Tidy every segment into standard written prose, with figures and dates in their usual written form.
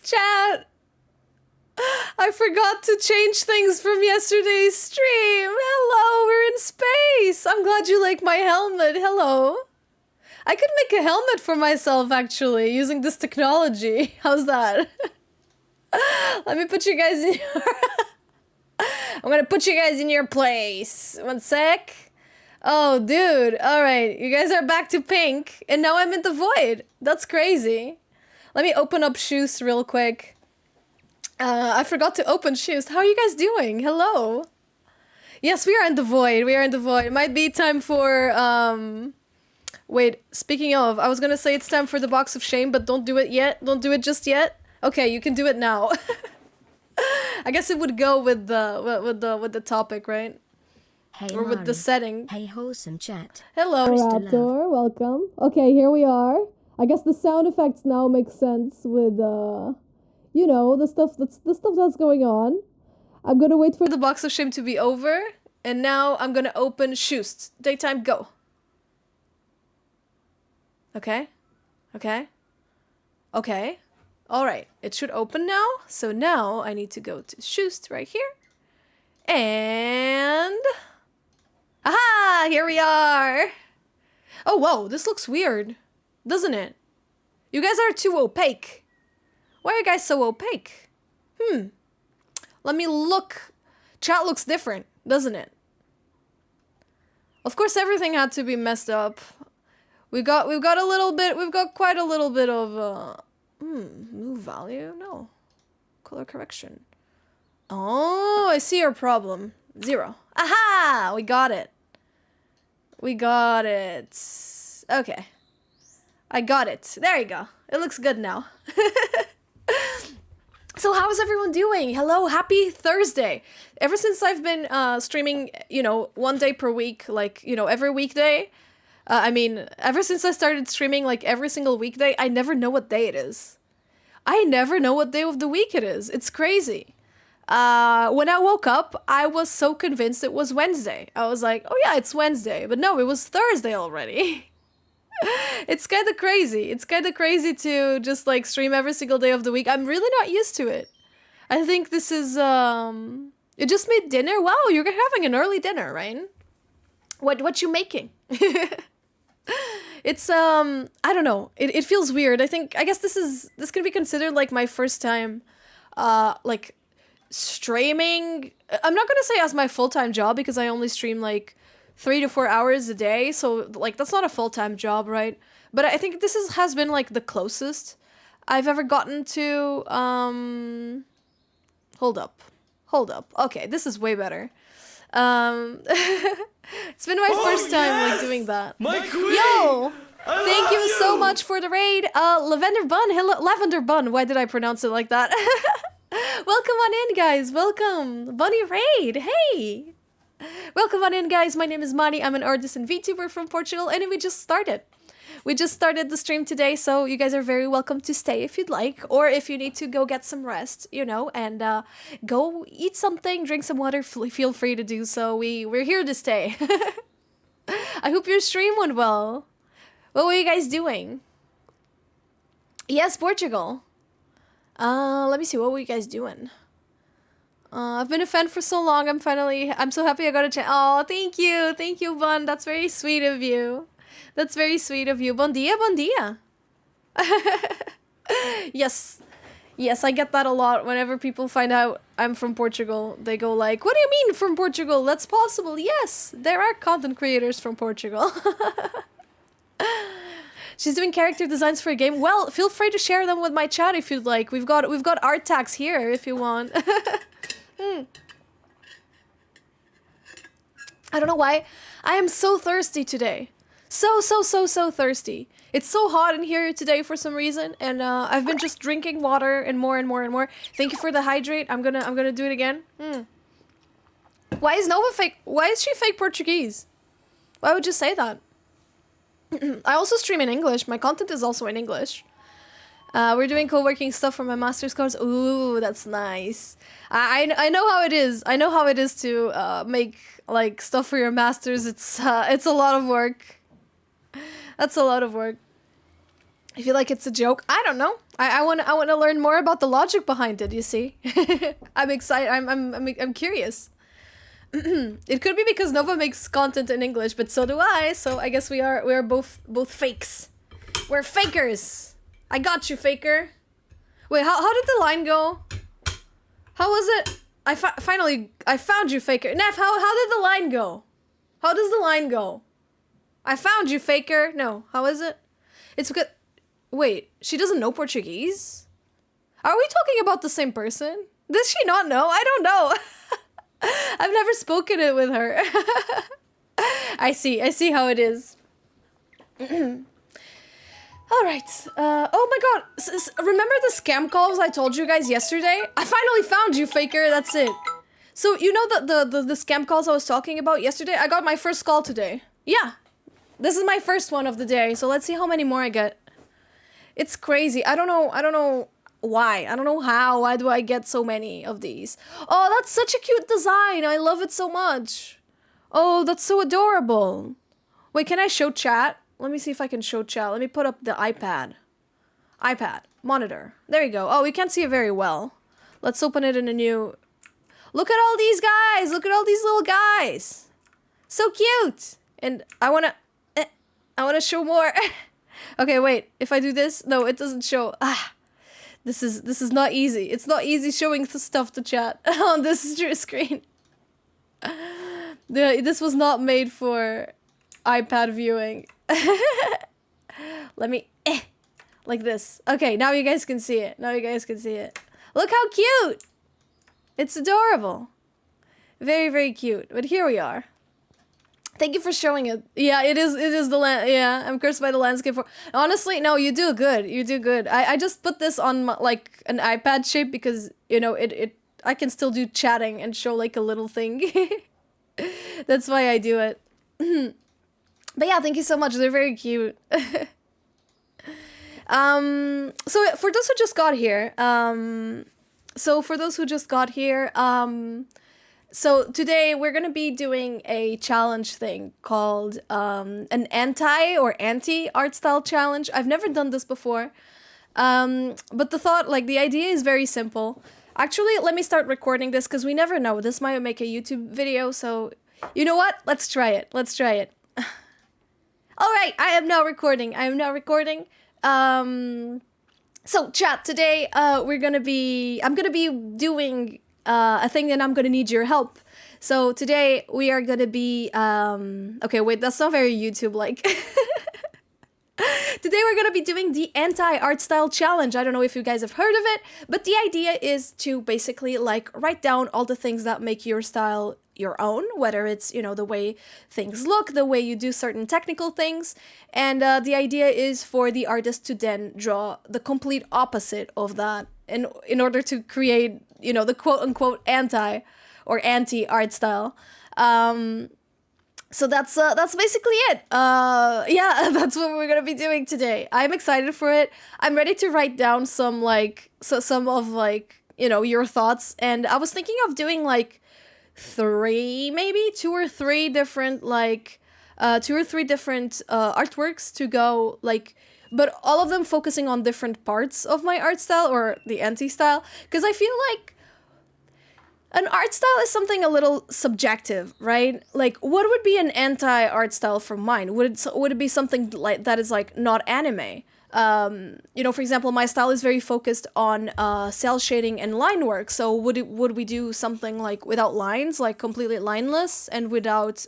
Chat! I forgot to change things from yesterday's stream. Hello, we're in space. I'm glad you like my helmet. Hello. I could make a helmet for myself, actually, using this technology. How's that? Let me put you guys in your... I'm gonna put you guys in your place. One sec. Oh, dude. All right. You guys are back to pink. And now I'm in the void. That's crazy. Let me open up shoes real quick. I forgot to open shoes. How are you guys doing? Hello. Yes, we are in the void. We are in the void. It might be time for, wait, speaking of, I was gonna say it's time for the box of shame, but don't do it yet. Don't do it just yet. Okay, you can do it now. I guess it would go with the topic, right? Hey, or with the setting. Hey, wholesome chat. Hello, Raptor. Welcome. Okay, here we are. I guess the sound effects now make sense with, you know, the stuff that's going on. I'm gonna wait for the box of shame to be over, and now I'm gonna open shoes. Daytime, go. Okay. Okay. Okay. All right. It should open now. So now I need to go to shoes right here. And... aha! Here we are! Oh, whoa. This looks weird. Doesn't it? You guys are too opaque. Why are you guys so opaque? Let me look. Chat looks different, doesn't it? Of course, everything had to be messed up. We've got a little bit. We've got quite a little bit of move value. No, color correction. Oh, I see your problem. 0. Aha! We got it. We got it. Okay. I got it. There you go. It looks good now. So how is everyone doing? Hello, happy Thursday. Ever since I've been streaming, you know, 1 day per week, like, you know, every weekday. I mean, ever since I started streaming, like, every single weekday, I never know what day it is. I never know what day of the week it is. It's crazy. When I woke up, I was so convinced it was Wednesday. I was like, oh yeah, it's Wednesday. But no, it was Thursday already. It's kind of crazy. It's kind of crazy to just like stream every single day of the week. I'm really not used to it. I think this is, you just made dinner? Wow, you're having an early dinner, right? What you making? It's, I don't know. It feels weird. I guess this can be considered like my first time, like streaming. I'm not gonna say as my full-time job because I only stream like 3 to 4 hours a day, so like that's not a full-time job, right? But I think this has been like the closest I've ever gotten to hold up. Okay, this is way better. It's been my first time like doing that. My queen! Yo! Thank you so much for the raid. Lavender Bun. Hello, Lavender Bun. Why did I pronounce it like that? Welcome on in, guys. Welcome. Bunny raid. Hey. Welcome on in, guys. My name is Mari. I'm an artist and VTuber from Portugal, and we just started. We just started the stream today, so you guys are very welcome to stay if you'd like, or if you need to go get some rest, you know, and go eat something, drink some water, feel free to do so. We're here to stay. I hope your stream went well. What were you guys doing? Yes, Portugal. Let me see, what were you guys doing? I've been a fan for so long. I'm so happy I got a chance. Oh, thank you, Bun. That's very sweet of you. That's very sweet of you. Bon dia, bon dia. Yes, I get that a lot. Whenever people find out I'm from Portugal, they go like, "What do you mean from Portugal? That's possible." Yes, there are content creators from Portugal. She's doing character designs for a game. Well, feel free to share them with my chat if you'd like. We've got art tags here if you want. I don't know why. I am so thirsty today. So thirsty. It's so hot in here today for some reason, and I've been just drinking water and more and more and more. Thank you for the hydrate. I'm gonna do it again. Why is Nova fake? Why is she fake Portuguese? Why would you say that? I also stream in English. My content is also in English. We're doing co-working stuff for my master's course. Ooh, that's nice. I know how it is. I know how it is to make like stuff for your masters. It's a lot of work. That's a lot of work. I feel like it's a joke. I don't know. I want to learn more about the logic behind it. You see, I'm excited. I'm curious. It could be because Nova makes content in English, but so do I. So I guess we are both fakes. We're fakers. I got you, faker. Wait, how did the line go? How was it? Finally I found you, faker. Neff, how did the line go? How does the line go? I found you, faker. No, how is it? It's because... Wait, she doesn't know Portuguese? Are we talking about the same person? Does she not know? I don't know. I've never spoken it with her. I see how it is. All right. Oh my god. Remember the scam calls I told you guys yesterday? I finally found you, faker. That's it. So, you know the scam calls I was talking about yesterday? I got my first call today. Yeah. This is my first one of the day. So let's see how many more I get. It's crazy. I don't know why. I don't know how. Why do I get so many of these? Oh, that's such a cute design. I love it so much. Oh, that's so adorable. Wait, can I show chat? Let me see if I can show chat. Let me put up the iPad. Monitor. There you go. Oh, we can't see it very well. Let's open it in a new... Look at all these guys. Look at all these little guys. So cute. And I want to show more. Okay, wait. If I do this, no, it doesn't show. This is not easy. It's not easy showing the stuff to chat on this screen. This was not made for iPad viewing. Let me like this. Okay, now you guys can see it. Look how cute. It's adorable. Very, very cute. But here we are. Thank you for showing it. Yeah, it is the yeah, I'm cursed by the landscape for... Honestly, no, you do good. I just put this on like an iPad shape because, you know, I can still do chatting and show like a little thing. That's why I do it. But yeah, thank you so much. They're very cute. So for those who just got here, so today we're gonna be doing a challenge thing called an anti art style challenge. I've never done this before, but the idea is very simple. Actually, let me start recording this because we never know. This might make a YouTube video, so you know what? Let's try it. All right, I am now recording. So chat, today I'm gonna be doing a thing and I'm gonna need your help. So today we are gonna be okay, wait, that's not very YouTube-like. Today we're gonna be doing the anti-art style challenge. I don't know if you guys have heard of it, but the idea is to basically like write down all the things that make your style your own, whether it's, you know, the way things look, the way you do certain technical things, and the idea is for the artist to then draw the complete opposite of that in order to create, you know, the quote-unquote anti-art style. So that's basically it. Yeah, that's what we're gonna be doing today. I'm excited for it. I'm ready to write down some of you know, your thoughts, and I was thinking of doing like two or three different artworks to go, like, but all of them focusing on different parts of my art style or the anti-style, because I feel like an art style is something a little subjective, right? Like, what would be an anti-art style from mine? Would it be something like that is like not anime? You know, for example, my style is very focused on cell shading and line work. So would we do something like without lines, like completely lineless, and without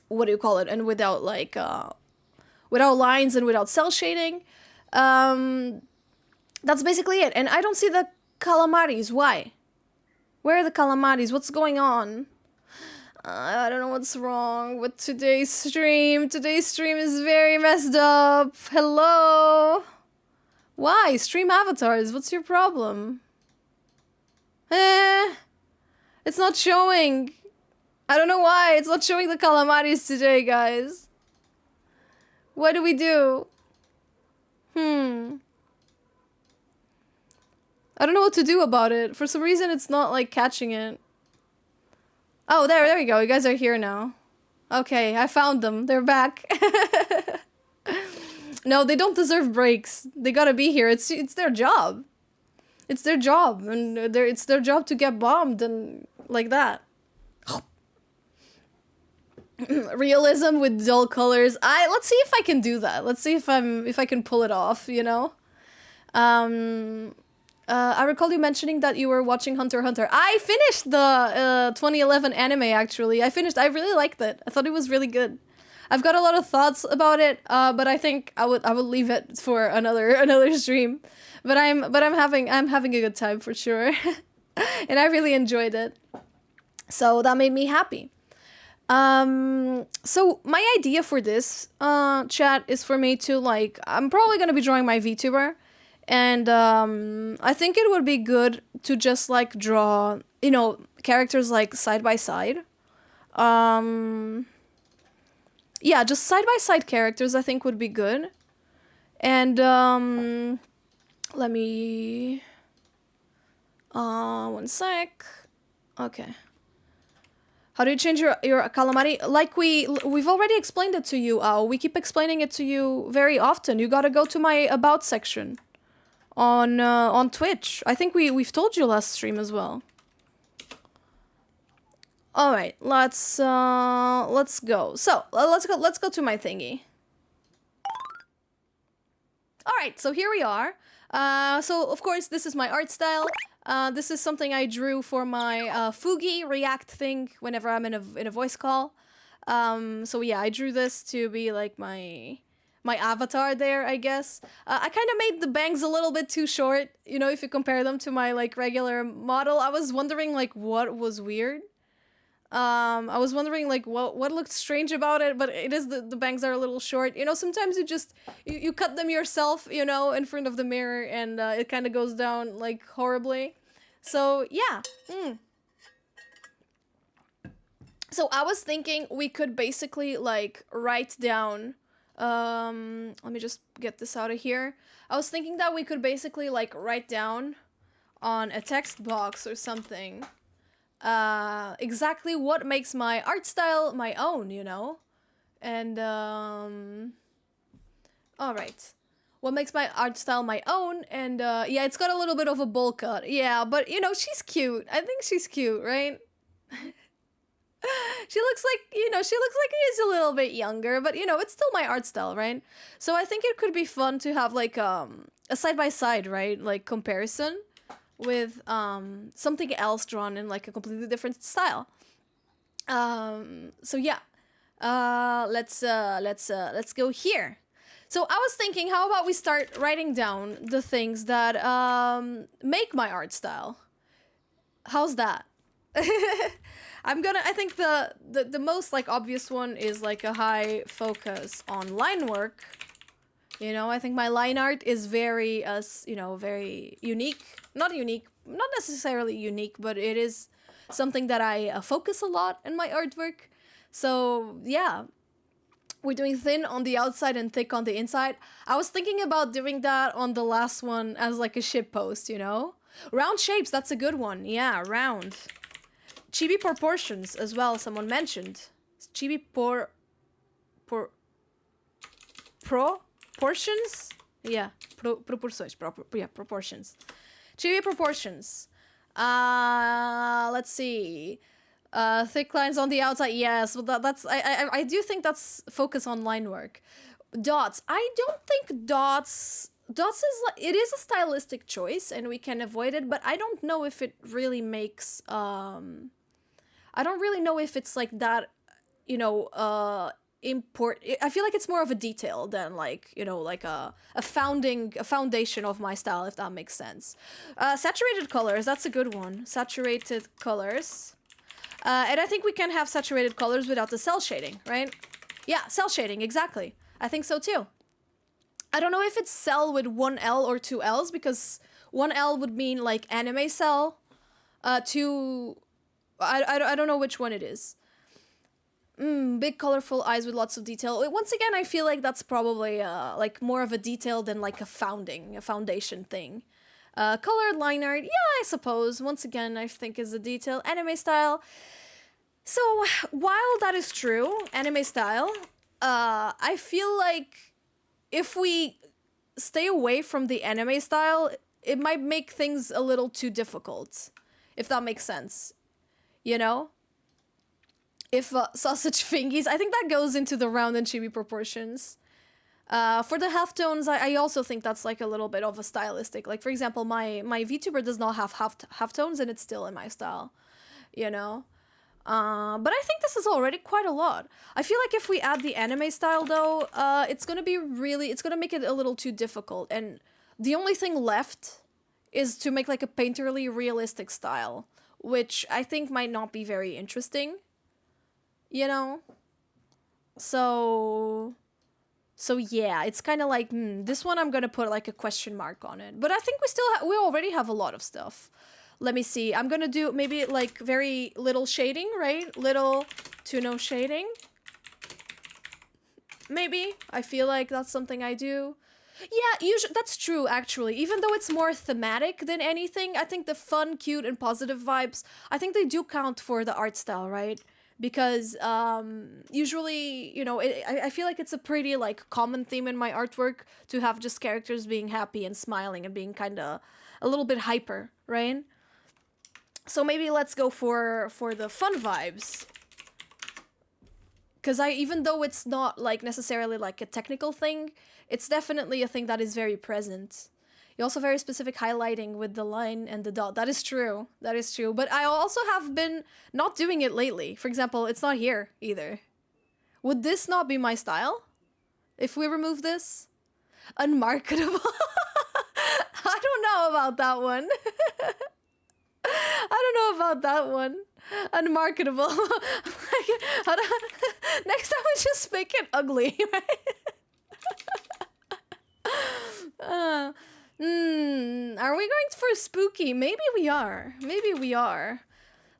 what do you call it? And without like without lines and without cell shading. That's basically it. And I don't see the calamaris. Why? Where are the calamaris? What's going on? I don't know what's wrong with today's stream. Today's stream is very messed up. Hello? Why? Stream avatars. What's your problem? It's not showing. I don't know why. It's not showing the calamaris today, guys. What do we do? I don't know what to do about it. For some reason, it's not, like, catching it. Oh, there we go. You guys are here now. Okay, I found them. They're back. No, they don't deserve breaks. They gotta be here. It's their job. It's their job, and it's their job to get bombed and like that. Realism with dull colors. Let's see if I can do that. Let's see if I can pull it off, you know? I recall you mentioning that you were watching Hunter x Hunter. I finished the 2011 anime actually. I really liked it. I thought it was really good. I've got a lot of thoughts about it, but I think I would leave it for another stream. But I'm having a good time for sure. And I really enjoyed it. So that made me happy. So my idea for this chat is for me to like, I'm probably gonna be drawing my VTuber, and I think it would be good to just like draw, you know, characters like side by side. Yeah, just side by side characters I think would be good. And let me one sec. Okay. How do you change your calamari? Like we've already explained it to you, Ao. We keep explaining it to you very often. You gotta go to my about section on Twitch. I think we've told you last stream as well. All right, let's go. So let's go to my thingy. All right, so here we are. So of course this is my art style. This is something I drew for my Fugi React thing whenever I'm in a voice call. So yeah, I drew this to be like my avatar there, I guess. I kind of made the bangs a little bit too short, you know, if you compare them to my like regular model. I was wondering like what was weird. I was wondering like what looked strange about it, but it is the bangs are a little short. You know, sometimes you cut them yourself, you know, in front of the mirror, and it kind of goes down like horribly. So yeah. So I was thinking we could basically like write down, let me just get this out of here. I was thinking that we could basically like write down on a text box or something exactly what makes my art style my own, you know? And all right. What makes my art style my own, and yeah, it's got a little bit of a bowl cut. Yeah, but you know, she's cute. I think she's cute, right? She looks like, you know, she looks like she's a little bit younger, but you know, it's still my art style, right? So I think it could be fun to have like a side by side, right? Like comparison with something else drawn in like a completely different style. So yeah. Let's go here. So I was thinking, how about we start writing down the things that make my art style? How's that? I think the most like obvious one is like a high focus on line work. You know, I think my line art is very you know, very unique. Not necessarily unique, but it is something that I focus a lot in my artwork. So yeah, we're doing thin on the outside and thick on the inside. I was thinking about doing that on the last one as like a ship post, you know? Round shapes, that's a good one. Yeah, round. Chibi proportions as well, someone mentioned. Chibi proportions? Yeah, proporções. Yeah, proportions. Chibi proportions. Let's see. Thick lines on the outside. Yes, well, that's I do think that's focus on line work. Dots. I don't think dots is like, it is a stylistic choice and we can avoid it, but I don't know if it really makes I don't really know if it's like that, you know, I feel like it's more of a detail than like, you know, like a foundation of my style, if that makes sense. Saturated colors, that's a good one. Saturated colors. And I think we can have saturated colors without the cell shading, right? Yeah, cell shading, exactly. I think so too. I don't know if it's cell with one L or two L's, because one L would mean like anime cell. Two, I don't know which one it is. Big colorful eyes with lots of detail. Once again, I feel like that's probably like more of a detail than like a foundation thing. Colored line art, yeah, I suppose. Once again, I think is a detail. Anime style. So, while that is true, anime style, I feel like if we stay away from the anime style, it might make things a little too difficult, if that makes sense. You know? If sausage fingies, I think that goes into the round and chibi proportions. For the halftones, I also think that's like a little bit of a stylistic. Like, for example, my VTuber does not have halftones and it's still in my style, you know? But I think this is already quite a lot. I feel like if we add the anime style though, it's gonna make it a little too difficult. And the only thing left is to make like a painterly realistic style, which I think might not be very interesting, you know? So yeah, it's kind of like, this one I'm gonna put like a question mark on it. But I think we already have a lot of stuff. Let me see. I'm gonna do maybe like very little shading, right? Little to no shading. Maybe. I feel like that's something I do. Yeah, usually that's true actually. Even though it's more thematic than anything, I think the fun, cute, and positive vibes, I think they do count for the art style, right? Because usually, you know, I feel like it's a pretty like common theme in my artwork to have just characters being happy and smiling and being kind of a little bit hyper, right? So maybe let's go for the fun vibes. Because even though it's not like necessarily like a technical thing, it's definitely a thing that is very present. You also very specific highlighting with the line and the dot. That is true. That is true. But I also have been not doing it lately. For example, it's not here either. Would this not be my style? If we remove this? Unmarketable. I don't know about that one. I don't know about that one. Unmarketable. Next time we just make it ugly, right? Are we going for spooky? Maybe we are. Maybe we are.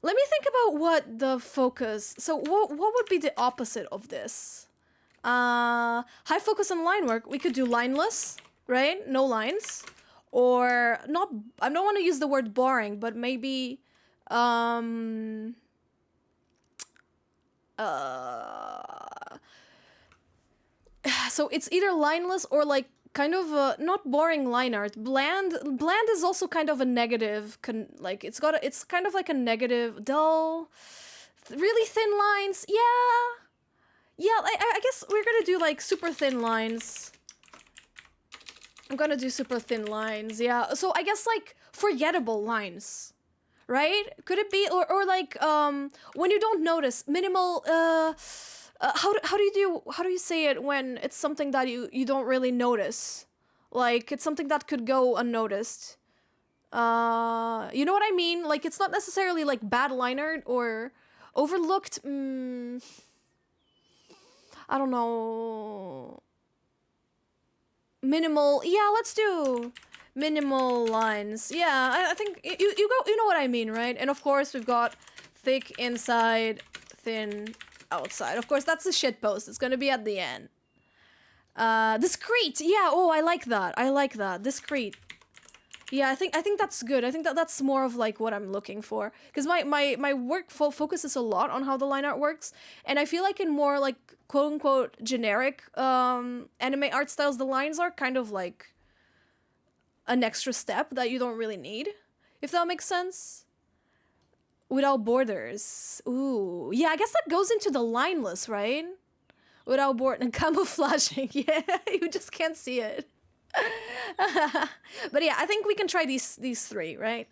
Let me think about what the focus... So what would be the opposite of this? High focus on line work. We could do lineless, right? No lines. Or not... I don't want to use the word boring, but maybe... So it's either lineless or like kind of not boring line art. Bland is also kind of a negative, like it's kind of like a negative, dull, really thin lines. Yeah, I guess we're gonna do like super thin lines. I'm gonna do super thin lines, yeah. So I guess like forgettable lines, right? Could it be, or like when you don't notice, minimal, how do you say it when it's something that you don't really notice? Like it's something that could go unnoticed. You know what I mean? Like it's not necessarily like bad line art or overlooked. I don't know. Minimal. Yeah, let's do minimal lines. Yeah, I think you know what I mean, right? And of course we've got thick inside, thin outside. Of course that's a shit post. It's gonna be at the end. Discreet. Yeah. Oh, I like that. I like that. Discreet. Yeah, I think that's good. I think that's more of like what I'm looking for. Because my work focuses a lot on how the line art works. And I feel like in more like quote unquote generic anime art styles, the lines are kind of like an extra step that you don't really need. If that makes sense. Without borders. Ooh. Yeah, I guess that goes into the lineless, right? Without border and camouflaging. Yeah, you just can't see it. But yeah, I think we can try these three, right?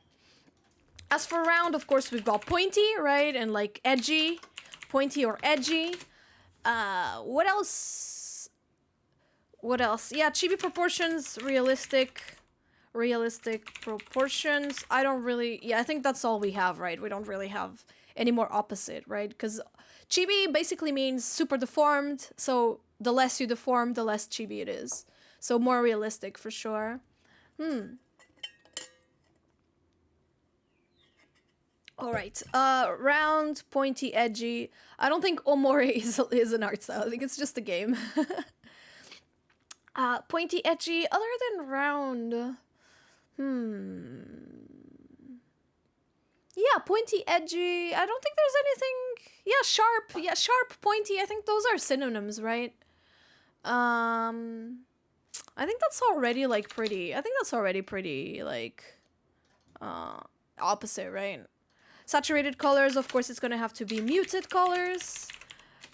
As for round, of course, we've got pointy, right? And like edgy. Pointy or edgy. What else? What else? Yeah, chibi proportions, realistic proportions. I don't really... Yeah, I think that's all we have, right? We don't really have any more opposite, right? Because chibi basically means super deformed, so the less you deform, the less chibi it is. So more realistic for sure. Alright, round, pointy, edgy. I don't think Omori is an art style. I think it's just a game. Pointy, edgy, other than round. Yeah, pointy, edgy. I don't think there's anything. Yeah, sharp. Yeah, sharp, pointy. I think those are synonyms, right? I think that's already like pretty. I think that's already pretty like opposite, right? Saturated colors, of course, it's gonna have to be muted colors.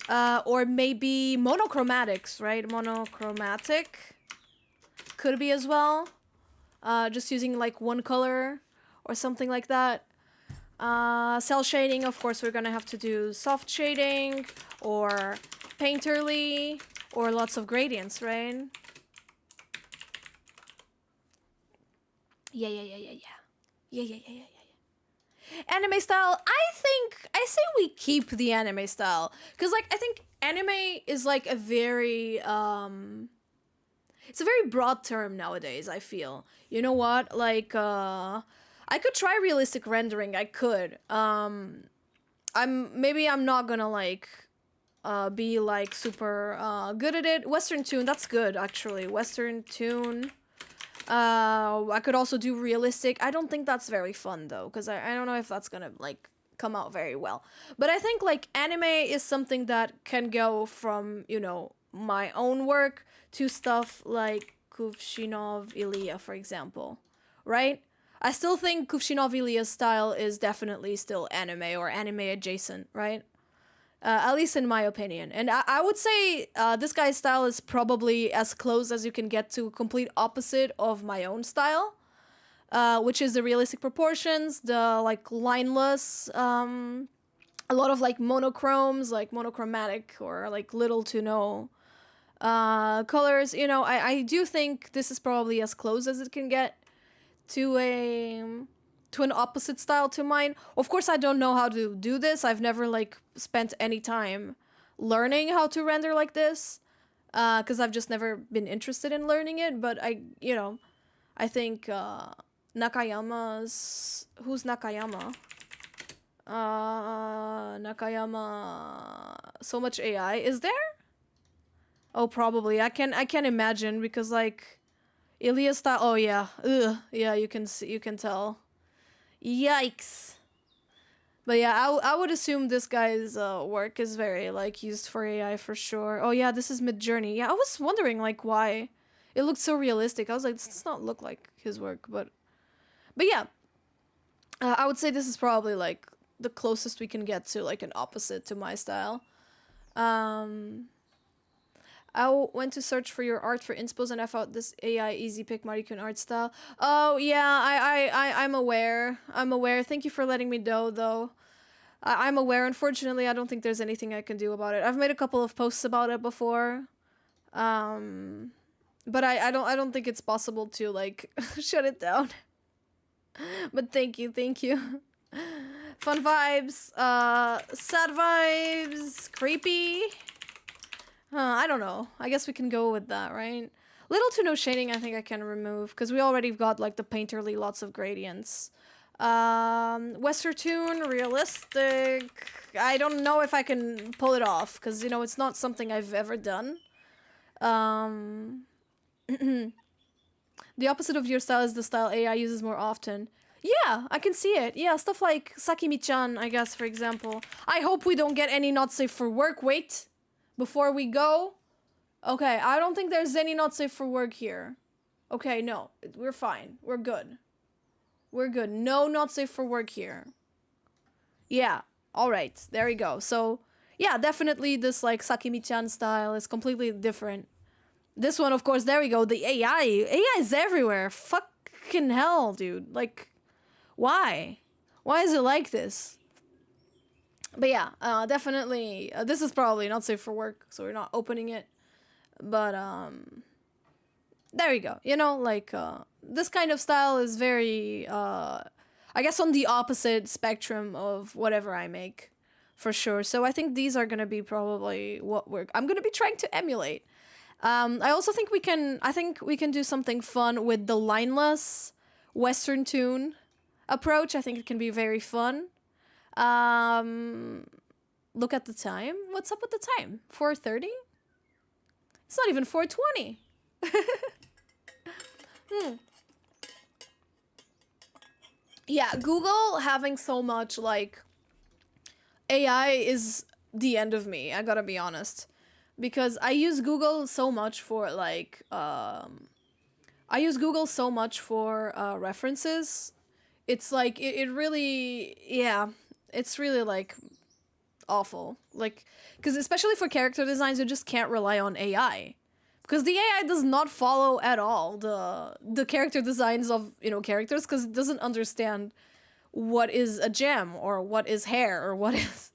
Or maybe monochromatics, right? Monochromatic could be as well. Just using like one color or something like that. Cell shading, of course, we're gonna have to do soft shading or painterly or lots of gradients, right? Yeah. Yeah. Anime style, I say we keep the anime style. Because, like, I think anime is, like, a very, it's a very broad term nowadays, I feel. You know what? Like, I could try realistic rendering, I could. Maybe I'm not gonna, like, be, like, super, good at it. Western tune, that's good, actually. Western tune. I could also do realistic. I don't think that's very fun though, because I don't know if that's gonna like come out very well. But I think like anime is something that can go from, you know, my own work to stuff like Kuvshinov Ilya, for example. Right? I still think Kuvshinov Ilya's style is definitely still anime or anime adjacent, right? At least in my opinion. And I would say this guy's style is probably as close as you can get to a complete opposite of my own style, which is the realistic proportions, the like lineless, a lot of like monochromes, like monochromatic or like little to no colors. You know, I do think this is probably as close as it can get to an opposite style to mine. Of course, I don't know how to do this. I've never like spent any time learning how to render like this, because I've just never been interested in learning it. But I think Nakayama's who's Nakayama? Nakayama. So much AI is there? Oh, probably. I can imagine because like Ilya style. Oh yeah, yeah. You can tell. Yikes. But yeah, I would assume this guy's work is very like used for AI for sure. Oh yeah, this is Mid-Journey. Yeah, I was wondering like why it looked so realistic. I was like, this does not look like his work, but yeah, I would say this is probably like the closest we can get to like an opposite to my style. Went to search for your art for inspos and I found this AI easy pick Marikyuun art style. Oh yeah, I'm aware. I'm aware. Thank you for letting me know though. I'm aware. Unfortunately, I don't think there's anything I can do about it. I've made a couple of posts about it before. But I don't think it's possible to like shut it down. But thank you. Fun vibes, sad vibes, creepy. I don't know. I guess we can go with that, right? Little to no shading I think I can remove, because we already got, like, the painterly lots of gradients. Westertoon, realistic. I don't know if I can pull it off, because, you know, it's not something I've ever done. The opposite of your style is the style AI uses more often. Yeah, I can see it. Yeah, stuff like Sakimi-chan, I guess, for example. I hope we don't get any not safe for work. Wait. Before we go? Okay, I don't think there's any not safe for work here. Okay, no. We're fine. We're good. We're good. No not safe for work here. Yeah. Alright. There we go. So, yeah, definitely this, like, Sakimi-chan style is completely different. This one, of course, there we go. The AI. AI is everywhere. Fucking hell, dude. Like, why? Why is it like this? But yeah, definitely, this is probably not safe for work, so we're not opening it. But, there you go. You know, like, this kind of style is very, I guess on the opposite spectrum of whatever I make, for sure. So I think these are gonna be probably what I'm gonna be trying to emulate. I also think we can do something fun with the lineless Western tune approach. I think it can be very fun. Look at the time. What's up with the time? 4:30? It's not even 4:20. Yeah, Google having so much like AI is the end of me. I gotta be honest, because I use Google so much for like I use Google so much for references. It's like it really, yeah, it's really like awful. Like, because especially for character designs, you just can't rely on AI. Because the AI does not follow at all the character designs of, you know, characters, because it doesn't understand what is a gem or what is hair or what is,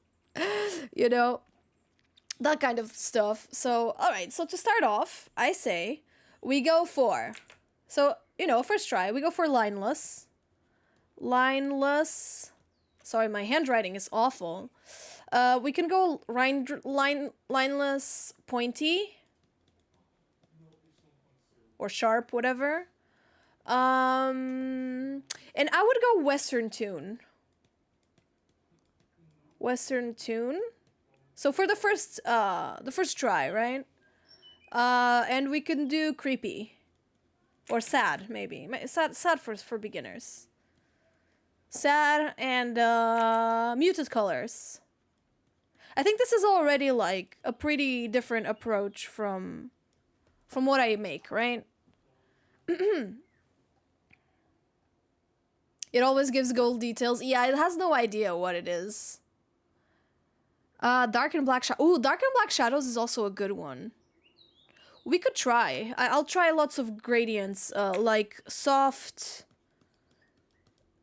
you know, that kind of stuff. So, all right, so to start off, I say we go for, so, you know, first try, we go for lineless. Lineless. Sorry, my handwriting is awful. We can go lineless, pointy, or sharp, whatever. And I would go Western tune. Western tune. So for the first try, right? And we can do creepy, or sad, maybe. Sad for beginners. Sad and muted colors. I think this is already like a pretty different approach from what I make, right? It always gives gold details. Yeah, it has no idea what it is. Dark and black shadows. Ooh, dark and black shadows is also a good one. We could try. I'll try lots of gradients, like soft,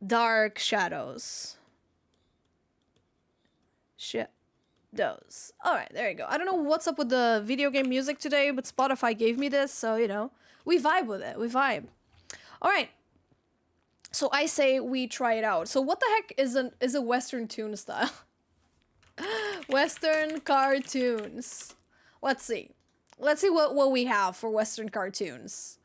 dark shadows. Shadows. All right, there you go. I don't know what's up with the video game music today, but Spotify gave me this, so you know, we vibe with it. We vibe. All right. So I say we try it out. So what the heck is a Western tune style? Western cartoons. Let's see. Let's see what we have for Western cartoons.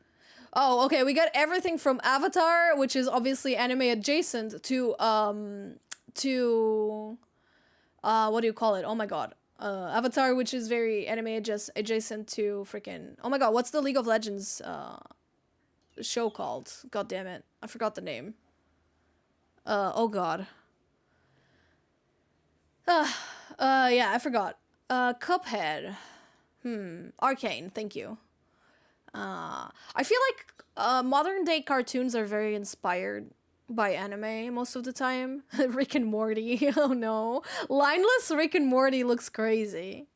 Oh, okay, we got everything from Avatar, which is obviously anime adjacent, to what do you call it? Oh my god. Avatar, which is very anime adjacent to freaking, oh my god, what's the League of Legends show called? God damn it. I forgot the name. Oh god. Yeah, I forgot. Cuphead. Arcane, thank you. I feel like modern day cartoons are very inspired by anime most of the time. Rick and Morty, oh no. Lineless Rick and Morty looks crazy.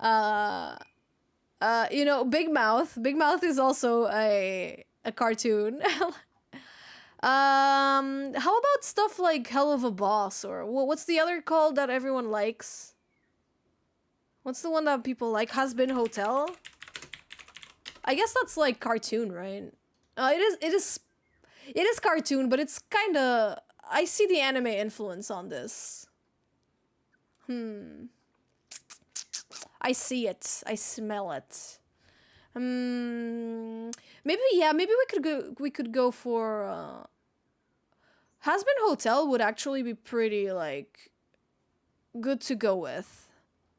You know, Big Mouth. Big Mouth is also a cartoon. How about stuff like Hell of a Boss, or what's the other called that everyone likes? What's the one that people like? Has-Been Hotel? I guess that's like cartoon, right? It is cartoon, but it's kind of, I see the anime influence on this. I see it. I smell it. Maybe we could go for Has-Been Hotel would actually be pretty like good to go with.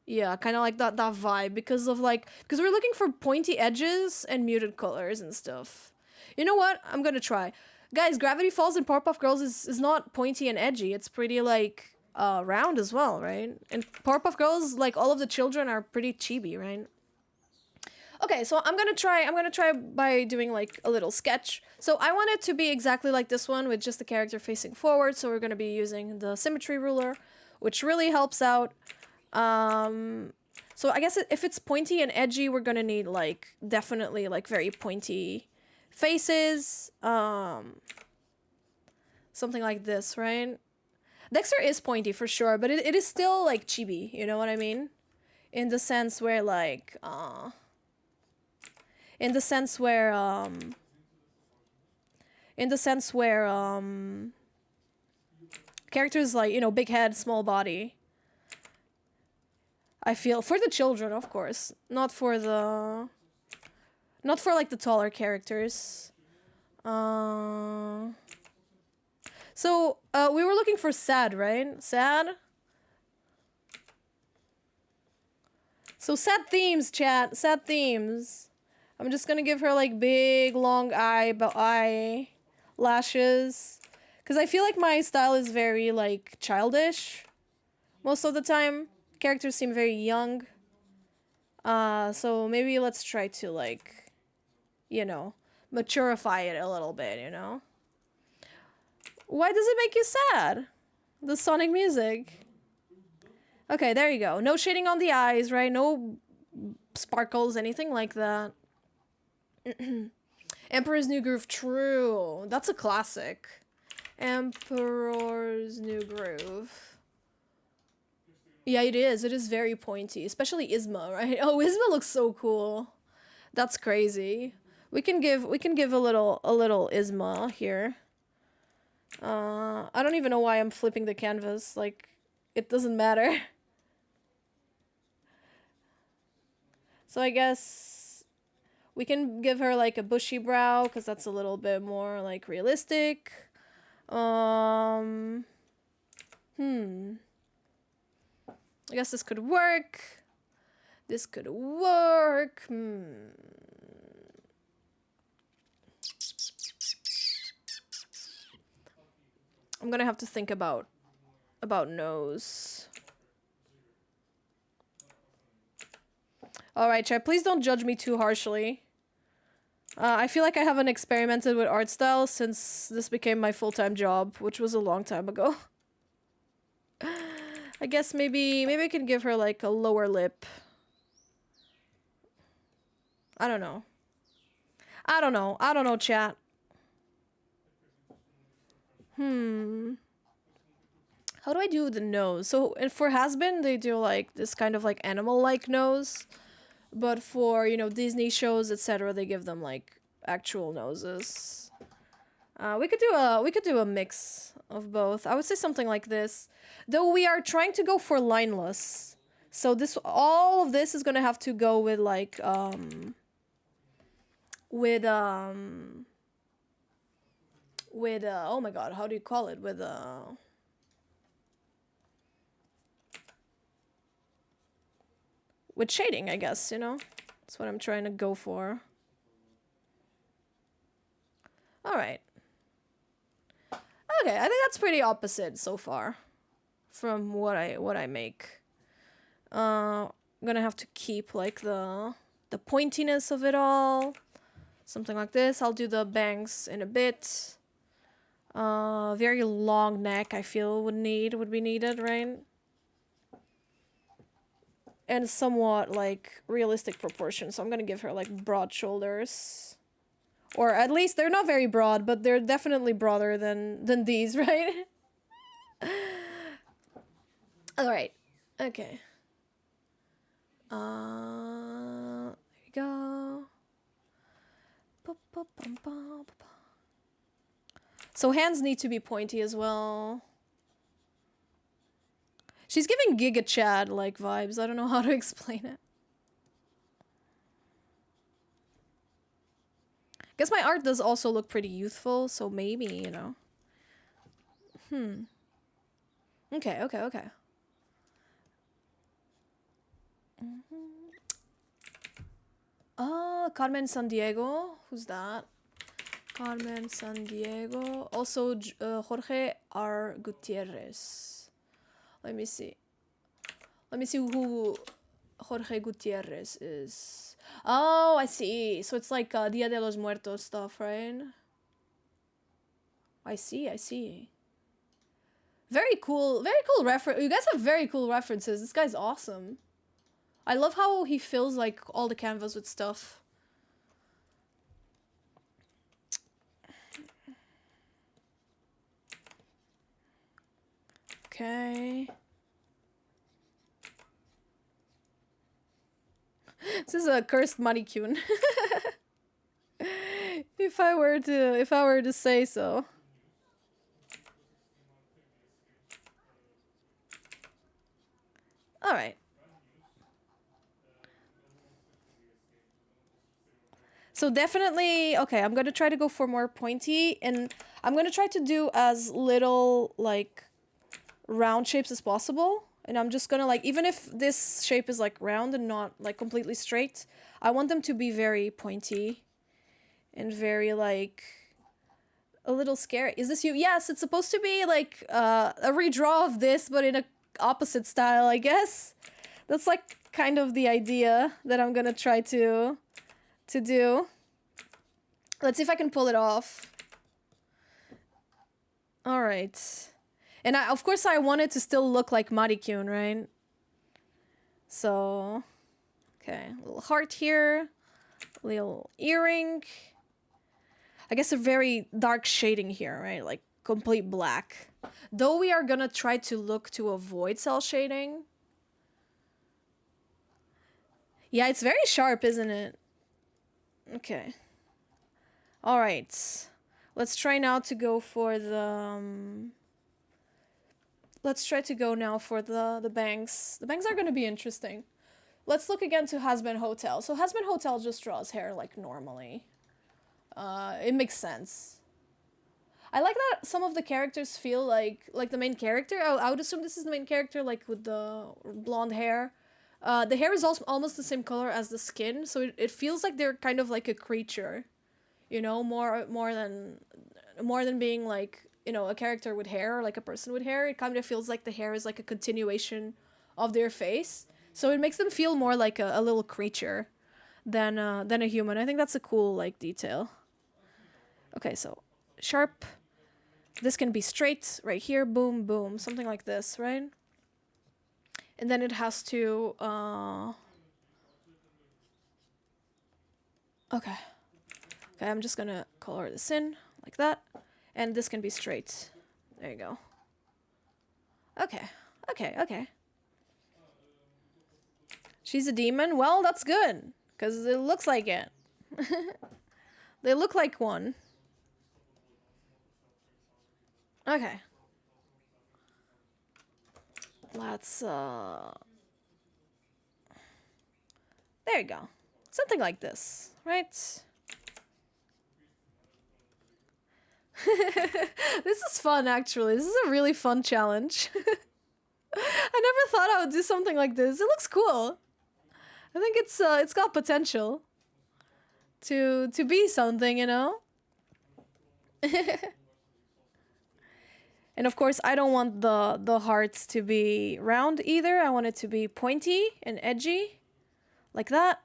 Yeah, kind of like that vibe, because we're looking for pointy edges and muted colors and stuff. You know what? I'm gonna try. Guys, Gravity Falls and Powerpuff Girls is not pointy and edgy. It's pretty like round as well, right? And Powerpuff Girls, like all of the children are pretty chibi, right? Okay, so I'm gonna try by doing like a little sketch. So I want it to be exactly like this one, with just the character facing forward. So we're gonna be using the symmetry ruler, which really helps out. So I guess if it's pointy and edgy, we're gonna need like definitely like very pointy faces. Something like this, right? Dexter is pointy for sure, but it is still like chibi, you know what I mean? In the sense where like in the sense where characters like, you know, big head, small body. I feel for the children, of course, not for like the taller characters. So we were looking for sad, right? Sad. So sad themes, chat. Sad themes. I'm just gonna give her like big long eyelashes, Because I feel like my style is very, like, childish most of the time. Characters seem very young. So maybe let's try to, like, you know, maturify it a little bit, you know? Why does it make you sad? The Sonic music. Okay, there you go. No shading on the eyes, right? No sparkles, anything like that. Emperor's New Groove, true. That's a classic. Emperor's New Groove. Yeah, it is. It is very pointy, especially Isma, right? Oh, Isma looks so cool. That's crazy. We can give a little Isma here. I don't even know why I'm flipping the canvas. Like, it doesn't matter. So I guess we can give her like a bushy brow because that's a little bit more like realistic. I guess this could work. This could work. I'm gonna have to think about nose. Alright, chat, please don't judge me too harshly. I feel like I haven't experimented with art style since this became my full-time job, which was a long time ago. I guess maybe I can give her like a lower lip. I don't know. I don't know, chat. How do I do the nose? So for Has-Been, they do like this kind of like animal-like nose. But for, you know, Disney shows, etc., they give them like actual noses. We could do a mix of both. I would say something like this. Though we are trying to go for lineless. So all of this is gonna have to go with like oh my god, how do you call it? With shading, I guess, you know? That's what I'm trying to go for. Alright. Okay, I think that's pretty opposite so far from what I make. I'm gonna have to keep like the pointiness of it all. Something like this. I'll do the bangs in a bit. Very long neck I feel would be needed, right? And somewhat like realistic proportions. So I'm gonna give her like broad shoulders. Or at least they're not very broad, but they're definitely broader than these, right? Alright. Okay. There you go. So hands need to be pointy as well. She's giving Giga Chad like vibes. I don't know how to explain it. Guess my art does also look pretty youthful, so maybe, you know. Okay. Carmen Sandiego. Who's that? Carmen Sandiego. Also, Jorge R. Gutierrez. Let me see who Jorge Gutierrez is. Oh, I see. So it's like Dia de los Muertos stuff, right? I see. Very cool reference. You guys have very cool references. This guy's awesome. I love how he fills like all the canvas with stuff. Okay. This is a cursed Marikyuun. If I were to say so. All right. So definitely, okay, I'm going to try to go for more pointy, and I'm going to try to do as little like round shapes as possible. And I'm just gonna like, even if this shape is like round and not like completely straight, I want them to be very pointy and very like a little scary. Is this you? Yes, it's supposed to be like a redraw of this, but in a opposite style, I guess. That's like kind of the idea that I'm gonna try to do. Let's see if I can pull it off. All right. And of course I want it to still look like Marikyuun, right? So, okay, a little heart here, little earring. I guess a very dark shading here, right? Like complete black. Though we are gonna try to look to avoid cell shading. Yeah, it's very sharp, isn't it? Okay. All right. Let's try now to go for the... let's try to go now for the bangs. The bangs are going to be interesting. Let's look again to Husband Hotel. So Husband Hotel just draws hair like normally. It makes sense. I like that some of the characters feel like the main character. I would assume this is the main character, like with the blonde hair. The hair is also almost the same color as the skin, so it feels like they're kind of like a creature. You know, more than being like, you know, a character with hair or like a person with hair. It kind of feels like the hair is like a continuation of their face. So it makes them feel more like a little creature than a human. I think that's a cool like detail. Okay, so sharp. This can be straight right here. Boom, boom. Something like this, right? And then it has to... Okay. Okay, I'm just gonna color this in like that. And this can be straight. There you go. Okay. Okay, okay. She's a demon? Well, that's good. Because it looks like it. They look like one. Okay. Let's, there you go. Something like this, right? This is fun, actually. This is a really fun challenge. I never thought I would do something like this. It looks cool. I think it's got potential to be something, you know? And of course, I don't want the hearts to be round either. I want it to be pointy and edgy, like that.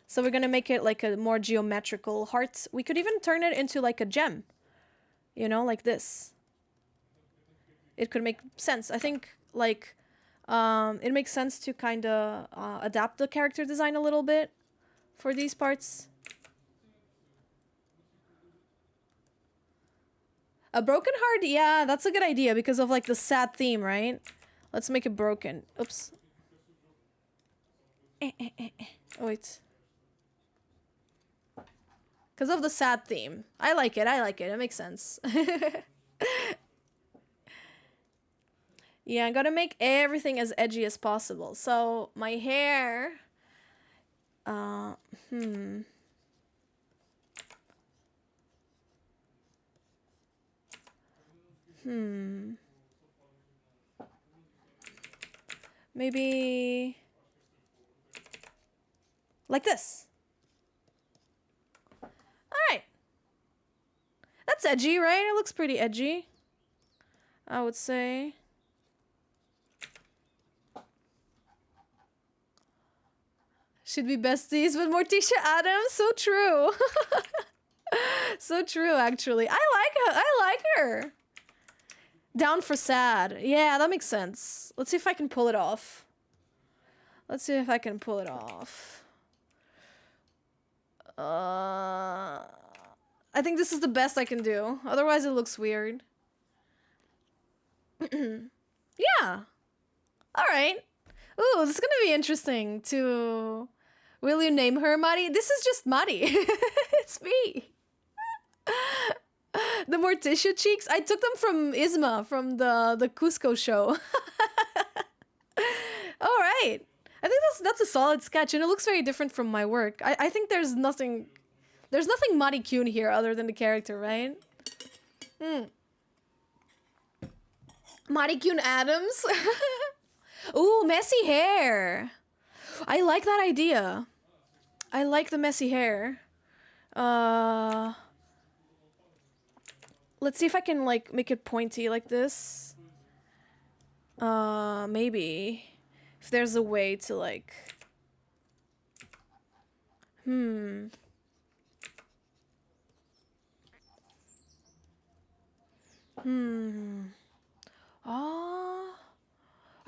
So we're gonna make it like a more geometrical heart. We could even turn it into like a gem, you know, like this. It could make sense. I think like it makes sense to kind of adapt the character design a little bit for these parts. A broken heart, yeah, that's a good idea because of like the sad theme, right? Let's make it broken. Oops. Oh, wait. Because of the sad theme. I like it, I like it. It makes sense. Yeah, I'm gonna make everything as edgy as possible. So, my hair... Maybe... like this. Alright. That's edgy, right? It looks pretty edgy, I would say. Should be besties with Morticia Adams. So true. So true, actually. I like her. I like her. Down for sad. Yeah, that makes sense. Let's see if I can pull it off. Let's see if I can pull it off. I think this is the best I can do. Otherwise, it looks weird. Yeah. All right. Ooh, this is gonna be interesting to... Will you name her Mari? This is just Mari. It's me. The Morticia cheeks. I took them from Isma from the Cusco show. All right. I think that's a solid sketch, and it looks very different from my work. I think there's nothing Marikyuun here other than the character, right? Marikyuun Adams. Ooh, messy hair. I like that idea. I like the messy hair. Let's see if I can like make it pointy like this. Maybe if there's a way to like.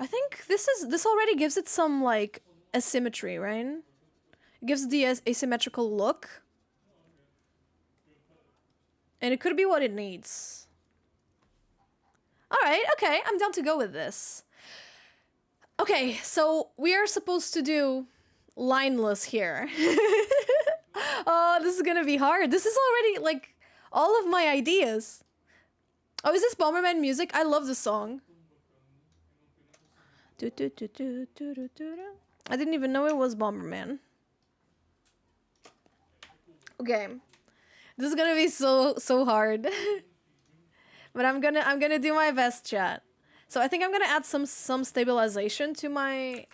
I think this already gives it some like asymmetry, right? It gives the asymmetrical look. And it could be what it needs. Alright, okay, I'm down to go with this. Okay, so we are supposed to do lineless here. Oh, this is gonna be hard. This is already like all of my ideas. Oh, is this Bomberman music? I love this song. I didn't even know it was Bomberman. Okay. This is gonna be so hard. But I'm gonna do my best, chat. So I think I'm gonna add some stabilization to my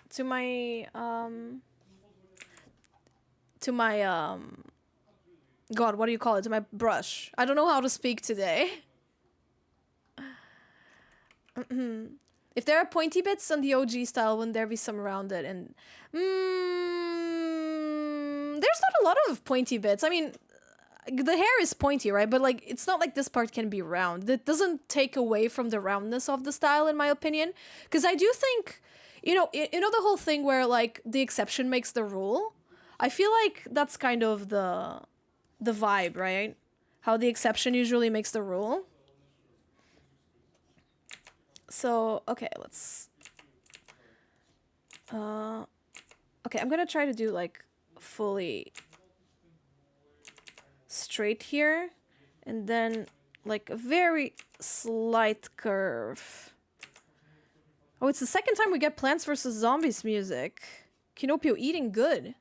God, what do you call it? To my brush. I don't know how to speak today. If there are pointy bits on the OG style, wouldn't there be some rounded? And there's not a lot of pointy bits. I mean, the hair is pointy, right? But like, it's not like this part can be round. That doesn't take away from the roundness of the style, in my opinion. Because I do think, you know the whole thing where like the exception makes the rule. I feel like that's kind of the vibe, right? How the exception usually makes the rule. So, okay, let's... okay, I'm gonna try to do, like, fully straight here. And then, like, a very slight curve. Oh, it's the second time we get Plants vs. Zombies music. Kinopio eating good.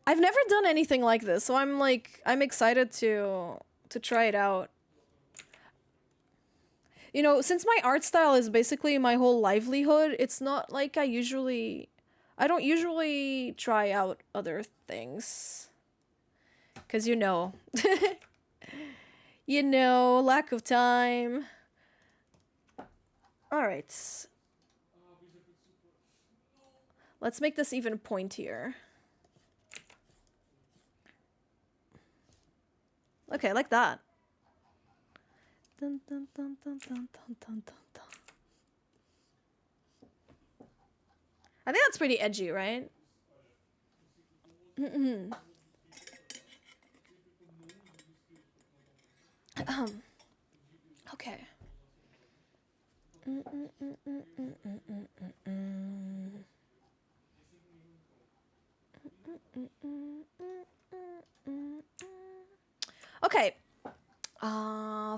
I've never done anything like this, so I'm excited to try it out. You know, since my art style is basically my whole livelihood, it's not like I don't usually try out other things. 'Cause you know. You know, lack of time. Alright. Let's make this even pointier. Okay, like that. Dun, dun, dun, dun, dun, dun, dun, dun, dun. I think that's pretty edgy, right? Okay. Okay.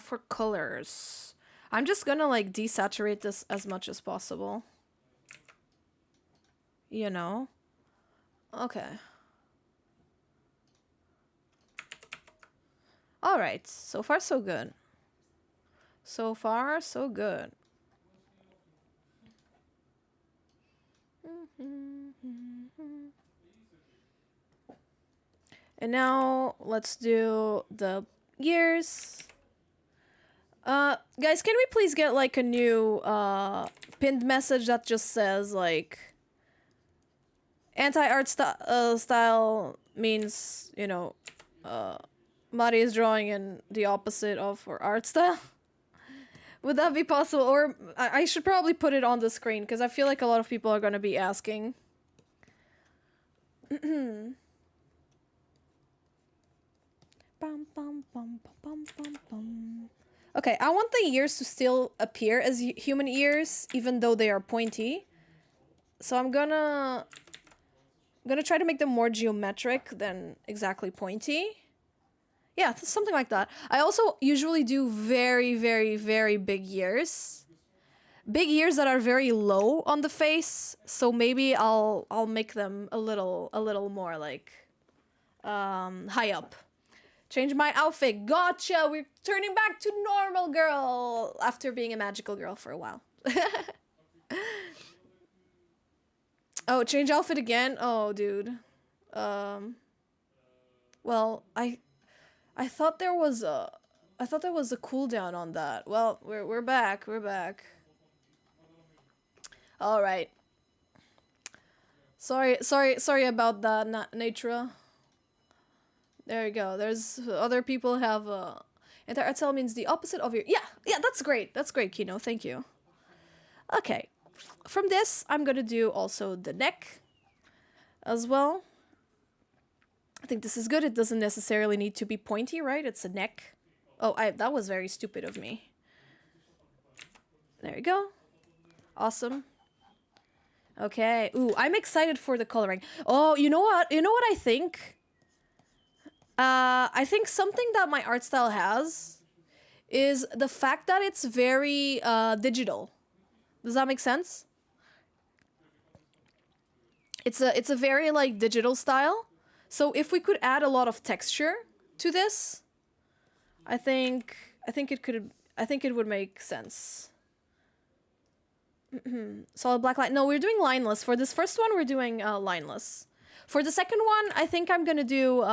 For colors, I'm just gonna like desaturate this as much as possible. You know? Okay. Alright, so far so good. So far so good. And now let's do the ears. Guys, can we please get like a new pinned message that just says like anti-art style means, you know, Mari is drawing in the opposite of her art style? Would that be possible? Or I should probably put it on the screen because I feel like a lot of people are going to be asking. Bum, bum, bum, bum, bum, bum. Okay, I want the ears to still appear as human ears, even though they are pointy. So I'm gonna try to make them more geometric than exactly pointy. Yeah, something like that. I also usually do very, very, very big ears. Big ears that are very low on the face. So maybe I'll make them a little more like high up. Change my outfit. Gotcha! We're turning back to normal girl after being a magical girl for a while. Oh, change outfit again? Oh, dude. Well, I thought there was a cooldown on that. Well, we're back. We're back. All right. Sorry about that, Natra. There you go. There's other people have anti-artel means the opposite of your. Yeah, that's great. That's great, Kino. Thank you. Okay. From this, I'm gonna do also the neck as well. I think this is good. It doesn't necessarily need to be pointy, right? It's a neck. Oh, that was very stupid of me. There you go. Awesome. Okay. Ooh, I'm excited for the coloring. Oh, you know what? You know what I think? I think something that my art style has is the fact that it's very digital. Does that make sense? It's a very like digital style. So if we could add a lot of texture to this, I think it would make sense. Solid black line. No, we're doing lineless. For this first one, we're doing lineless. For the second one, I think I'm gonna do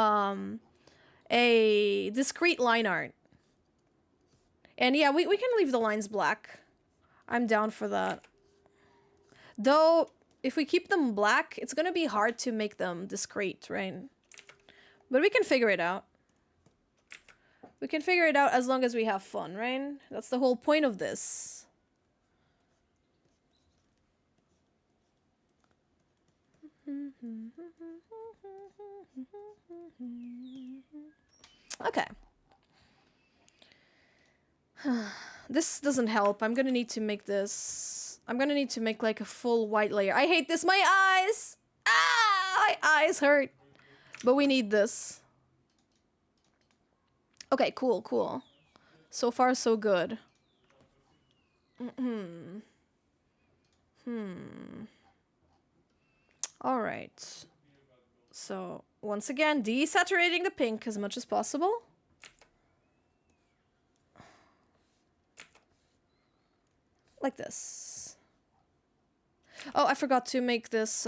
a discrete line art. And yeah, we can leave the lines black. I'm down for that. Though, if we keep them black, it's gonna be hard to make them discrete, right? But we can figure it out. We can figure it out as long as we have fun, right? That's the whole point of this. Okay. This doesn't help. I'm gonna need to make this... I'm gonna need to make like a full white layer. I hate this! My eyes! Ah! My eyes hurt! But we need this. Okay, cool. So far, so good. Alright. So, once again, desaturating the pink as much as possible. Like this. Oh, I forgot to make this,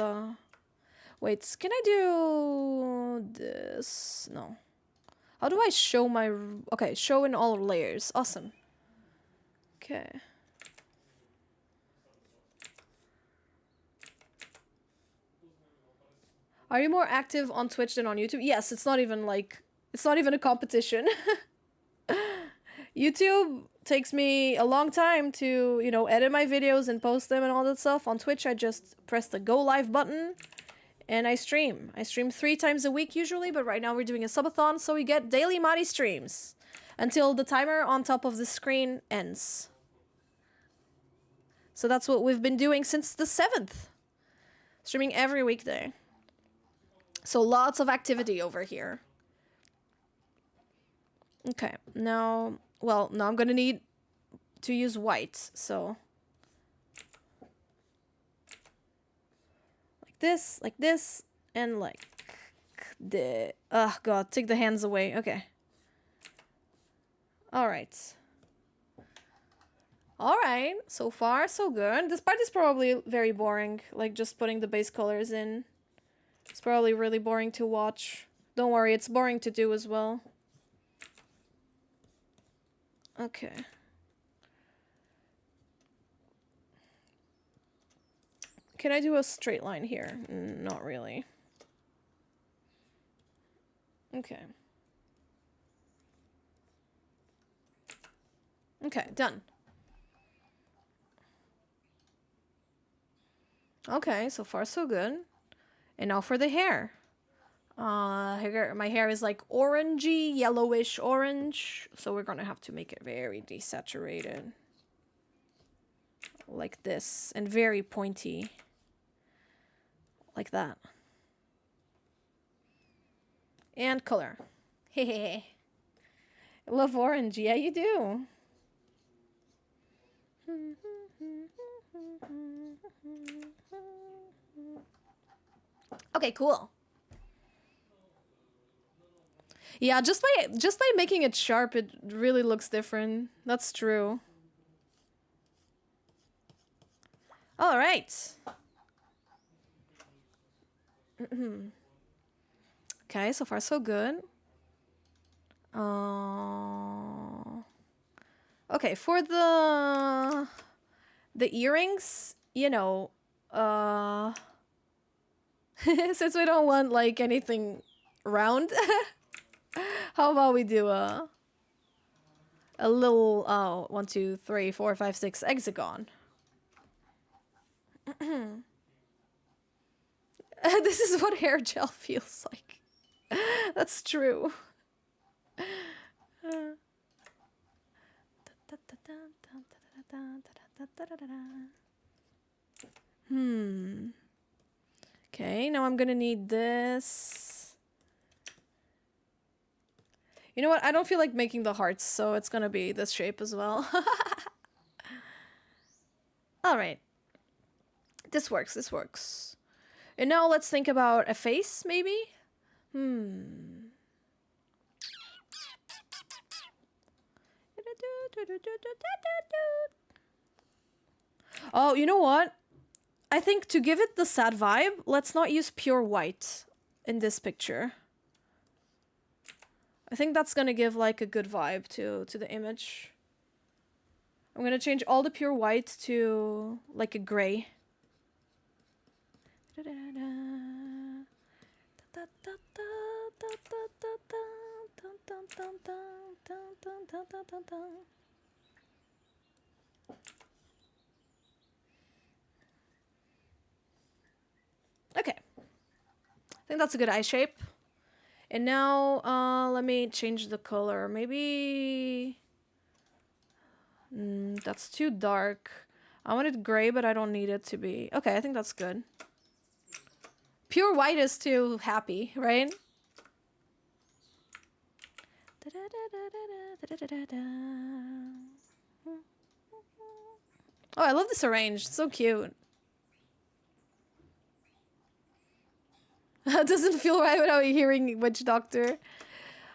wait, can I do this? No. How do I show my... Okay, show in all layers. Awesome. Okay. Are you more active on Twitch than on YouTube? Yes, it's not even like... It's not even a competition. YouTube takes me a long time to, you know, edit my videos and post them and all that stuff. On Twitch, I just press the go live button and I stream. I stream 3 times a week usually, but right now we're doing a subathon, so we get daily Mari streams until the timer on top of the screen ends. So that's what we've been doing since the 7th. Streaming every weekday. So lots of activity over here. Okay, now... Well, now I'm gonna need to use white, so... Like this, and like... the... Oh god, take the hands away, okay. Alright. Alright, so far so good. This part is probably very boring, like just putting the base colors in. It's probably really boring to watch. Don't worry, it's boring to do as well. Okay. Can I do a straight line here? Not really. Okay. Okay, done. Okay, so far so good. And now for the hair. My hair is like orangey, yellowish orange, so we're gonna have to make it very desaturated. Like this, and very pointy. Like that. And color. Hehehe. I love orange, yeah you do. Okay, cool. Yeah, just by making it sharp, it really looks different. That's true. All right. Okay, so far so good. Okay, for the earrings, you know, since we don't want like anything round, how about we do a little 1, 2, 3, 4, 5, 6 hexagon. This is what hair gel feels like. That's true. Okay, now I'm gonna need this. You know what? I don't feel like making the hearts, so it's gonna be this shape as well. Alright. This works, this works. And now let's think about a face, maybe? Oh, you know what? I think to give it the sad vibe, let's not use pure white in this picture. I think that's gonna give like a good vibe to the image. I'm gonna change all the pure white to like a gray. Okay. I think that's a good eye shape. And now, let me change the color. Maybe... that's too dark. I want it gray, but I don't need it to be... Okay, I think that's good. Pure white is too happy, right? Oh, I love this arranged. It's so cute. It doesn't feel right without hearing Witch Doctor.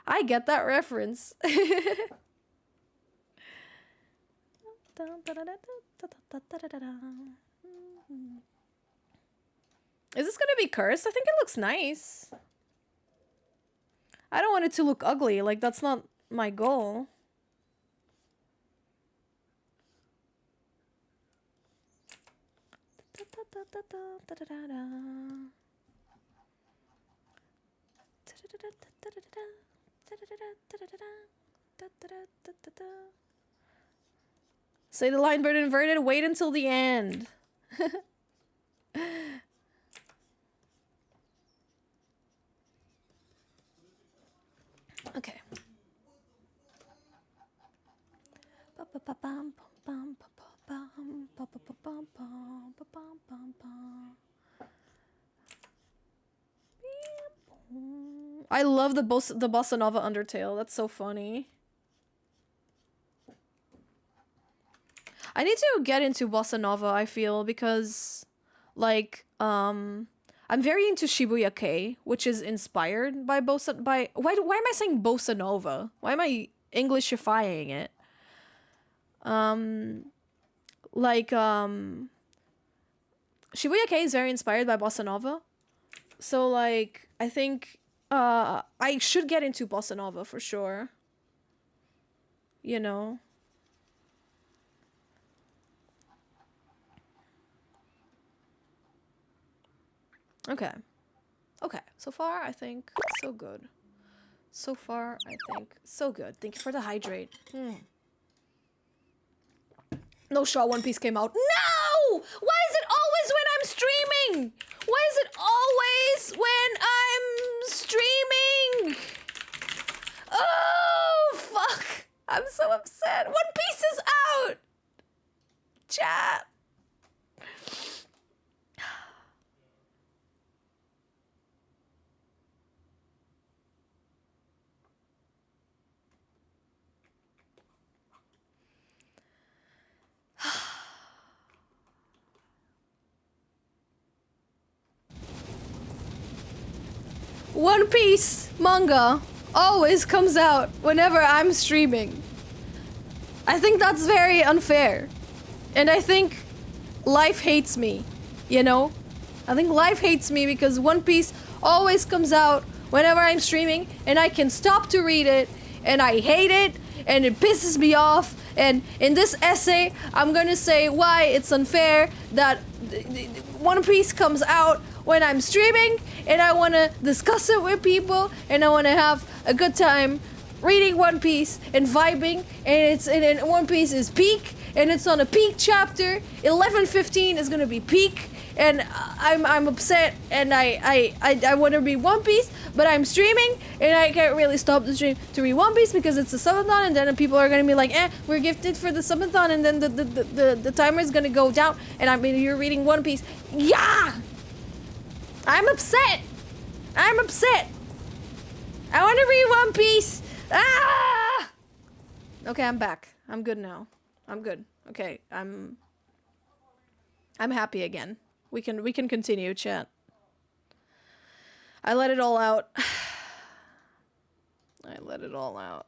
I get that reference. Is this gonna be cursed? I think it looks nice. I don't want it to look ugly. Like, that's not my goal. Say the line bird inverted, wait until the end. Okay. I love the bossa nova undertale. That's so funny. I need to get into bossa nova, I feel, because like I'm very into Shibuya Kei, which is inspired by why am I saying bossa nova? Why am I Englishifying it? Shibuya Kei is very inspired by bossa nova. So like I think I should get into bossa nova for sure. You know. Okay. Okay. So far, I think so good. So far, I think so good. Thank you for the hydrate. No Shaw One Piece came out. No! Why is it always when I'm streaming? Why is it always when I'm streaming? Oh, fuck. I'm so upset. One Piece is out. Chat. One Piece manga always comes out whenever I'm streaming. I think that's very unfair. And I think life hates me, you know? I think life hates me because One Piece always comes out whenever I'm streaming and I can stop to read it and I hate it, and it pisses me off. And in this essay, I'm gonna say why it's unfair that One Piece comes out when I'm streaming, and I wanna discuss it with people, and I wanna have a good time reading One Piece and vibing, and One Piece is peak, and it's on a peak chapter. 11:15 is gonna be peak, and I'm upset, and I want to read One Piece, but I'm streaming, and I can't really stop the stream to read One Piece because it's a subathon, and then people are gonna be like, we're gifted for the subathon, and then the timer is gonna go down, and I mean you're reading One Piece. Yeah, I'm upset. I'm upset. I want to read One Piece. Ah! Okay, I'm back. I'm good now. I'm good. Okay, I'm happy again. We can continue, chat. I let it all out. I let it all out.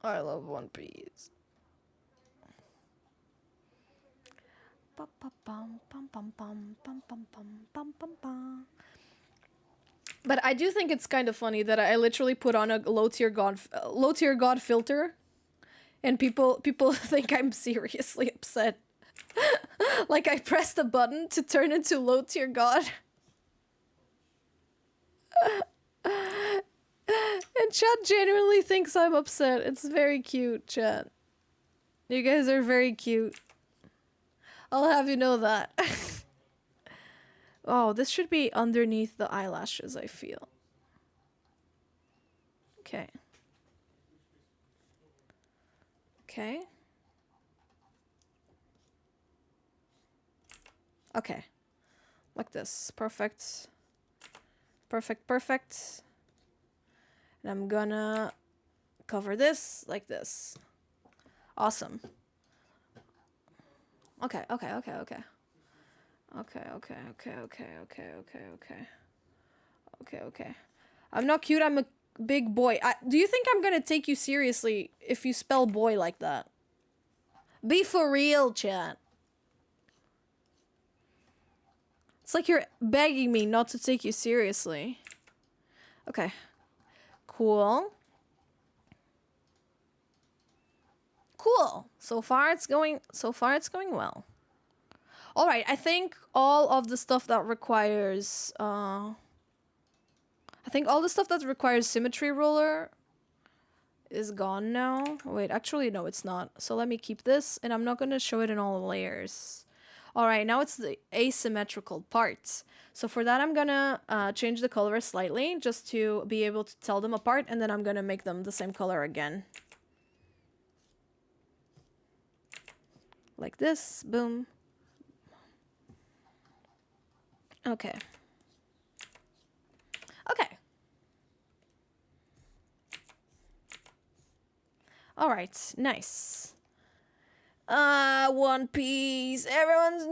I love One Piece. But I do think it's kind of funny that I literally put on a low tier god filter, and people think I'm seriously upset. Like I pressed a button to turn into low tier god. And chat genuinely thinks I'm upset. It's very cute, chat. You guys are very cute. I'll have you know that. Oh, this should be underneath the eyelashes, I feel. Okay. Okay. Okay. Like this. Perfect. Perfect, perfect. And I'm gonna cover this like this. Awesome. Okay, okay, okay, okay. Okay, okay, okay, okay, okay, okay, okay. Okay, okay. I'm not cute, I'm a big boy. Do you think I'm gonna take you seriously if you spell boy like that? Be for real, chat. It's like you're begging me not to take you seriously. Okay. Cool. Cool. So far it's going well. All right, I think all of the stuff that requires symmetry ruler is gone now. Wait, actually no, it's not. So let me keep this, and I'm not going to show it in all the layers. All right, now it's the asymmetrical part. So for that, I'm gonna change the color slightly just to be able to tell them apart, and then I'm gonna make them the same color again. Like this, boom. Okay. Okay. All right, nice. One Piece. Everyone's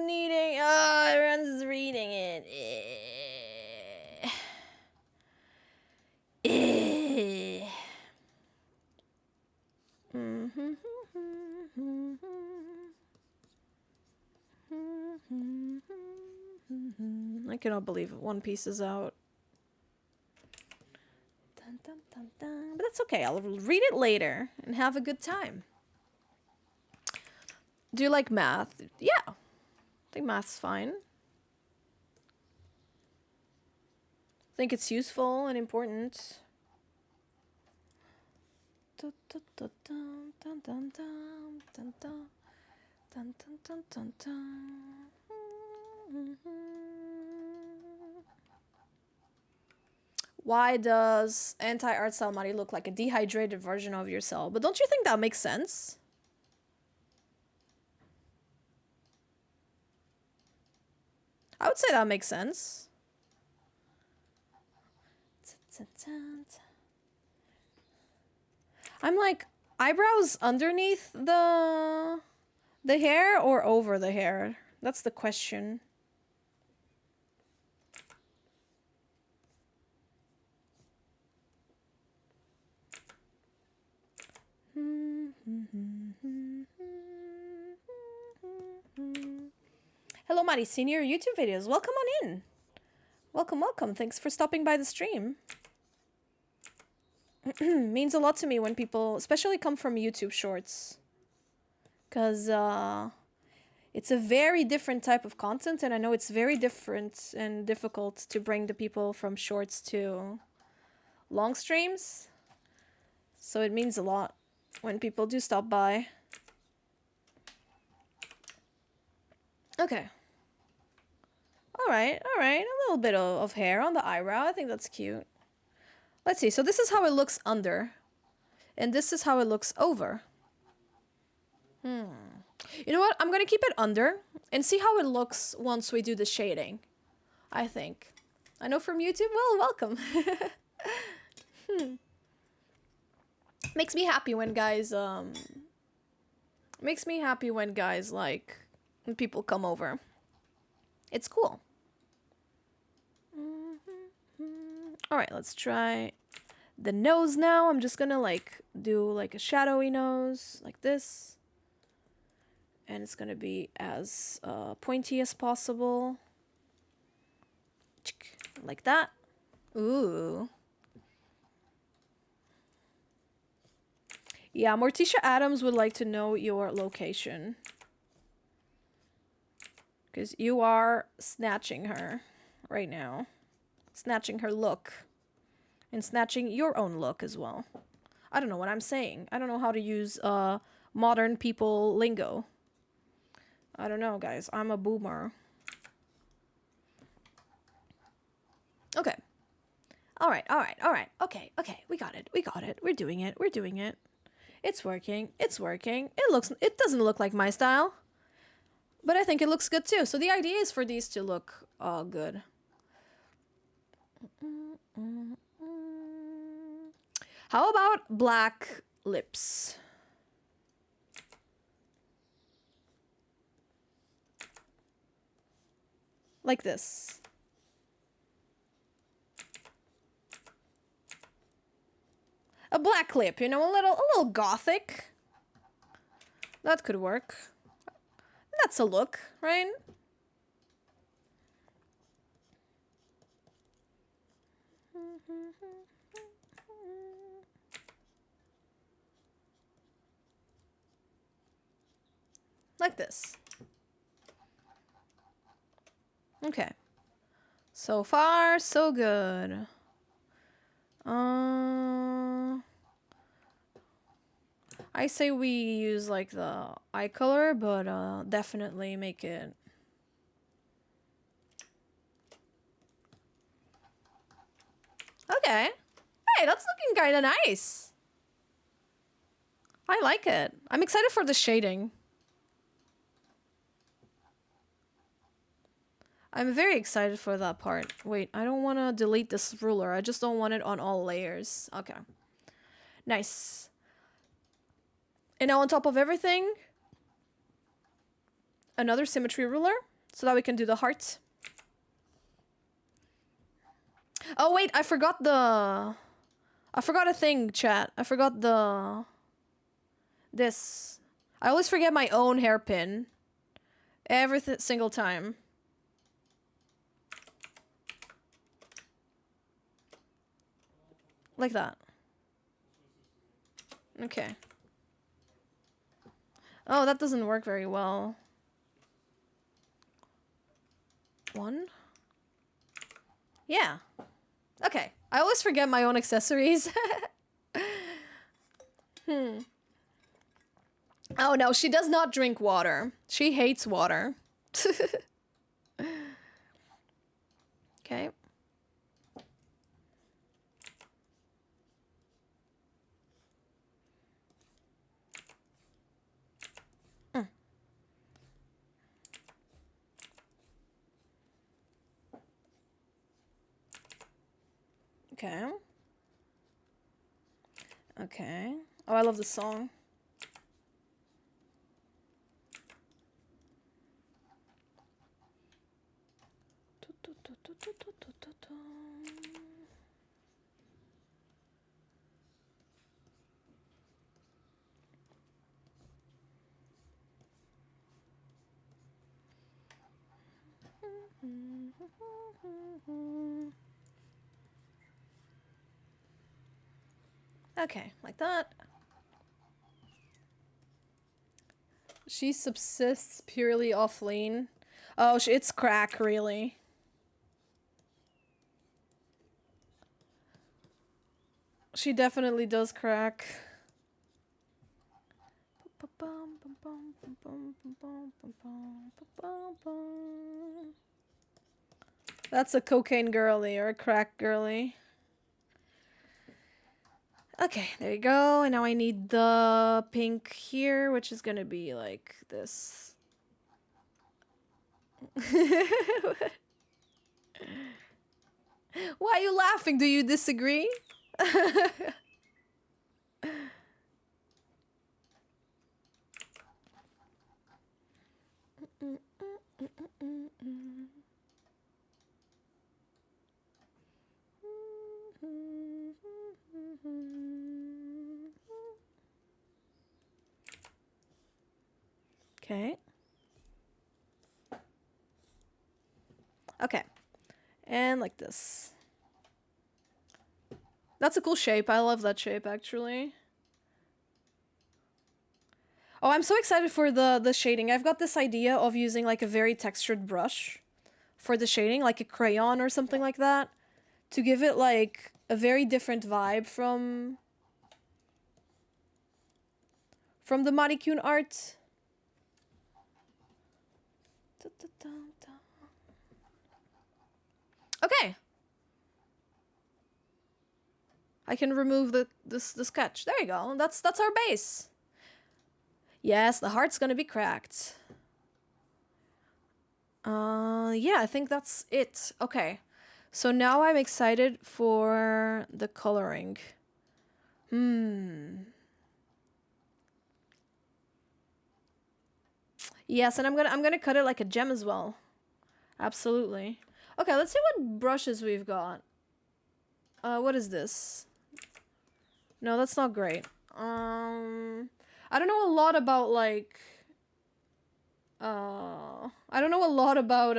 reading it. I cannot believe One Piece is out. Dun, dun, dun, dun. But that's okay. I'll read it later and have a good time. Do you like math? Yeah. I think math's fine. I think it's useful and important. Dun, dun, dun, dun, dun, dun, dun, dun, dun, dun, dun, dun. Why does anti-art style Mari look like a dehydrated version of yourself? But don't you think that makes sense? I would say that makes sense. I'm like, eyebrows underneath the hair or over the hair? That's the question. Hello, Mari, senior YouTube videos. Welcome on in. Welcome, welcome. Thanks for stopping by the stream. Means a lot to me when people, especially come from YouTube Shorts. Because it's a very different type of content, and I know it's very different and difficult to bring the people from Shorts to long streams. So it means a lot when people do stop by. Okay. Alright, alright. A little bit of hair on the eyebrow. I think that's cute. Let's see. So this is how it looks under. And this is how it looks over. You know what? I'm gonna keep it under and see how it looks once we do the shading. I think. I know from YouTube. Well, welcome. Makes me happy when guys, makes me happy when guys, like, when people come over. It's cool. Alright, let's try the nose now. I'm just gonna, like, do, like, a shadowy nose, like this. And it's gonna be as pointy as possible. Like that. Ooh. Yeah, Morticia Adams would like to know your location. Because you are snatching her right now. Snatching her look. And snatching your own look as well. I don't know what I'm saying. I don't know how to use modern people lingo. I don't know, guys. I'm a boomer. Okay. Alright, alright, alright. Okay, okay. We got it. We got it. We're doing it. We're doing it. It's working. It's working. It doesn't look like my style. But I think it looks good too. So the idea is for these to look good. How about black lips? Like this. A black lip, you know, a little gothic. That could work. That's a look, right? Like this. Okay. So far, so good. I say we use like the eye color, but definitely make it. Okay. Hey, that's looking kind of nice. I like it. I'm excited for the shading. I'm very excited for that part. Wait, I don't want to delete this ruler. I just don't want it on all layers. Okay. Nice. And now on top of everything, another symmetry ruler so that we can do the heart. Oh wait, I forgot a thing, chat. I forgot this. I always forget my own hairpin. Every single time. Like that. Okay. Oh, that doesn't work very well. One? Yeah. Okay. I always forget my own accessories. Oh no, she does not drink water. She hates water. Okay. Okay. Okay. Oh, I love the song. Okay, like that. She subsists purely off lean. Oh, it's crack, really. She definitely does crack. That's a cocaine girly or a crack girly. Okay, there you go. And now I need the pink here, which is gonna be like this. Why are you laughing? Do you disagree? Okay. Okay. And like this. That's a cool shape. I love that shape, actually. Oh, I'm so excited for the shading. I've got this idea of using like a very textured brush for the shading, like a crayon or something like that, to give it like a very different vibe from the Marikyuun art. Okay. I can remove the sketch. There you go. That's our base. Yes, the heart's gonna be cracked. Yeah, I think that's it. Okay. So now I'm excited for the coloring. Yes, and I'm gonna cut it like a gem as well. Absolutely. Okay, let's see what brushes we've got. What is this? No, that's not great. I don't know a lot about like I don't know a lot about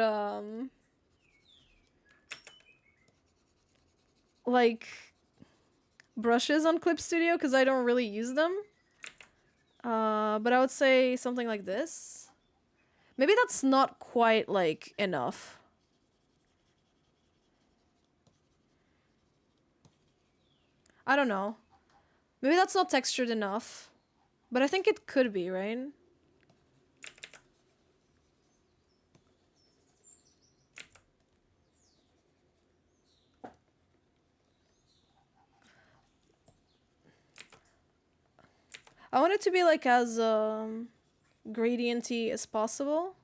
like brushes on Clip Studio because I don't really use them. But I would say something like this. Maybe that's not quite like enough. I don't know. Maybe that's not textured enough. But I think it could be, right? I want it to be like as gradienty as possible.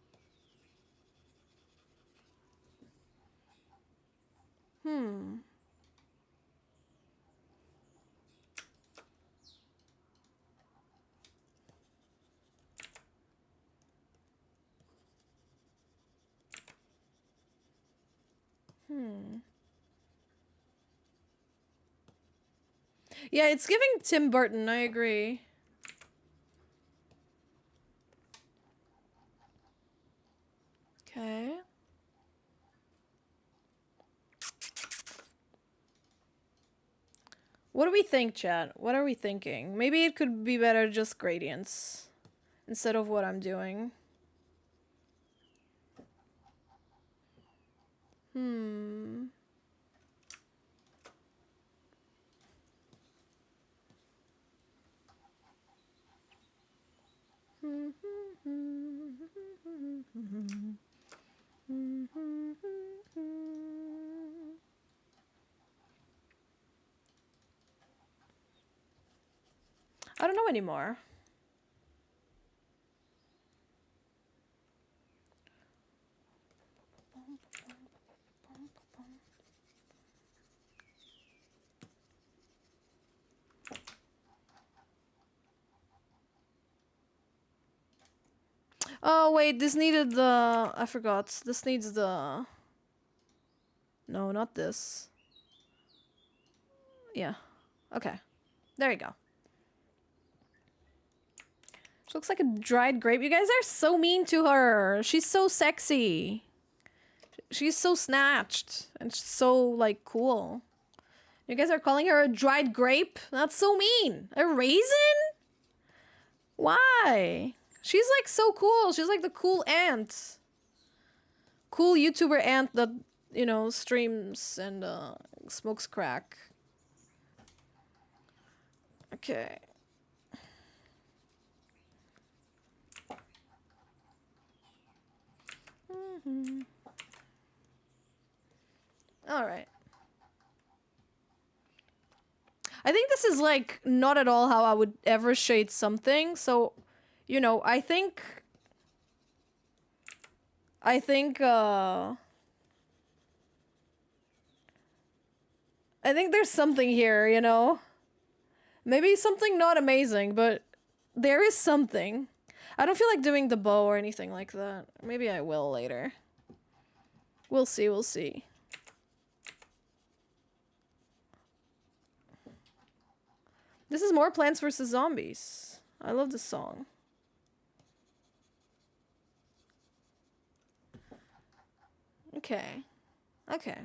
Yeah, it's giving Tim Burton, I agree. Okay. What do we think, chat? What are we thinking? Maybe it could be better just gradients instead of what I'm doing. I don't know anymore. Oh, wait, this needed the... I forgot. This needs the... No, not this. Yeah. Okay. There you go. She looks like a dried grape. You guys are so mean to her. She's so sexy. She's so snatched and so like cool. You guys are calling her a dried grape? That's so mean. A raisin? Why? She's like so cool. She's like the cool aunt. Cool YouTuber aunt that, you know, streams and smokes crack. Okay. All right. I think this is like not at all how I would ever shade something. So, you know, I think there's something here, you know? Maybe something not amazing, but there is something. I don't feel like doing the bow or anything like that. Maybe I will later. We'll see, we'll see. This is more Plants vs. Zombies. I love this song. Okay. Okay.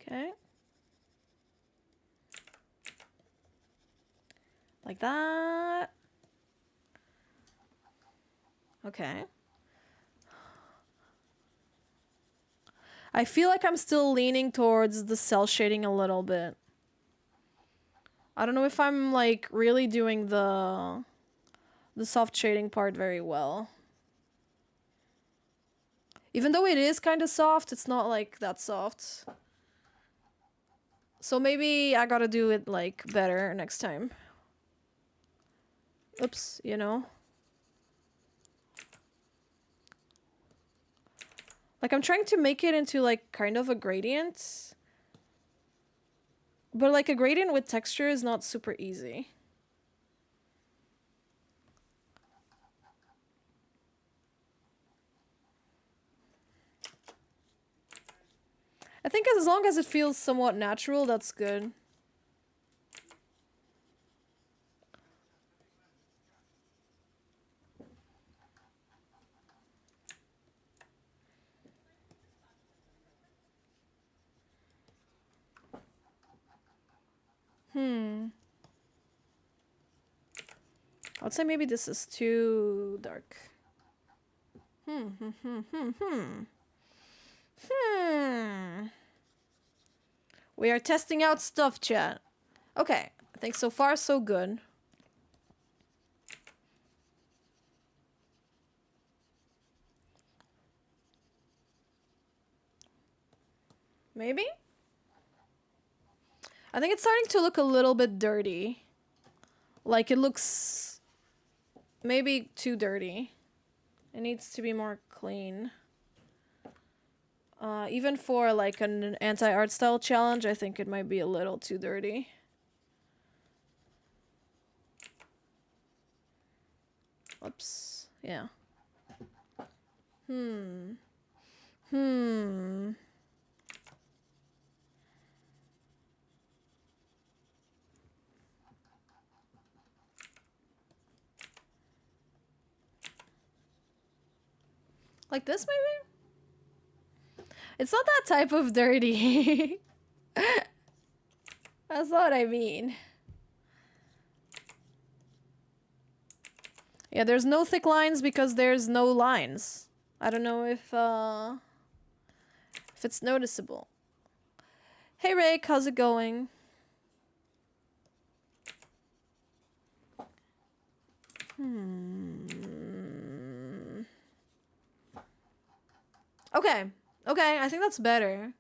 Okay. Like that. Okay. I feel like I'm still leaning towards the cell shading a little bit. I don't know if I'm like really doing the soft shading part very well. Even though it is kind of soft, it's not like that soft. So maybe I gotta do it like better next time. Oops, you know. Like I'm trying to make it into like kind of a gradient. But like a gradient with texture is not super easy. I think as long as it feels somewhat natural, that's good. I'd say maybe this is too dark. We are testing out stuff, chat. Okay, I think so far so good. Maybe? I think it's starting to look a little bit dirty. Like it looks maybe too dirty. It needs to be more clean. Even for like an anti-art style challenge, I think it might be a little too dirty. Oops. Yeah. Like this, maybe? It's not that type of dirty. That's not what I mean. Yeah, there's no thick lines because there's no lines. I don't know if it's noticeable. Hey, Rick, how's it going? Okay. Okay, I think that's better.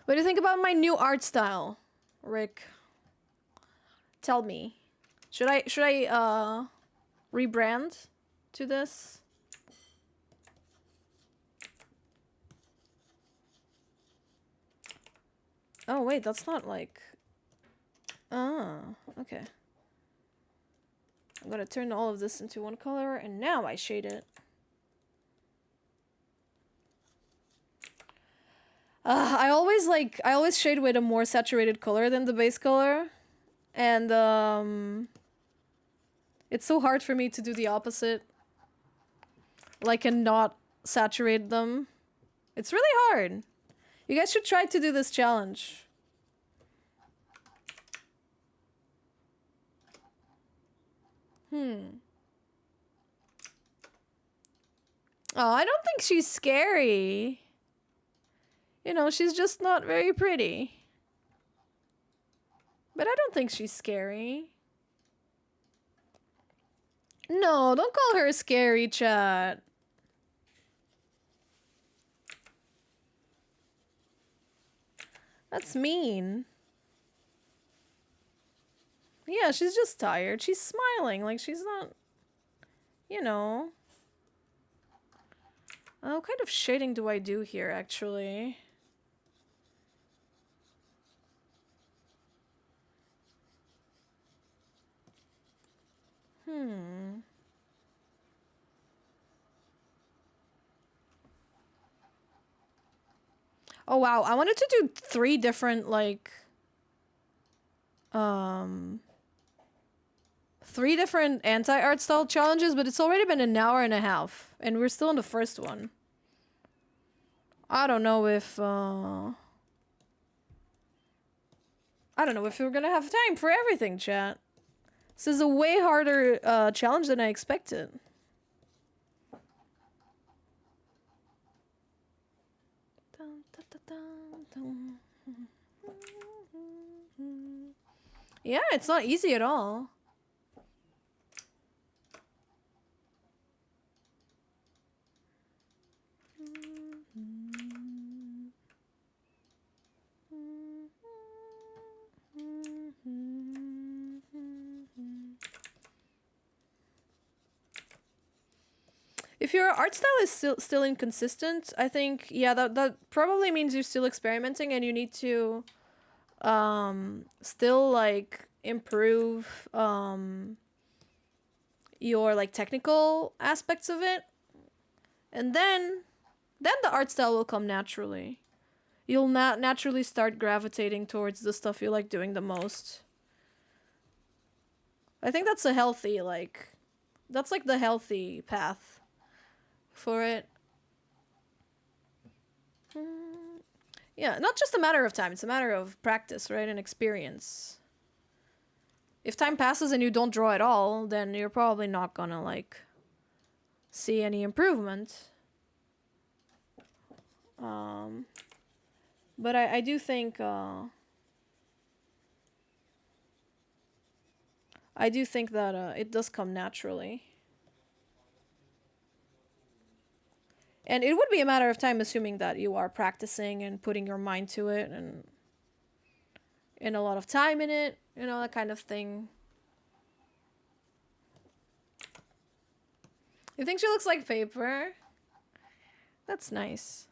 What do you think about my new art style, Rick? Tell me. Should I rebrand to this? Oh, wait, that's not like... Oh, okay. I'm gonna turn all of this into one color, and now I shade it. I always shade with a more saturated color than the base color. And, it's so hard for me to do the opposite. Like, and not saturate them. It's really hard. You guys should try to do this challenge. Oh, I don't think she's scary. You know, she's just not very pretty. But I don't think she's scary. No, don't call her scary, chat. That's mean. Yeah, she's just tired. She's smiling, like she's not, you know. What kind of shading do I do here, actually? Oh, wow. I wanted to do 3 different, like... 3 different anti-art style challenges, but it's already been an hour and a half. And we're still in the first one. I don't know if, I don't know if we're gonna have time for everything, chat. This is a way harder, challenge than I expected. Yeah, it's not easy at all. If your art style is still inconsistent, I think, yeah, that probably means you're still experimenting and you need to still, like, improve your, like, technical aspects of it. And then the art style will come naturally. You'll naturally start gravitating towards the stuff you like doing the most. I think that's a healthy, like... That's, like, the healthy path for it. Yeah, not just a matter of time. It's a matter of practice, right? And experience. If time passes and you don't draw at all, then you're probably not gonna, like... see any improvement. But I do think, I do think that it does come naturally. And it would be a matter of time, assuming that you are practicing and putting your mind to it and a lot of time in it, you know, that kind of thing. You think she looks like paper? That's nice.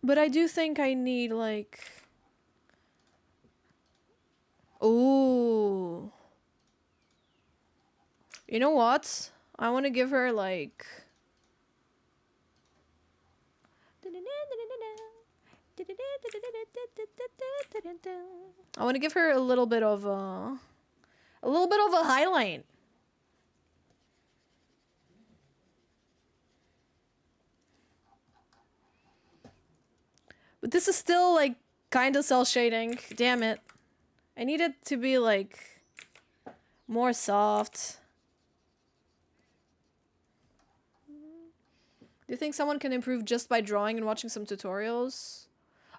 But I do think I need, like... Ooh. You know what? I want to give her, like... I want to give her a little bit of a highlight. But this is still, like, kind of cell shading. Damn it. I need it to be, like, more soft. Do you think someone can improve just by drawing and watching some tutorials?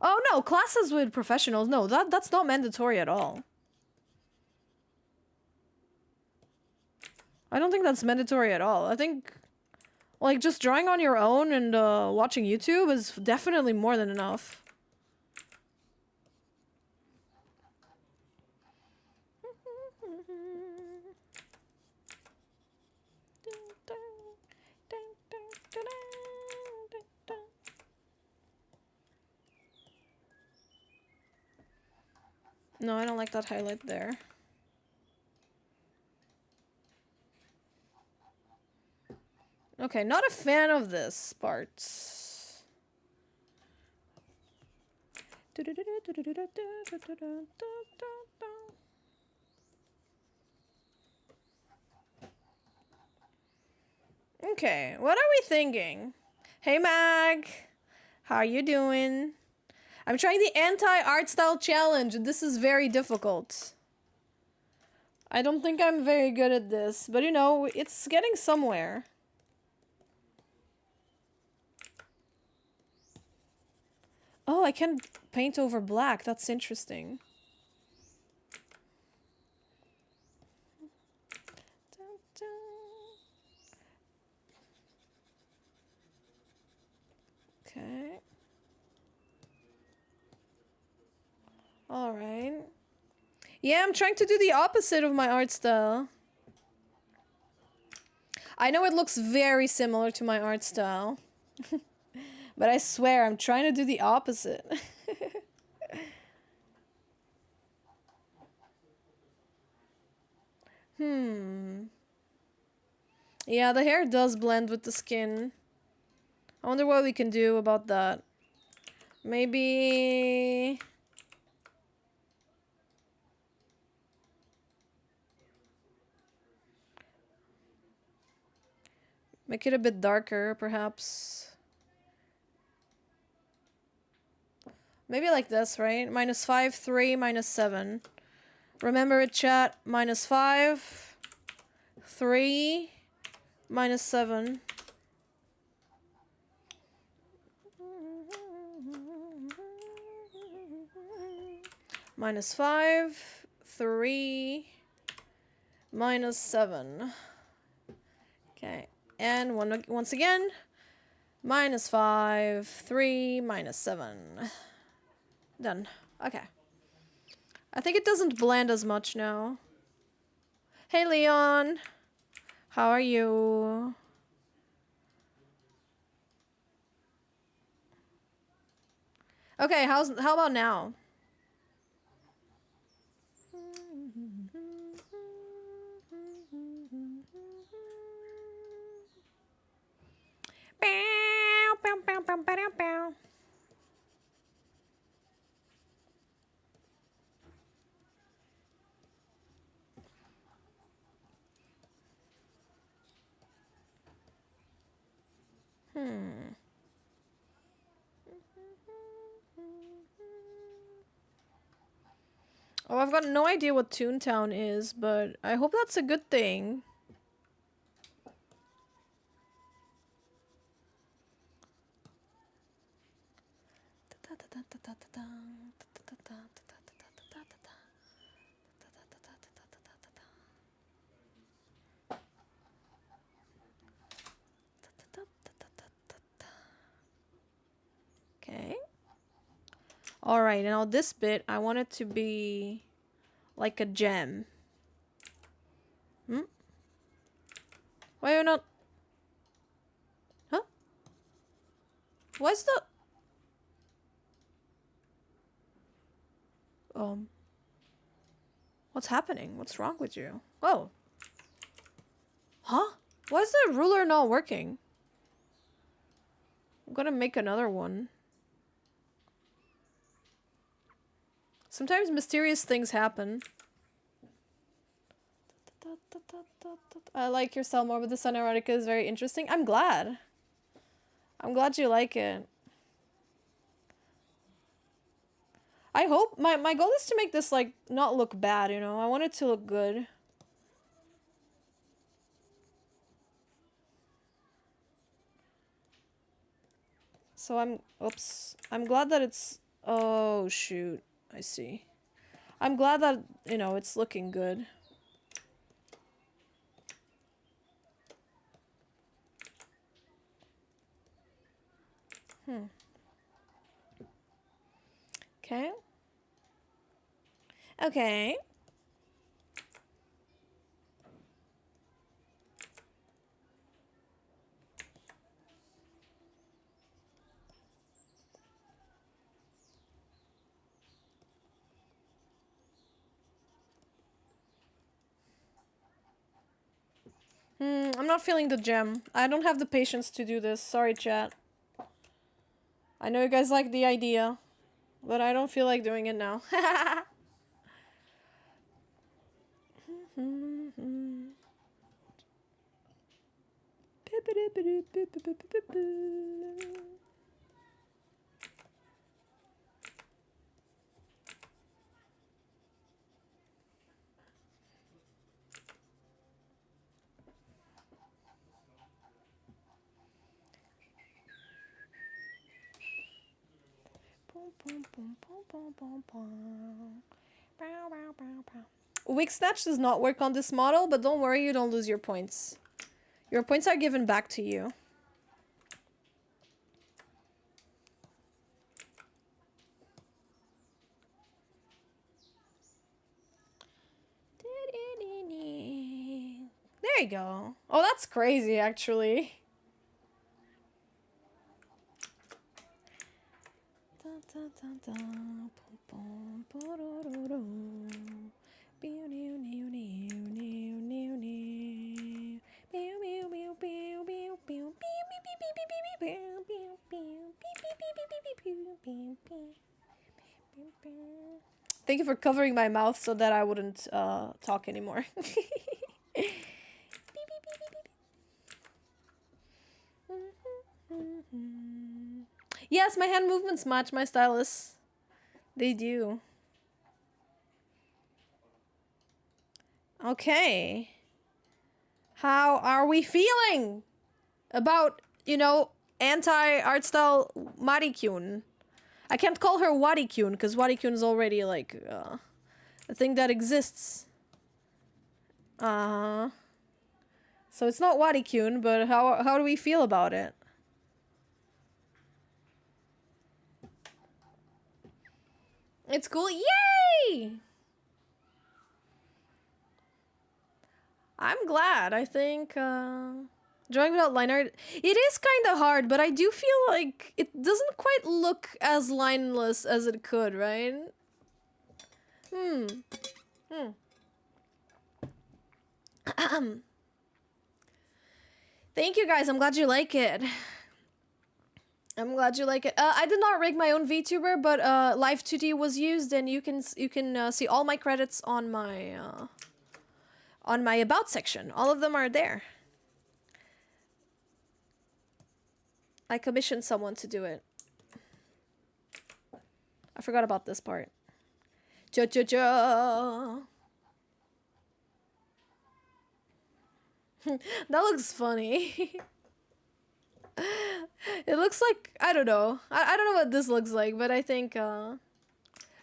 Oh, no, classes with professionals. No, that's not mandatory at all. I don't think that's mandatory at all. I think, like, just drawing on your own and watching YouTube is definitely more than enough. No, I don't like that highlight there. Okay, not a fan of this part. Okay, what are we thinking? Hey Mag, how are you doing? I'm trying the anti-art style challenge and this is very difficult. I don't think I'm very good at this, but you know, it's getting somewhere. Oh, I can paint over black. That's interesting. Okay. Alright. Yeah, I'm trying to do the opposite of my art style. I know it looks very similar to my art style. But I swear, I'm trying to do the opposite. Yeah, the hair does blend with the skin. I wonder what we can do about that. Maybe... make it a bit darker, perhaps. Maybe like this, right? -5, 3, -7. Remember it, chat. -5, 3, -7. -5, 3, -7. Okay, and once again, -5, 3, -7. Done. Okay. I think it doesn't blend as much now. Hey, Leon. How are you? Okay, how about now? Bow, bow, bow, bow, bow, bow. Oh, I've got no idea what Toontown is, but I hope that's a good thing. Okay. Alright, now this bit, I want it to be like a gem. Why are you not... Huh? Why's the... What's happening? What's wrong with you? Oh. Huh? Why is the ruler not working? I'm gonna make another one. Sometimes mysterious things happen. I like your style more, but the Sun Erotica is very interesting. I'm glad. I'm glad you like it. I hope... My goal is to make this, like, not look bad, you know? I want it to look good. So oops. I'm glad that it's... Oh, shoot. I see. I'm glad that, you know, it's looking good. Okay. Okay. I'm not feeling the gem. I don't have the patience to do this. Sorry, chat. I know you guys like the idea, but I don't feel like doing it now. Wig Snatch does not work on this model, but don't worry, you don't lose your points. Your points are given back to you. There you go. Oh, that's crazy, actually. Thank you for covering my mouth so that I wouldn't talk anymore. Yes, my hand movements match my stylus. They do. Okay. How are we feeling about, you know, anti-art style Marikyuun? I can't call her Warikyuun because Warikyuun is already like a thing that exists. So it's not Warikyuun, but how do we feel about it? It's cool. Yay! I'm glad. I think drawing without line art, it is kind of hard, but I do feel like it doesn't quite look as lineless as it could, right? Thank you guys. I'm glad you like it. I'm glad you like it. I did not rig my own VTuber, but Live 2D was used, and you can see all my credits on my about section. All of them are there. I commissioned someone to do it. I forgot about this part. Cha cha cha. That looks funny. It looks like, I don't know. I don't know what this looks like, but I think,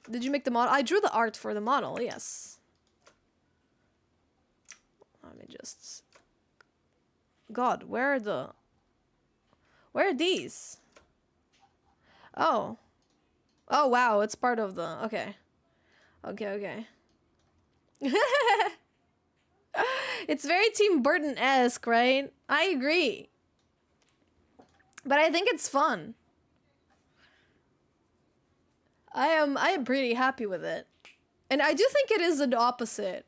did you make the model? I drew the art for the model, yes. Let me just... God, where are these? Oh. Oh, wow, it's part of the... Okay. Okay. It's very Tim Burton-esque, right? I agree. But I think it's fun. I am pretty happy with it. And I do think it is an opposite.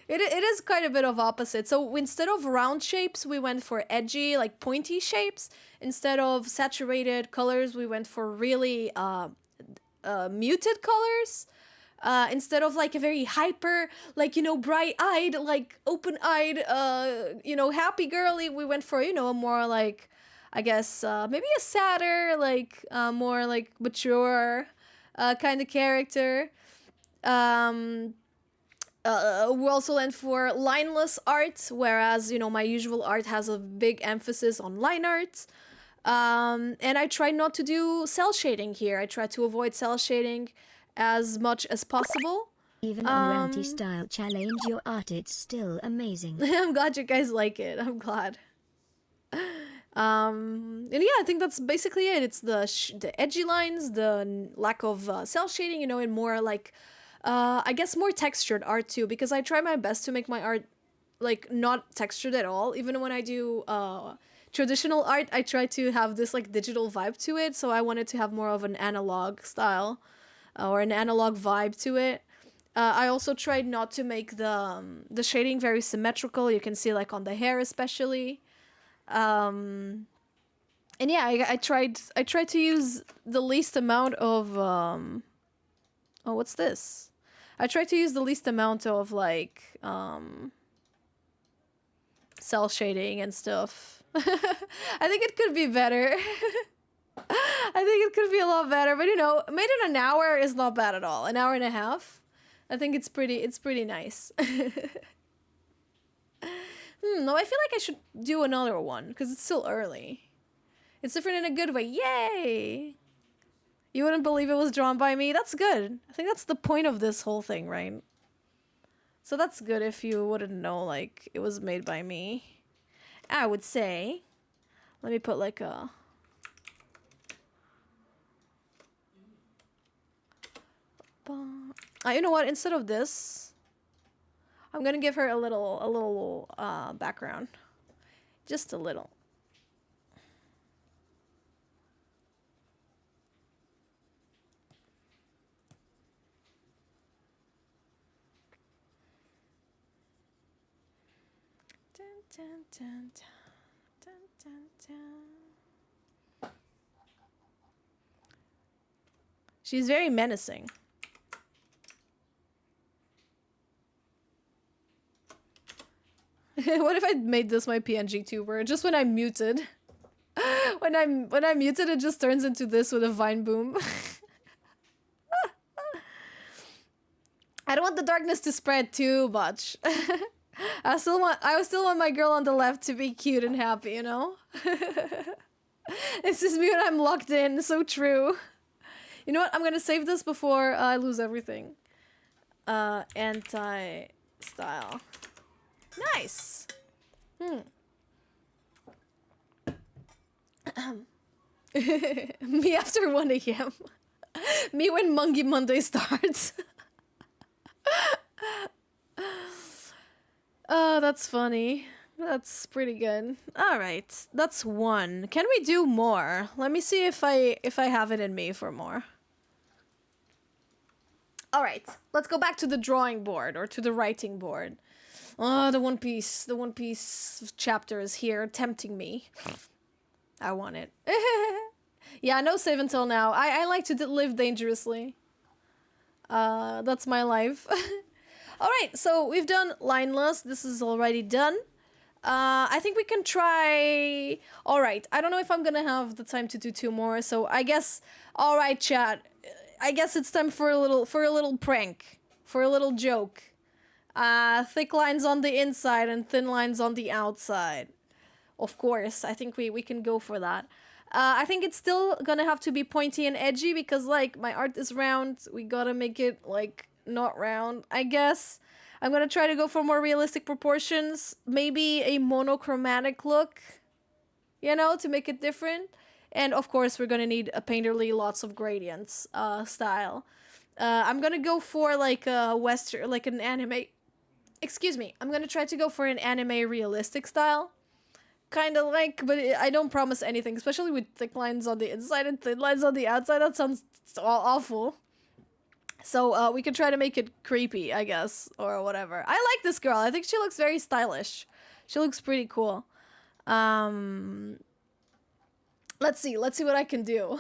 It is quite a bit of opposite. So instead of round shapes, we went for edgy, like pointy shapes. Instead of saturated colors, we went for really muted colors. Instead of like a very hyper, like, you know, bright-eyed, like open-eyed, you know, happy girly, we went for, you know, a more like, I guess, maybe a sadder, like, more like mature kind of character. We also went for lineless art, whereas, you know, my usual art has a big emphasis on line art. And I tried not to do cell shading here. I tried to avoid cell shading as much as possible. Even on your anti-style challenge, your art is still amazing. I'm glad you guys like it. I'm glad. And yeah, I think that's basically it. It's the edgy lines, the lack of cell shading, you know, and more like, I guess more textured art too, because I try my best to make my art like not textured at all. Even when I do traditional art, I try to have this like digital vibe to it. So I wanted to have more of an analog style or an analog vibe to it. I also tried not to make the shading very symmetrical. You can see like on the hair especially. And yeah, I tried to use the least amount of oh, what's this? I tried to use the least amount of like cell shading and stuff. I think it could be better. I think it could be a lot better, but you know, made in an hour is not bad at all. An hour and a half. I think it's pretty nice. No, I feel like I should do another one because it's still early. It's different in a good way. Yay! You wouldn't believe it was drawn by me. That's good. I think that's the point of this whole thing, right? So that's good if you wouldn't know, like, it was made by me. I would say. Let me put like a... you know what? Instead of this, I'm gonna give her a little background. Just a little. Dun, dun, dun, dun, dun, dun. She's very menacing. What if I made this my PNG tuber? Just when I'm muted. when I'm muted, it just turns into this with a vine boom. I don't want the darkness to spread too much. I still want my girl on the left to be cute and happy, you know? It's just me when I'm locked in. So true. You know what? I'm gonna save this before I lose everything. Anti-style. Nice. Me after 1 a.m. Me when Mungie Monday starts. Oh, that's funny. That's pretty good. All right, that's one. Can we do more? Let me see if I have it in me for more. All right, let's go back to the drawing board or to the writing board. Oh, the One Piece chapter is here, tempting me. I want it. Yeah, no save until now. I like to live dangerously. That's my life. Alright, so we've done lineless. This is already done. I think we can try... Alright, I don't know if I'm gonna have the time to do 2 more, so I guess... Alright, chat. I guess it's time for a little prank. For a little joke. Thick lines on the inside and thin lines on the outside. Of course, I think we can go for that. I think it's still gonna have to be pointy and edgy because, like, my art is round. We gotta make it, like, not round, I guess. I'm gonna try to go for more realistic proportions. Maybe a monochromatic look, you know, to make it different. And, of course, we're gonna need a painterly lots of gradients style. I'm gonna go for, like, a western, like an anime... Excuse me. I'm gonna try to go for an anime realistic style. Kind of like, but I don't promise anything, especially with thick lines on the inside and thin lines on the outside. That sounds awful. So we can try to make it creepy, I guess, or whatever. I like this girl. I think she looks very stylish. She looks pretty cool. Let's see what I can do.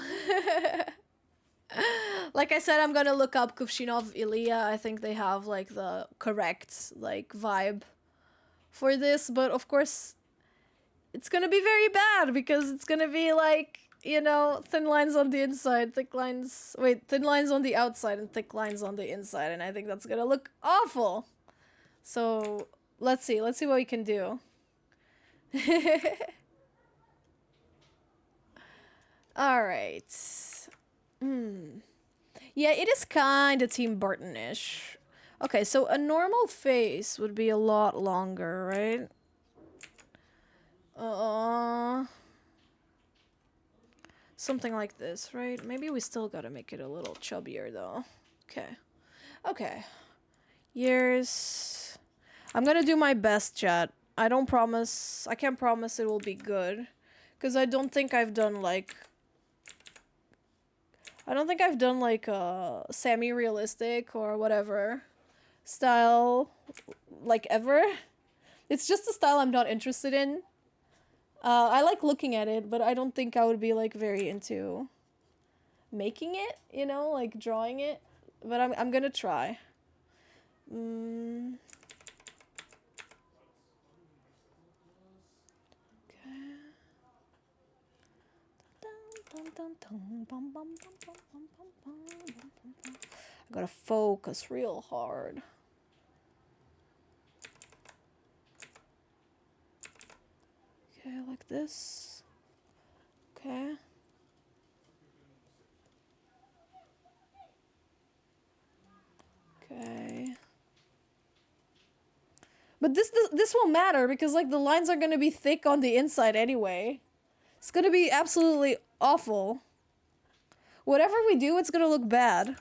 Like I said, I'm gonna look up Kuvshinov Ilya. I think they have like the correct like vibe for this, but of course it's gonna be very bad because it's gonna be like, you know, thin lines on the inside, thin lines on the outside and thick lines on the inside, and I think that's gonna look awful. So let's see what we can do. All right. Yeah, it is kind of Tim Burton-ish. Okay, so a normal face would be a lot longer, right? Something like this, right? Maybe we still gotta make it a little chubbier, though. Okay. Years. I'm gonna do my best, chat. I can't promise it will be good. Because I don't think I've done, like... semi-realistic or whatever. style like ever. It's just a style I'm not interested in. I like looking at it, but I don't think I would be like very into making it, you know, like drawing it. But I'm gonna try. I gotta focus real hard. Okay, like this. Okay. Okay. But this won't matter because like the lines are gonna be thick on the inside anyway. It's gonna be absolutely awful. Whatever we do, it's gonna look bad.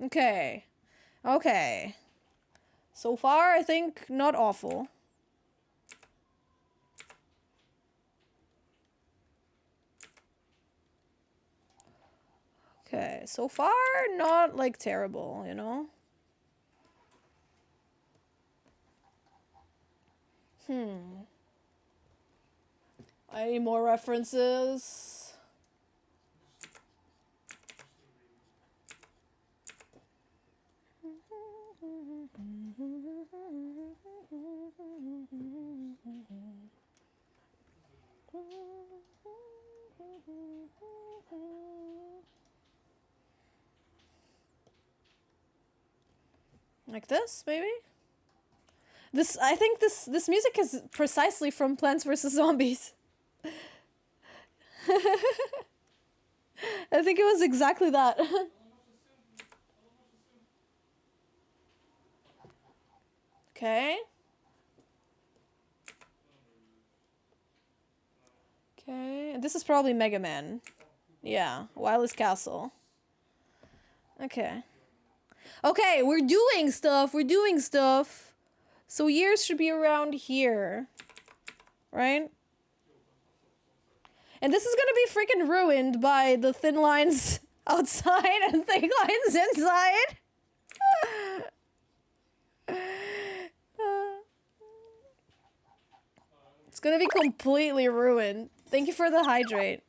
Okay. Okay. So far, I think not awful. Okay, so far not like terrible, you know? I need more references. Like this, maybe? I think this music is precisely from Plants vs. Zombies. I think it was exactly that. Okay. Okay, this is probably Mega Man. Yeah, Wireless Castle. Okay. Okay, we're doing stuff, we're doing stuff. So years should be around here. Right? And this is gonna be freaking ruined by the thin lines outside and thick lines inside. It's gonna be completely ruined. Thank you for the hydrate.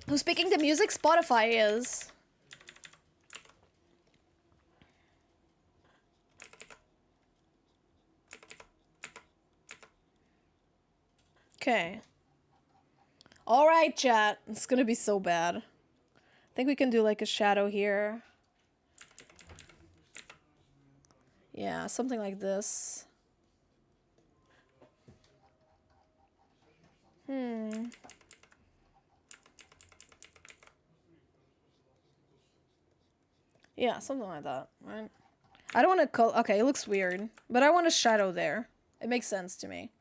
Who's picking the music? Spotify is. Okay. Alright, chat. It's gonna be so bad. I think we can do like a shadow here. Yeah, something like this. Yeah, something like that, right? I don't want to call. Okay, it looks weird, but I want a shadow there. It makes sense to me.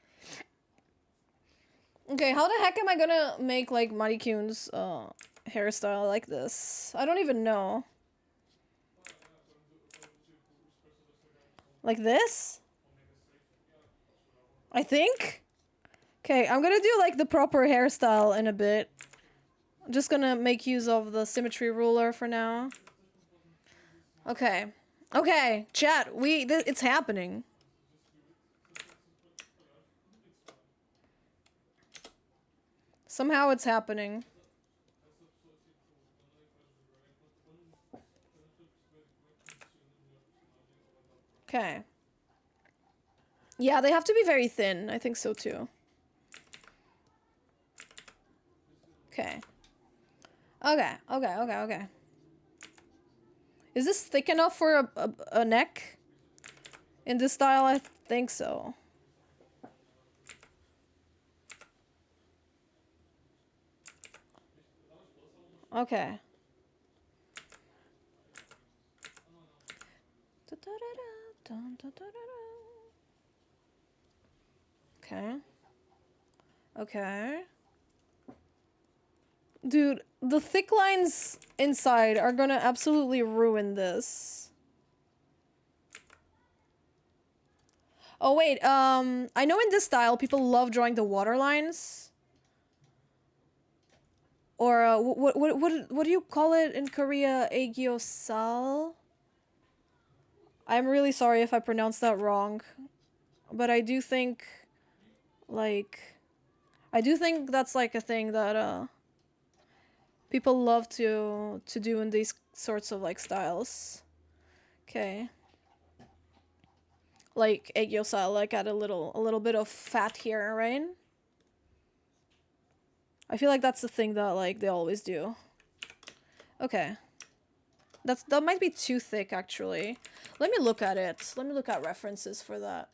Okay, how the heck am I gonna make like Marikyuun's hairstyle like this? I don't even know. Like this? I think? Okay, I'm gonna do like the proper hairstyle in a bit. I'm just gonna make use of the symmetry ruler for now. Okay. Okay, chat, it's happening. Somehow it's happening. Okay. Yeah, they have to be very thin. I think so too. Okay. Okay. Is this thick enough for a neck? In this style, I think so. Okay. Okay. Okay. Dude, the thick lines inside are gonna absolutely ruin this. Oh wait, I know in this style people love drawing the water lines. Or what do you call it in Korea? Aegyosal? I'm really sorry if I pronounced that wrong. But I do think, like, I do think that's like a thing that people love to do in these sorts of like styles. Okay. Like aegyosal, like add a little bit of fat here, right? I feel like that's the thing that like they always do. Okay. That might be too thick actually. Let me look at it. Let me look at references for that.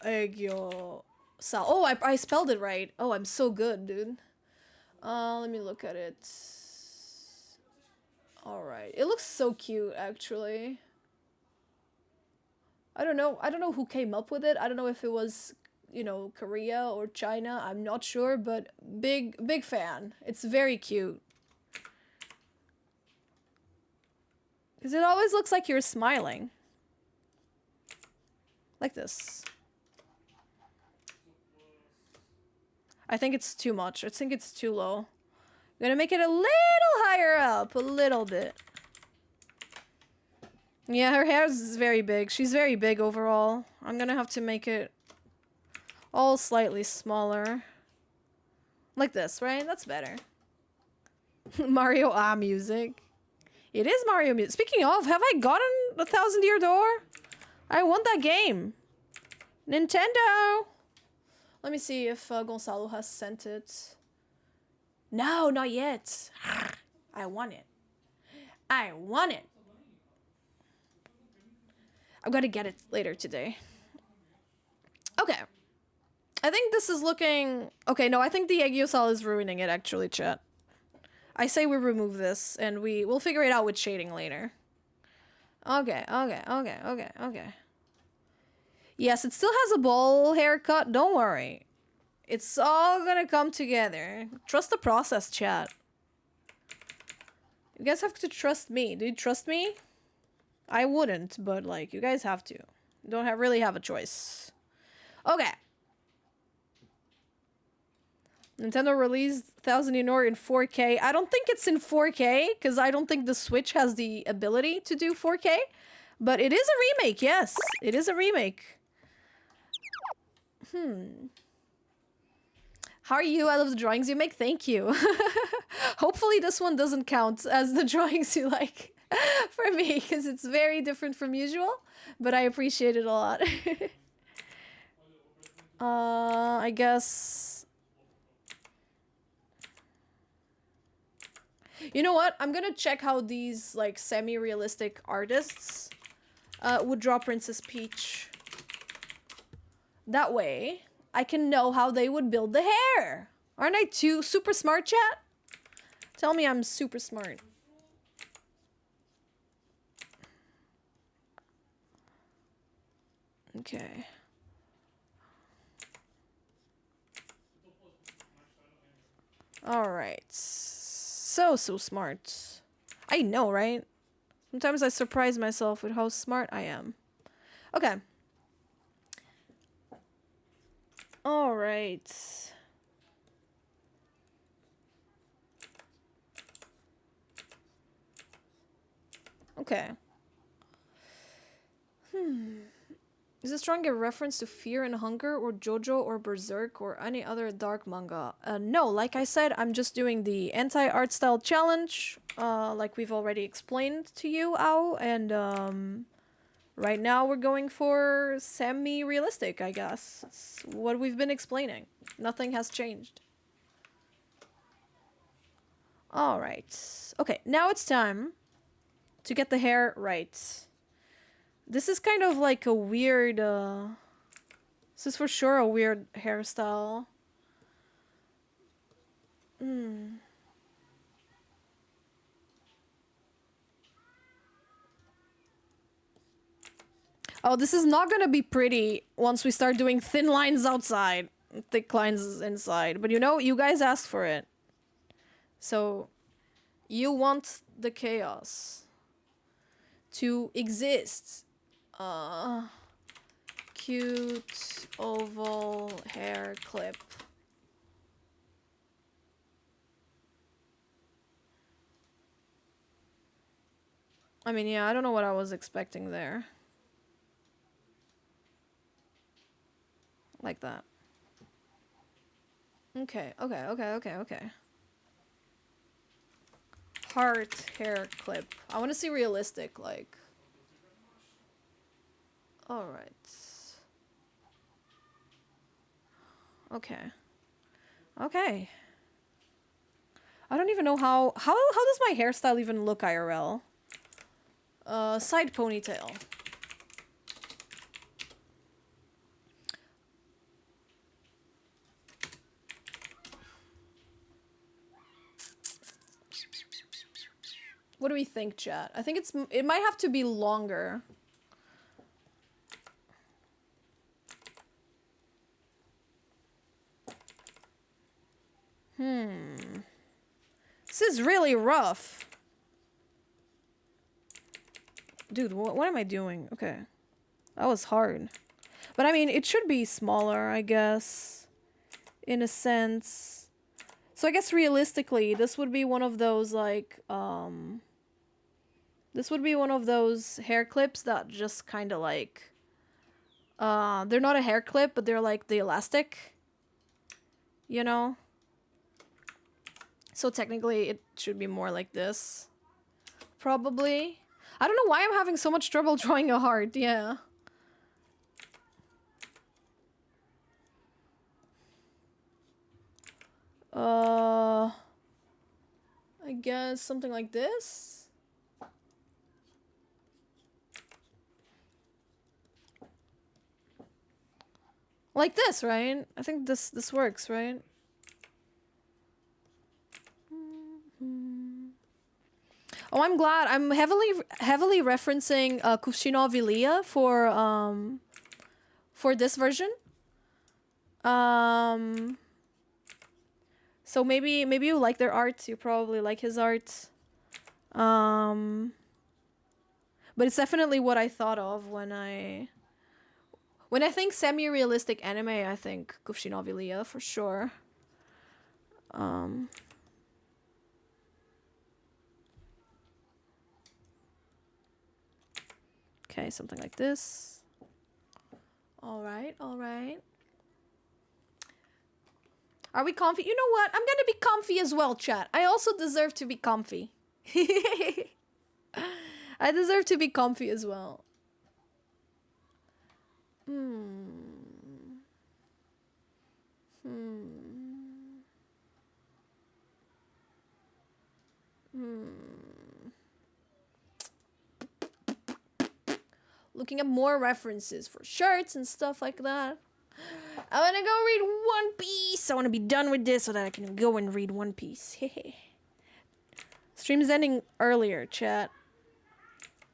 Aegyosal. Oh, I spelled it right. Oh, I'm so good, dude. Let me look at it. All right. It looks so cute actually. I don't know who came up with it. I don't know if it was, you know, Korea or China. I'm not sure, but big fan. It's very cute. Because it always looks like you're smiling. Like this. I think it's too much. I think it's too low. I'm gonna make it a little higher up. A little bit. Yeah, her hair is very big. She's very big overall. I'm gonna have to make it all slightly smaller. Like this, right? That's better. Mario music. It is Mario music. Speaking of, have I gotten the 1,000-Year Door? I want that game. Nintendo! Let me see if Gonzalo has sent it. No, not yet. I want it. I want it. I'm gonna get it later today. Okay. I think this is looking... Okay, no, I think the Aegyosal is ruining it, actually, chat. I say we remove this, and we'll figure it out with shading later. Okay. Yes, it still has a bowl haircut. Don't worry. It's all gonna come together. Trust the process, chat. You guys have to trust me. Do you trust me? I wouldn't, but like, you guys have to. You don't really have a choice. Okay. Nintendo released 1,000-Year Door in 4K. I don't think it's in 4K, because I don't think the Switch has the ability to do 4K. But it is a remake, yes. It is a remake. How are you? I love the drawings you make. Thank you. Hopefully this one doesn't count as the drawings you like for me, because it's very different from usual. But I appreciate it a lot. I guess... You know what? I'm gonna check how these, like, semi-realistic artists would draw Princess Peach. That way, I can know how they would build the hair. Aren't I too super smart, chat? Tell me I'm super smart. Okay. Alright. So smart. I know, right? Sometimes I surprise myself with how smart I am. Okay. Alright. Okay. Is this drawing a reference to Fear and Hunger or JoJo or Berserk or any other dark manga? No, like I said, I'm just doing the anti-art style challenge, like we've already explained to you, Ao, and right now we're going for semi-realistic, I guess. It's what we've been explaining. Nothing has changed. Alright. Okay, now it's time to get the hair right. This is kind of like a weird, this is for sure a weird hairstyle. Oh, this is not gonna be pretty once we start doing thin lines outside, thick lines inside. But you know, you guys asked for it. So, you want the chaos to exist. Cute oval hair clip. I mean, yeah, I don't know what I was expecting there. Like that. Okay, okay, okay, okay, okay. Heart hair clip. I want to see realistic, like. Alright. Okay. Okay. I don't even know how does my hairstyle even look IRL? Side ponytail. What do we think, chat? I think it might have to be longer. This is really rough. Dude, what am I doing? Okay. That was hard. But I mean, it should be smaller, I guess. In a sense. So I guess realistically, this would be one of those, like, this would be one of those hair clips that just kind of like... they're not a hair clip, but they're like the elastic. You know? So technically, it should be more like this. Probably. I don't know why I'm having so much trouble drawing a heart, yeah. I guess something like this? Like this, right? I think this works, right? Oh, I'm glad. I'm heavily referencing Kuvshinovilia for this version. So maybe you like their art. You probably like his art. But it's definitely what I thought of when I think semi-realistic anime. I think Kuvshinovilia for sure. Okay, something like this. All right, all right. Are we comfy? You know what? I'm gonna be comfy as well, chat. I also deserve to be comfy. I deserve to be comfy as well. Looking at more references for shirts and stuff like that. I want to go read One Piece. I want to be done with this so that I can go and read One Piece. Stream's ending earlier, chat.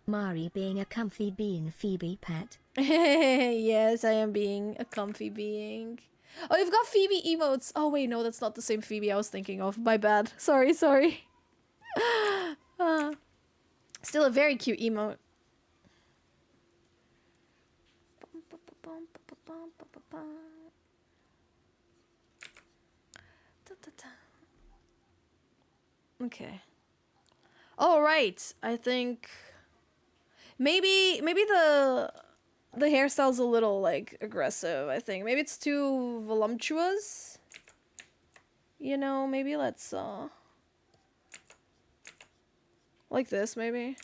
Mari being a comfy bean Phoebe pet. Yes, I am being a comfy being. Oh, you've got Phoebe emotes. Oh, wait, no, that's not the same Phoebe I was thinking of. My bad. Sorry. Still a very cute emote. Okay. All right. I think maybe the hairstyle's a little like aggressive. I think maybe it's too voluptuous. You know, maybe let's like this maybe.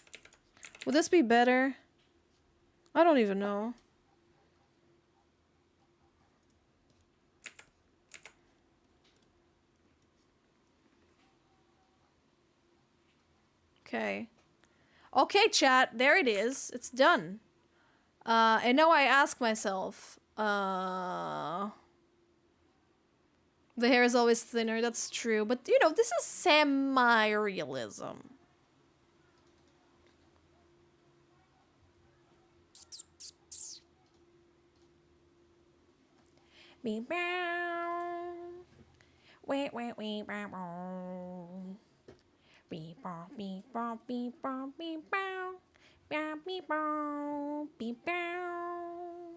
Would this be better? I don't even know. Okay. Okay, chat. There it is. It's done. And now I ask myself, the hair is always thinner. That's true. But, you know, this is semi-realism. Beep bow. Wait, bow bow. Beep bow, beep bow, beep bow, beep bow. Bow, beep bow, beep bow.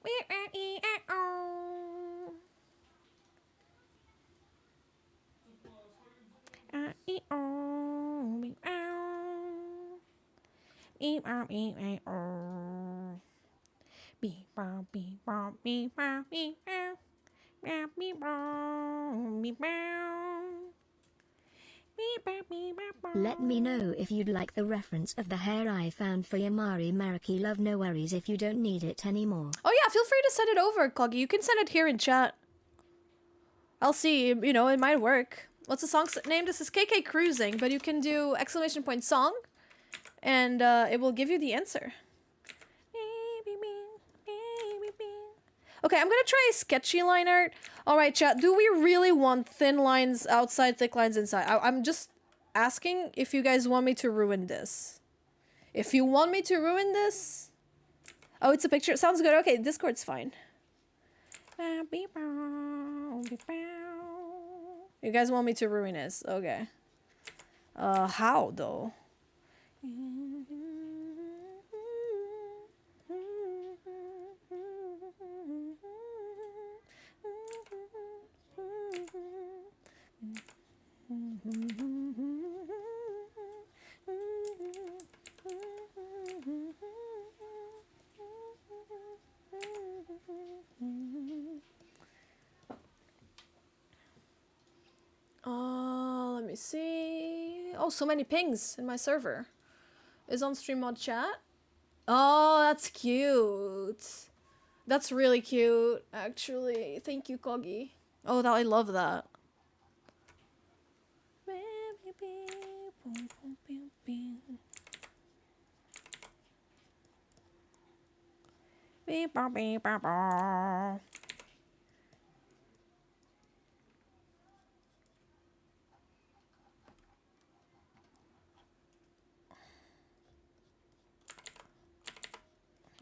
Wee, ee, oh. E, oh, beep, ow. Beep, bop, beep, beep, oh. Beep, bop, beep, bop, beep, bop, beep, bop. Beep, beep, bop, beep, bop. Beep, bop, beep, bop, Let me know if you'd like the reference of the hair I found for your Marikyuun love. No worries if you don't need it anymore. Oh yeah, feel free to send it over, Coggy. You can send it here in chat. I'll see, you know, it might work. What's the song's name? This is KK Cruising, but you can do exclamation point song, and it will give you the answer. Okay, I'm gonna try sketchy line art. Alright, chat, do we really want thin lines outside, thick lines inside? I'm just asking if you guys want me to ruin this. If you want me to ruin this... Oh, it's a picture. Sounds good. Okay, Discord's fine. You guys want me to ruin this? Okay. How, though? Let me see. Oh, so many pings in my server. Is on stream mod chat? Oh, that's cute. That's really cute, actually. Thank you, Coggy. Oh, I love that.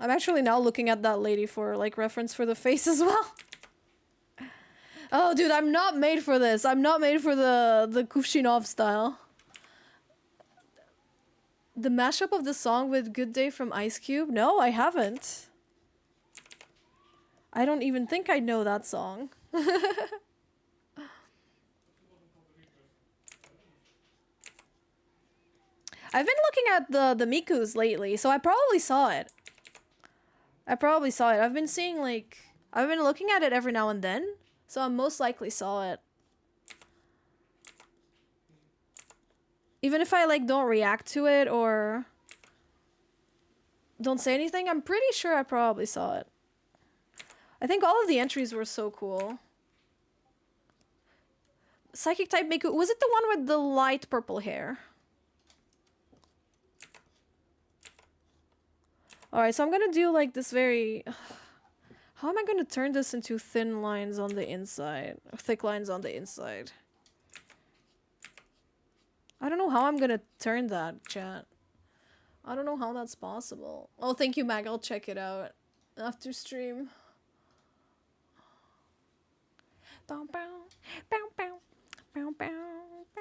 I'm actually now looking at that lady for, like, reference for the face as well. Oh, dude, I'm not made for this. I'm not made for the Kuvshinov style. The mashup of the song with Good Day from Ice Cube? No, I haven't. I don't even think I know that song. I've been looking at the Mikus lately, so I probably saw it. I've been seeing, like... I've been looking at it every now and then, so I most likely saw it. Even if I, like, don't react to it or... don't say anything, I'm pretty sure I probably saw it. I think all of the entries were so cool. Psychic type Miku... Was it the one with the light purple hair? Alright, so I'm gonna do, like, this very... How am I gonna turn this into thin lines on the inside? Or thick lines on the inside? I don't know how I'm gonna turn that, chat. I don't know how that's possible. Oh, thank you, Mag. I'll check it out after stream. Bow, bow, bow, bow, bow, bow, bow,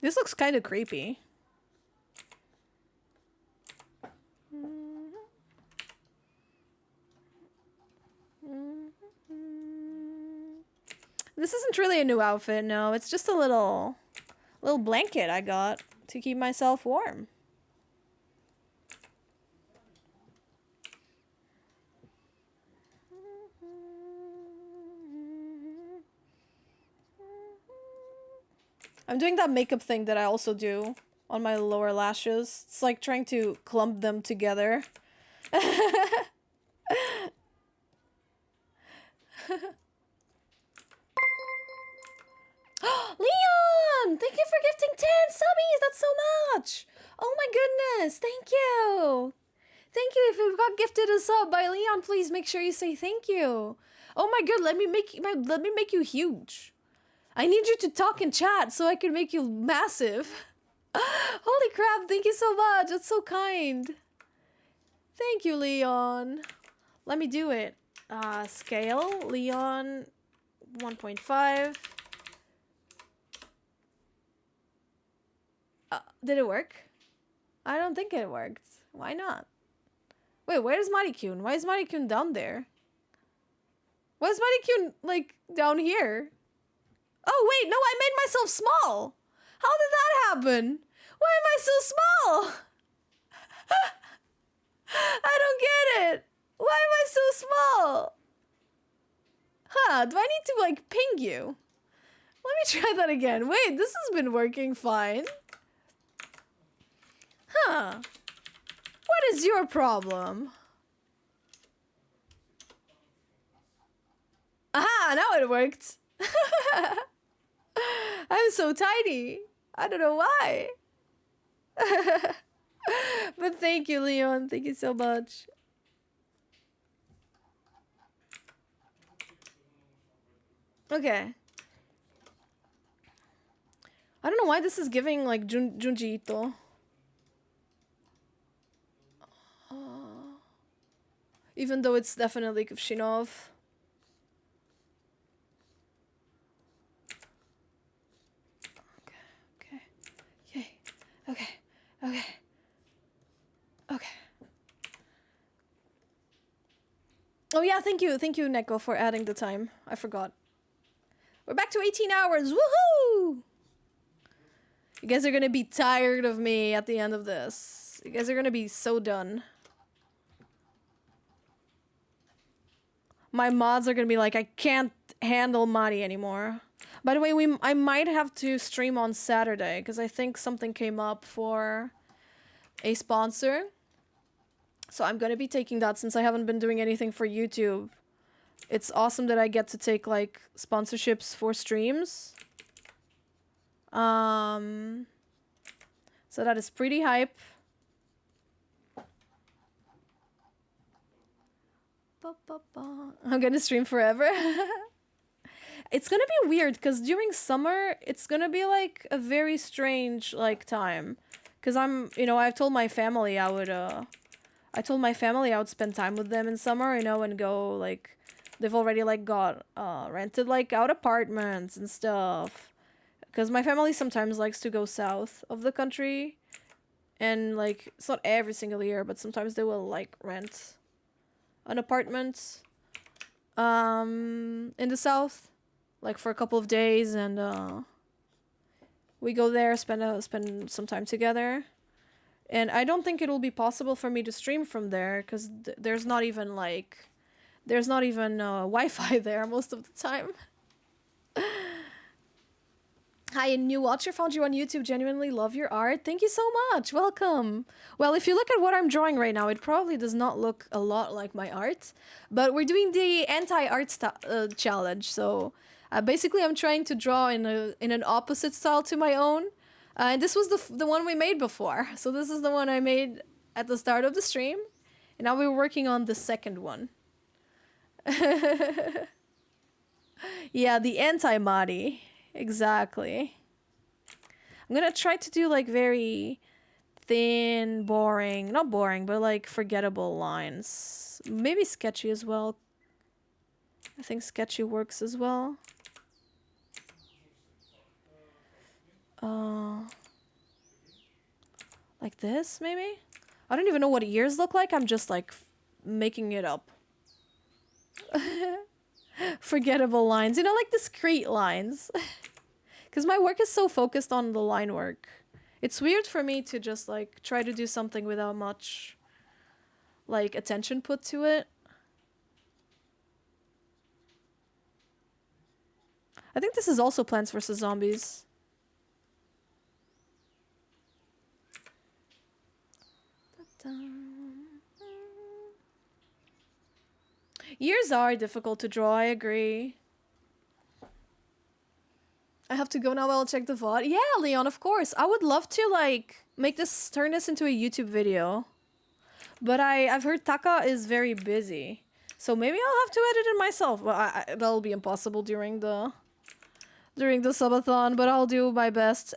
this looks kind of creepy. This isn't really a new outfit, no. It's just a little blanket I got to keep myself warm. I'm doing that makeup thing that I also do on my lower lashes. It's like trying to clump them together. Leon! Thank you for gifting 10 subbies! That's so much! Oh my goodness! Thank you! Thank you! If you got gifted a sub by Leon, please make sure you say thank you. Oh my god, let me make you huge. I need you to talk and chat so I can make you massive. Holy crap, thank you so much. That's so kind. Thank you, Leon. Let me do it. Scale, Leon, 1.5. Did it work? I don't think it worked. Why not? Wait, where's Marikyuun? Why is Marikyuun down there? Why is Marikyuun, like, down here? Oh, wait, no, I made myself small! How did that happen? Why am I so small? I don't get it! Why am I so small? Huh, do I need to, like, ping you? Let me try that again. Wait, this has been working fine. Huh. What is your problem? Aha, now it worked. I'm so tiny. I don't know why. But thank you, Leon. Thank you so much. Okay. I don't know why this is giving like Junji Ito. Even though it's definitely Kuvshinov. Okay. Yay. Okay. Okay. Okay. Oh yeah, thank you, Neko, for adding the time. I forgot. We're back to 18 hours. Woohoo! You guys are gonna be tired of me at the end of this. You guys are gonna be so done. My mods are gonna be like, I can't handle Mari anymore. By the way, I might have to stream on Saturday because I think something came up for a sponsor. So I'm gonna be taking that since I haven't been doing anything for YouTube. It's awesome that I get to take like sponsorships for streams. So that is pretty hype. I'm gonna stream forever. It's gonna be weird because during summer it's gonna be like a very strange like time. Cause I've told my family I would spend time with them in summer, and go like, they've already like got rented like out apartments and stuff. Cause my family sometimes likes to go south of the country, and like it's not every single year, but sometimes they will like rent an apartment in the south, like for a couple of days, and we go there, spend some time together. And I don't think it will be possible for me to stream from there because there's not even Wi-Fi there most of the time. Hi, new watcher, found you on YouTube. Genuinely love your art. Thank you so much. Welcome. Well, if you look at what I'm drawing right now, it probably does not look a lot like my art, but we're doing the anti-art challenge. So basically, I'm trying to draw in an opposite style to my own. And this was the one we made before. So this is the one I made at the start of the stream, and now we're working on the second one. Yeah, the anti-Mari. Exactly. I'm gonna try to do like very thin, boring, not boring, but like forgettable lines. Maybe sketchy as well. I think sketchy works as well. Like this, maybe? I don't even know what ears look like. I'm just like making it up. Forgettable lines, like discrete lines. Because my work is so focused on the line work. It's weird for me to just like try to do something without much like attention put to it. I think this is also Plants vs. Zombies. Ears are difficult to draw, I agree. I have to go now, I'll check the VOD. Yeah, Leon, of course. I would love to, like, turn this into a YouTube video. But I've heard Taka is very busy. So maybe I'll have to edit it myself. Well, that'll be impossible during the subathon, but I'll do my best.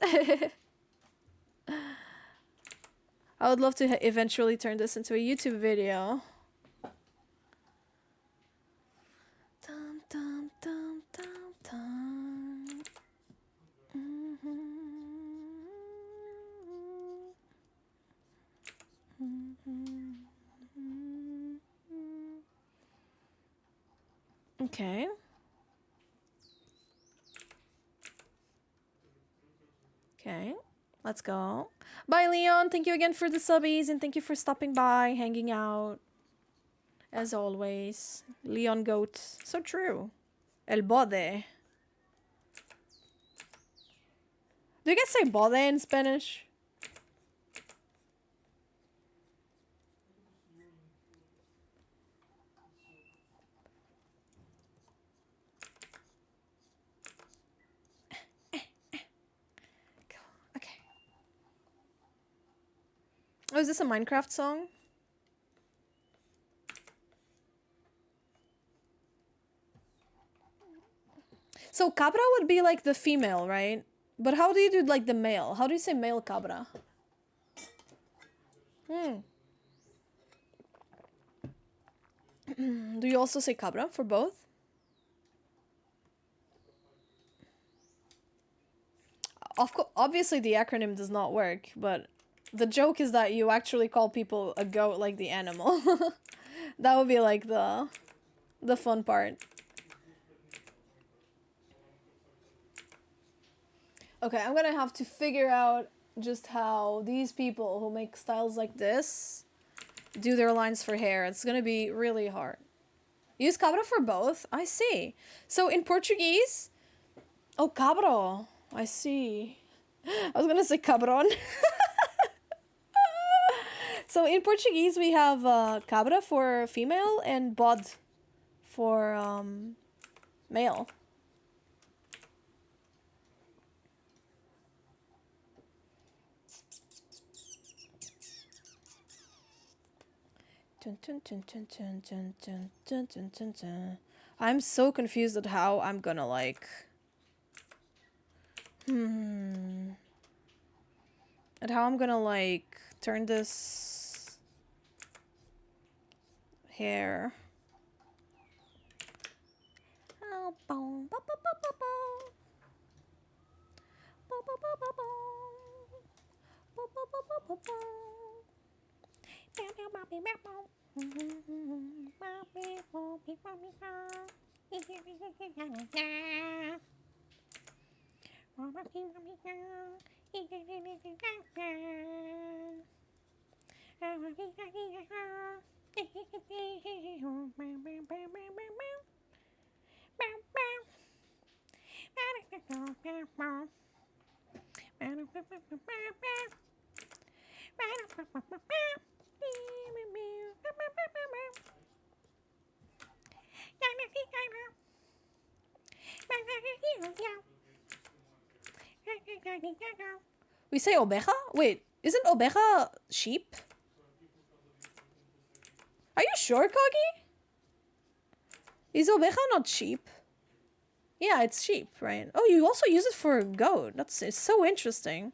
I would love to eventually turn this into a YouTube video. Dun, dun, dun, dun, dun. Okay. Okay. Let's go. Bye, Leon. Thank you again for the subbies, and thank you for stopping by, hanging out. As always. Leon Goat. So true. El bode. Do you guys say bode in Spanish? Okay. Oh, is this a Minecraft song? So cabra would be like the female, right? But how do you do like the male? How do you say male cabra? Do you also say cabra for both? Obviously the acronym does not work, but the joke is that you actually call people a goat like the animal. That would be like the fun part. Okay, I'm gonna have to figure out just how these people who make styles like this do their lines for hair. It's gonna be really hard. Use cabra for both? I see. So in Portuguese... Oh, cabro. I see. I was gonna say cabron. So in Portuguese we have cabra for female and bode for male. I'm so confused at how I'm gonna like... At how I'm gonna like turn this hair. We say oveja? Wait, isn't oveja sheep? Are you sure, Kagi? Is oveja not sheep? Yeah, it's sheep, right? Oh, you also use it for goat. It's so interesting.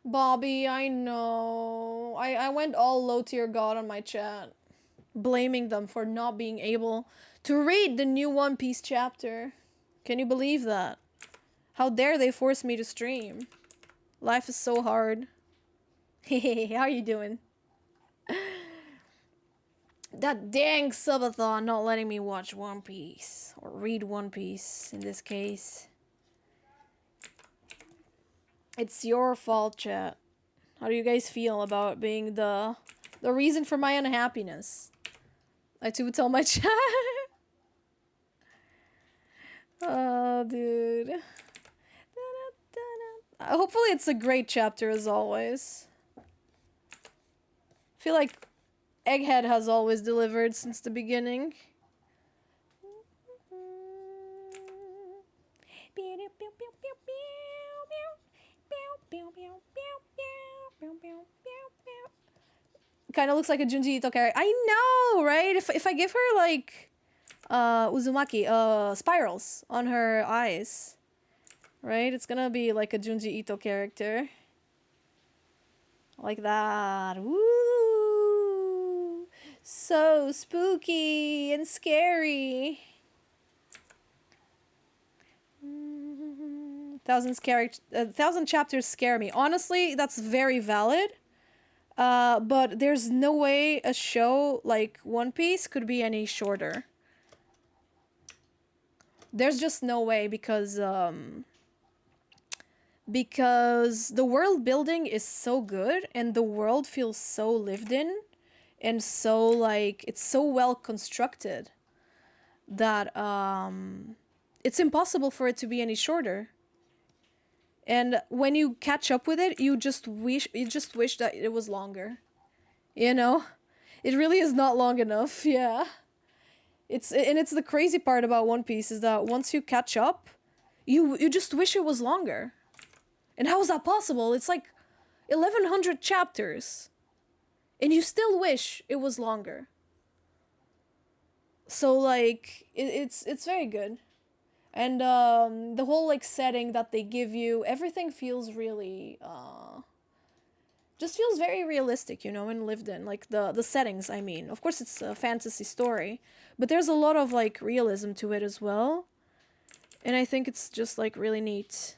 Bobby, I know. I went all low tier god on my chat, blaming them for not being able to read the new One Piece chapter. Can you believe that? How dare they force me to stream? Life is so hard. Hey, how are you doing? That dang subathon not letting me watch One Piece. Or read One Piece, in this case. It's your fault, chat. How do you guys feel about being the reason for my unhappiness? I too tell my chat. Oh, dude. Hopefully it's a great chapter as always. I feel like Egghead has always delivered since the beginning. Kind of looks like a Junji Ito character. I know, right? If I give her like Uzumaki spirals on her eyes, right? It's gonna be like a Junji Ito character. Like that. Woo! So spooky and scary. Thousand chapters scare me. Honestly, that's very valid. But there's no way a show like One Piece could be any shorter. There's just no way because the world building is so good and the world feels so lived in and so like it's so well constructed that it's impossible for it to be any shorter. And when you catch up with it, you just wish that it was longer. You know? It really is not long enough, yeah. It's the crazy part about One Piece is that once you catch up, you just wish it was longer. And how is that possible? It's like 1100 chapters. And you still wish it was longer. So like it's very good. And the whole like setting that they give you, everything feels really just feels very realistic, you know, and lived in. Like the settings, I mean. Of course it's a fantasy story, but there's a lot of like realism to it as well. And I think it's just like really neat.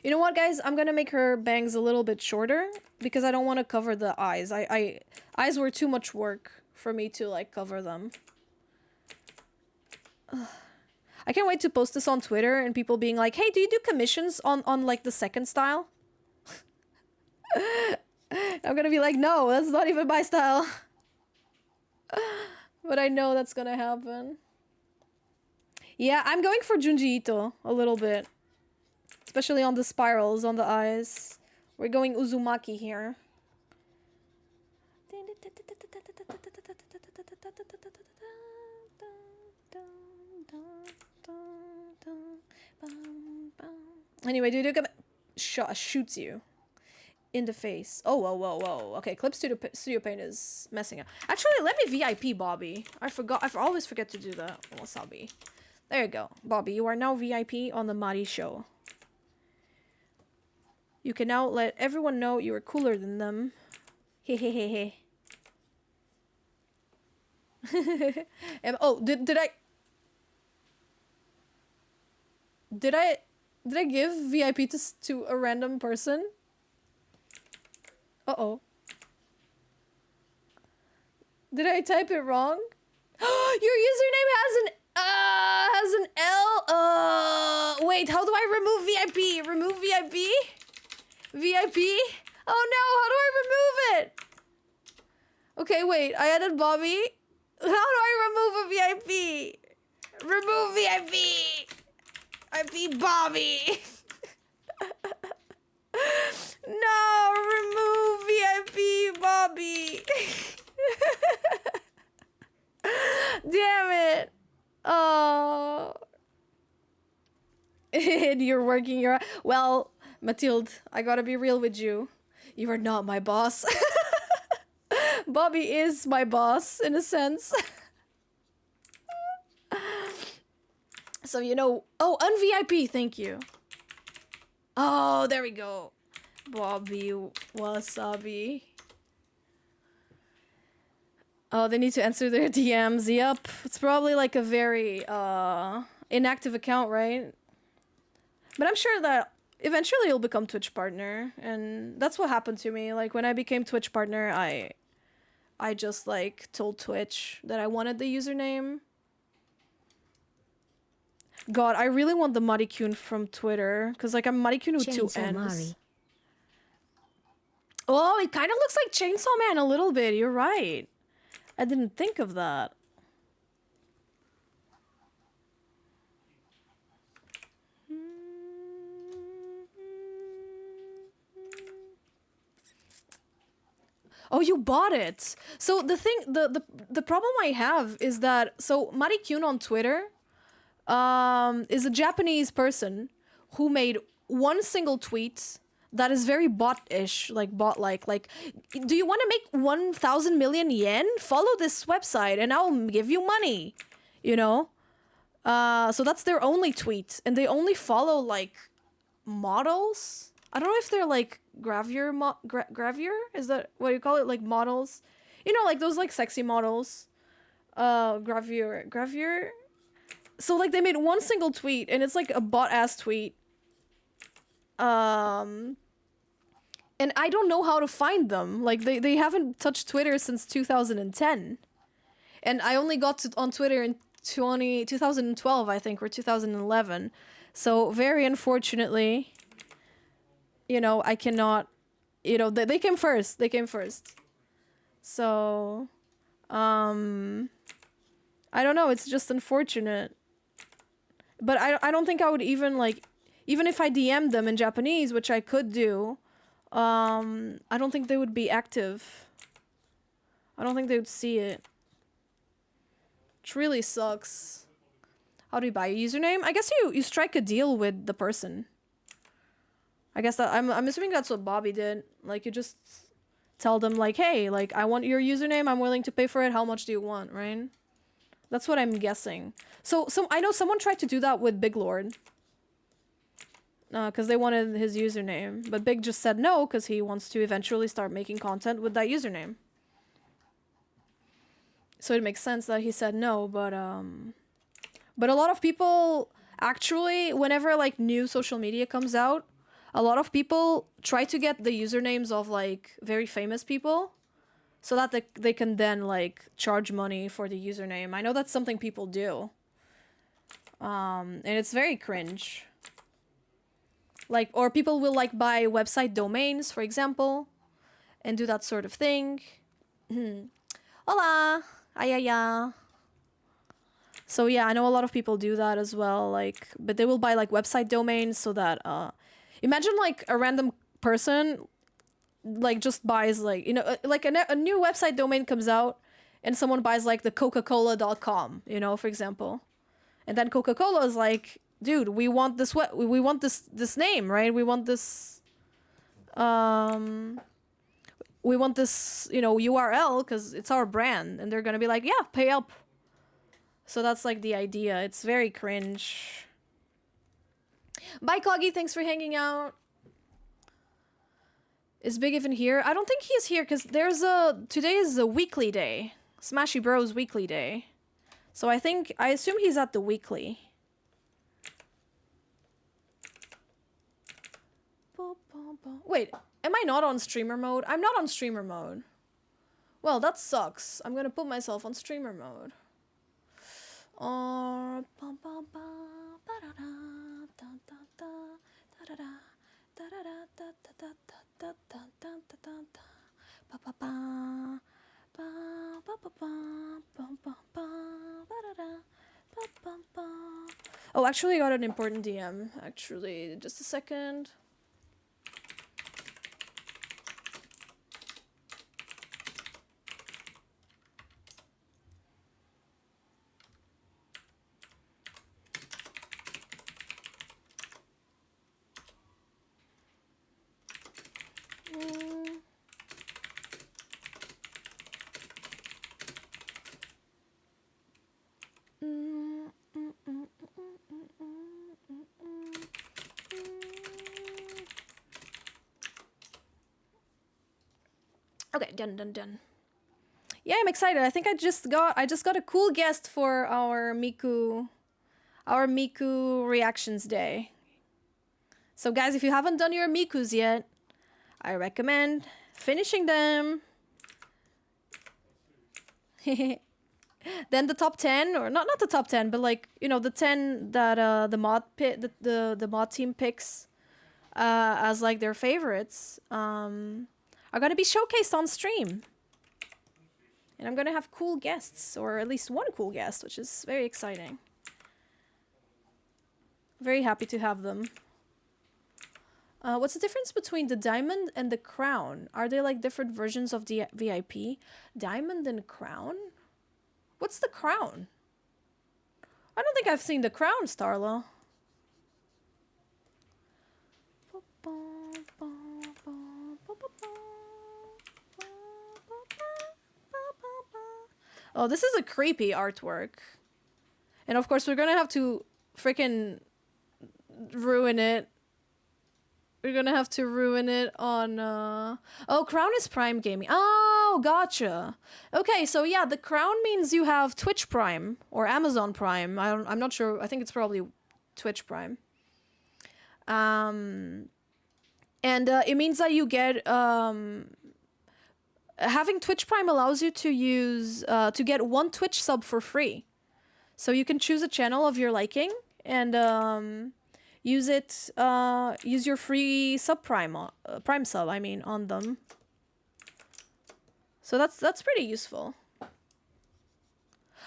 You know what, guys? I'm gonna make her bangs a little bit shorter because I don't want to cover the eyes. Eyes were too much work for me to like cover them. I can't wait to post this on Twitter and people being like, hey, do you do commissions on like the second style? I'm gonna be like, no, that's not even my style. But I know that's gonna happen. Yeah, I'm going for Junji Ito a little bit. Especially on the spirals on the eyes. We're going Uzumaki here. Anyway, dude, shoots you in the face. Oh, whoa, whoa, whoa. Okay, Clip Studio Paint is messing up. Actually, let me VIP Bobby. I always forget to do that. Wasabi. There you go. Bobby, you are now VIP on the Mari show. You can now let everyone know you are cooler than them. Hehehehe. Oh, did I give VIP to a random person? Uh-oh. Did I type it wrong? Your username has an L. Wait, how do I remove VIP? Remove VIP? VIP? Oh no, how do I remove it? Okay, wait, I added Bobby. How do I remove a VIP? Remove VIP! VIP Bobby! No, remove VIP Bobby! Damn it! Oh. You're working your... Well, Mathilde, I gotta be real with you. You are not my boss. Bobby is my boss, in a sense. So, you know... Oh, un-VIP, thank you. Oh, there we go. Bobby Wasabi. Oh, they need to answer their DMs. Yep. It's probably like a very inactive account, right? But I'm sure that eventually you'll become Twitch partner. And that's what happened to me. Like when I became Twitch partner, I just like told Twitch that I wanted the username. God, I really want the Marikyuun from Twitter. Because like I'm Marikyuun with two N's. Mari. Oh, it kind of looks like Chainsaw Man a little bit. You're right. I didn't think of that. Oh, you bought it. So the problem I have is that Marikyuun on Twitter is a Japanese person who made one single tweet that is very bot-ish, like bot-like. Like, do you want to make 1,000 million yen? Follow this website and I'll give you money, you know? So that's their only tweet, and they only follow like models. I don't know if they're like gravure? Is that what you call it? Like models? You know, like those like sexy models. Gravure. So like they made one single tweet and it's like a bot ass tweet. And I don't know how to find them. Like they haven't touched Twitter since 2010. And I only got on Twitter in 2012, I think, or 2011. So very unfortunately, you know, I cannot, you know, they came first. They came first. So, I don't know. It's just unfortunate. But I don't think I would even, like, even if I DM'd them in Japanese, which I could do, I don't think they would be active. I don't think they would see it. Which really sucks. How do you buy a username? I guess you strike a deal with the person. I guess that I'm assuming that's what Bobby did. Like, you just tell them, like, hey, like, I want your username, I'm willing to pay for it, how much do you want, right? That's what I'm guessing. So I know someone tried to do that with Big Lord. Because they wanted his username. But Big just said no, because he wants to eventually start making content with that username. So it makes sense that he said no, but a lot of people, actually, whenever, like, new social media comes out, a lot of people try to get the usernames of, like, very famous people, so that they can then, like, charge money for the username. I know that's something people do. And it's very cringe. Like, or people will, like, buy website domains, for example, and do that sort of thing. Hola! Ayaya. So yeah, I know a lot of people do that as well, like, but they will buy, like, website domains so that, imagine, like, a random person, like, just buys, like, you know, like, a new website domain comes out, and someone buys, like, the Coca-Cola.com, you know, for example. And then Coca-Cola is like, dude, we want this this name, right? We want this, you know, URL, because it's our brand. And they're gonna be like, yeah, pay up. So that's, like, the idea. It's very cringe. Bye, Coggy. Thanks for hanging out. Is Big even here? I don't think he's here, because today is a weekly day. Smashy Bros weekly day. So I assume he's at the weekly. Wait, am I not on streamer mode? I'm not on streamer mode. Well, that sucks. I'm gonna put myself on streamer mode. Oh, actually, I got an important DM. Actually, just a second. Okay, done. Yeah, I'm excited. I think I just got a cool guest for our Miku reactions day. So guys, if you haven't done your Mikus yet, I recommend finishing them. Then the top 10, or not the top 10, but, like, you know, the 10 that the mod team picks as, like, their favorites are gonna be showcased on stream. And I'm gonna have cool guests, or at least one cool guest, which is very exciting. Very happy to have them. What's the difference between the diamond and the crown? Are they like different versions of the VIP? Diamond and crown? What's the crown? I don't think I've seen the crown, Starla. Oh, this is a creepy artwork. And of course, we're gonna have to freaking ruin it. We're gonna have to ruin it on, Oh, Crown is Prime Gaming. Oh, gotcha. Okay, so yeah, the Crown means you have Twitch Prime or Amazon Prime. I'm not sure. I think it's probably Twitch Prime. And it means that you get, having Twitch Prime allows you to use, to get one Twitch sub for free. So you can choose a channel of your liking and, use your free sub prime sub, I mean, on them. So that's pretty useful.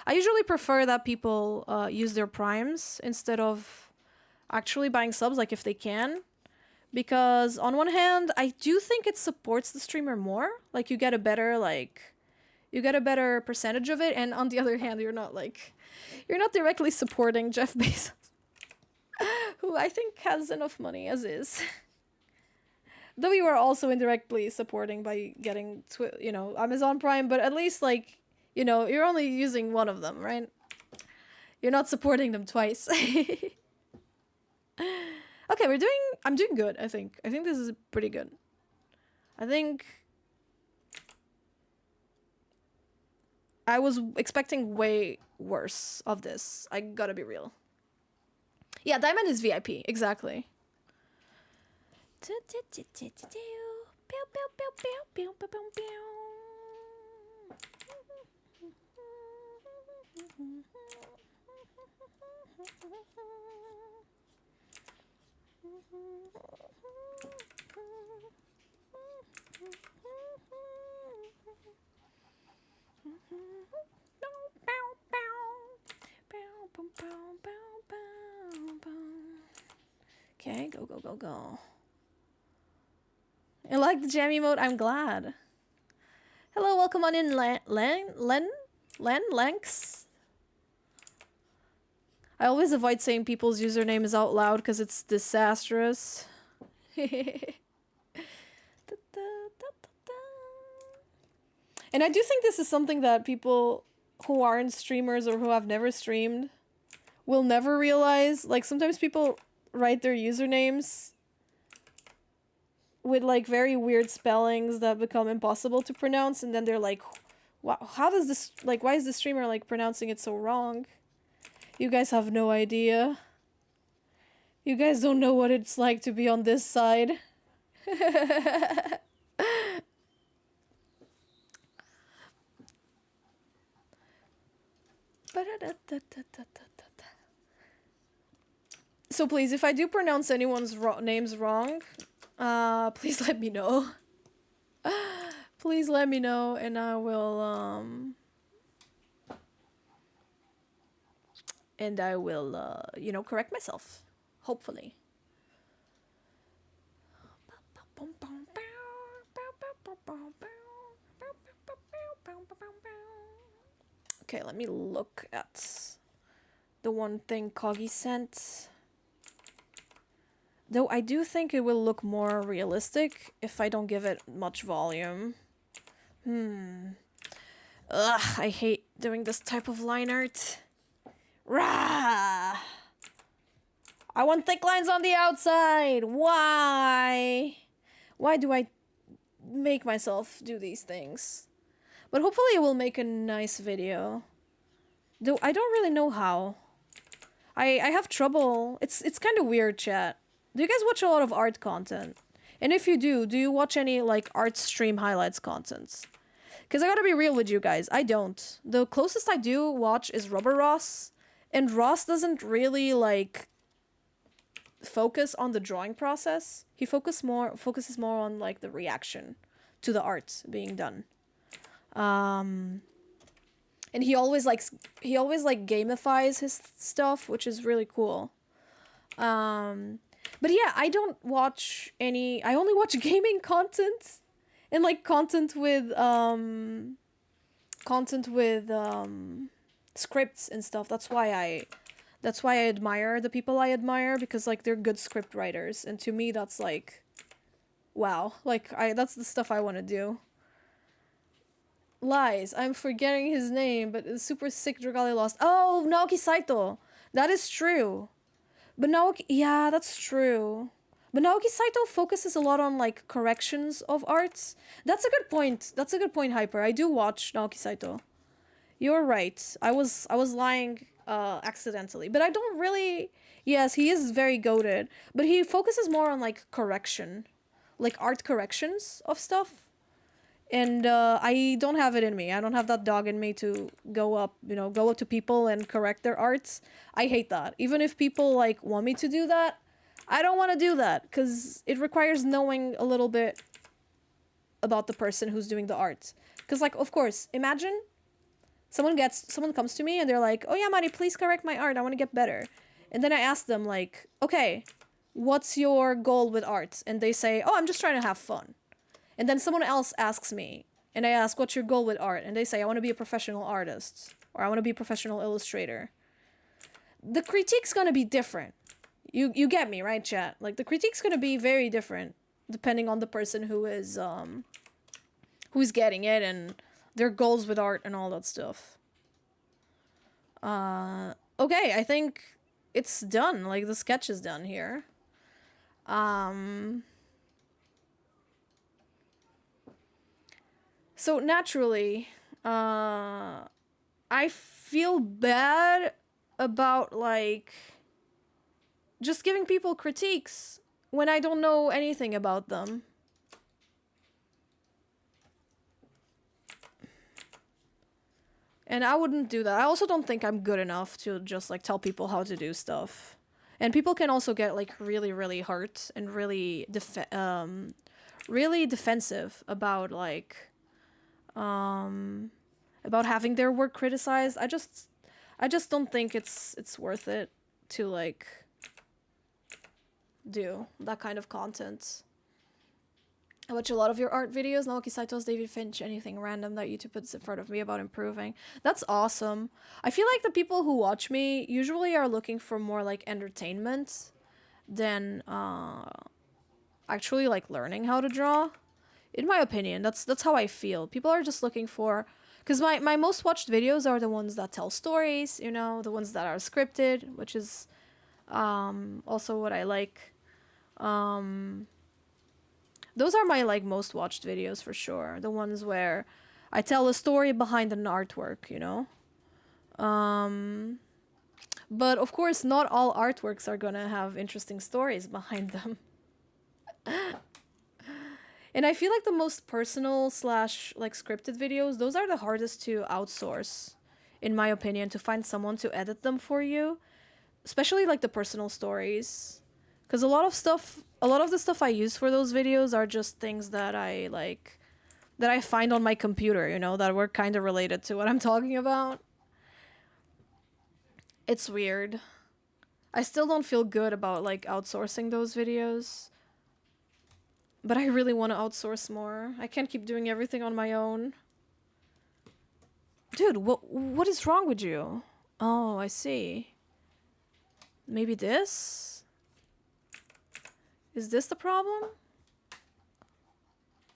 I usually prefer that people use their primes instead of actually buying subs, like if they can, because on one hand, I do think it supports the streamer more. Like you get a better percentage of it, and on the other hand, you're not directly supporting Jeff Bezos. Who I think has enough money as is. Though you are also indirectly supporting by getting, Amazon Prime, but at least, like, you're only using one of them, right? You're not supporting them twice. Okay, I'm doing good, I think. I think this is pretty good. I think I was expecting way worse of this. I gotta be real. Yeah, Diamond is VIP, exactly. Okay, go, go, go, go. I like the jam emote, I'm glad. Hello, welcome on in, Lanks. I always avoid saying people's usernames out loud because it's disastrous. And I do think this is something that people who aren't streamers or who have never streamed will never realize. Like, sometimes people write their usernames with, like, very weird spellings that become impossible to pronounce, and then they're like, wow, how does this, like, why is the streamer, like, pronouncing it so wrong? You guys have no idea. You guys don't know what it's like to be on this side. So please, if I do pronounce anyone's names wrong, please let me know. Please let me know, and I will, correct myself. Hopefully. Okay, let me look at the one thing Coggy sent. Though I do think it will look more realistic if I don't give it much volume. Ugh, I hate doing this type of line art. Rah! I want thick lines on the outside! Why? Why do I make myself do these things? But hopefully it will make a nice video. Though I don't really know how. I have trouble. It's kind of weird, chat. Do you guys watch a lot of art content? And if you do you watch any, like, art stream highlights contents? Because I gotta be real with you guys, I don't. The closest I do watch is Rubber Ross. And Ross doesn't really, like, focus on the drawing process. He focuses more on, like, the reaction to the art being done. And he always gamifies his stuff, which is really cool. But But yeah, I don't watch any. I only watch gaming content and like content with scripts and stuff. That's why I admire the people I admire, because like they're good script writers, and to me that's like wow. Like that's the stuff I want to do. Lies. I'm forgetting his name, but it's super sick Dragali lost. Oh, Naoki Saito. That is true. But Naoki, yeah, that's true. But Naoki Saito focuses a lot on like corrections of arts. That's a good point. That's a good point, Hyper. I do watch Naoki Saito. You're right. I was lying accidentally. But I don't really. Yes, he is very goated, but he focuses more on like correction. Like art corrections of stuff. And I don't have it in me. I don't have that dog in me to go up to people and correct their arts. I hate that. Even if people like want me to do that, I don't want to do that because it requires knowing a little bit about the person who's doing the art. Because like, of course, imagine someone comes to me and they're like, "Oh yeah, Mari, please correct my art. I want to get better." And then I ask them like, "Okay, what's your goal with art?" And they say, "Oh, I'm just trying to have fun." And then someone else asks me, and I ask, "What's your goal with art?" And they say, "I want to be a professional artist," or "I want to be a professional illustrator." The critique's gonna be different. You get me, right, chat? Like, the critique's gonna be very different depending on the person who's getting it and their goals with art and all that stuff. Okay, I think it's done. Like, the sketch is done here. So naturally, I feel bad about like just giving people critiques when I don't know anything about them. And I wouldn't do that. I also don't think I'm good enough to just like tell people how to do stuff. And people can also get like really, really hurt and really really defensive about like about having their work criticized. I just don't think it's worth it to like do that kind of content. I watch a lot of your art videos, Naoki Saito's, David Finch, anything random that YouTube puts in front of me about improving. That's awesome. I feel like the people who watch me usually are looking for more like entertainment than actually like learning how to draw. In my opinion, that's how I feel. People are just looking for, because my most watched videos are the ones that tell stories, the ones that are scripted, which is also what I like. Those are my like most watched videos for sure. The ones where I tell a story behind an artwork, But of course, not all artworks are gonna have interesting stories behind them. And I feel like the most personal / like scripted videos, those are the hardest to outsource, in my opinion, to find someone to edit them for you. Especially like the personal stories. Because a lot of the stuff I use for those videos are just things that I like, that I find on my computer, that were kind of related to what I'm talking about. It's weird. I still don't feel good about like outsourcing those videos. But I really want to outsource more. I can't keep doing everything on my own. Dude, what is wrong with you? Oh, I see. Maybe this? Is this the problem?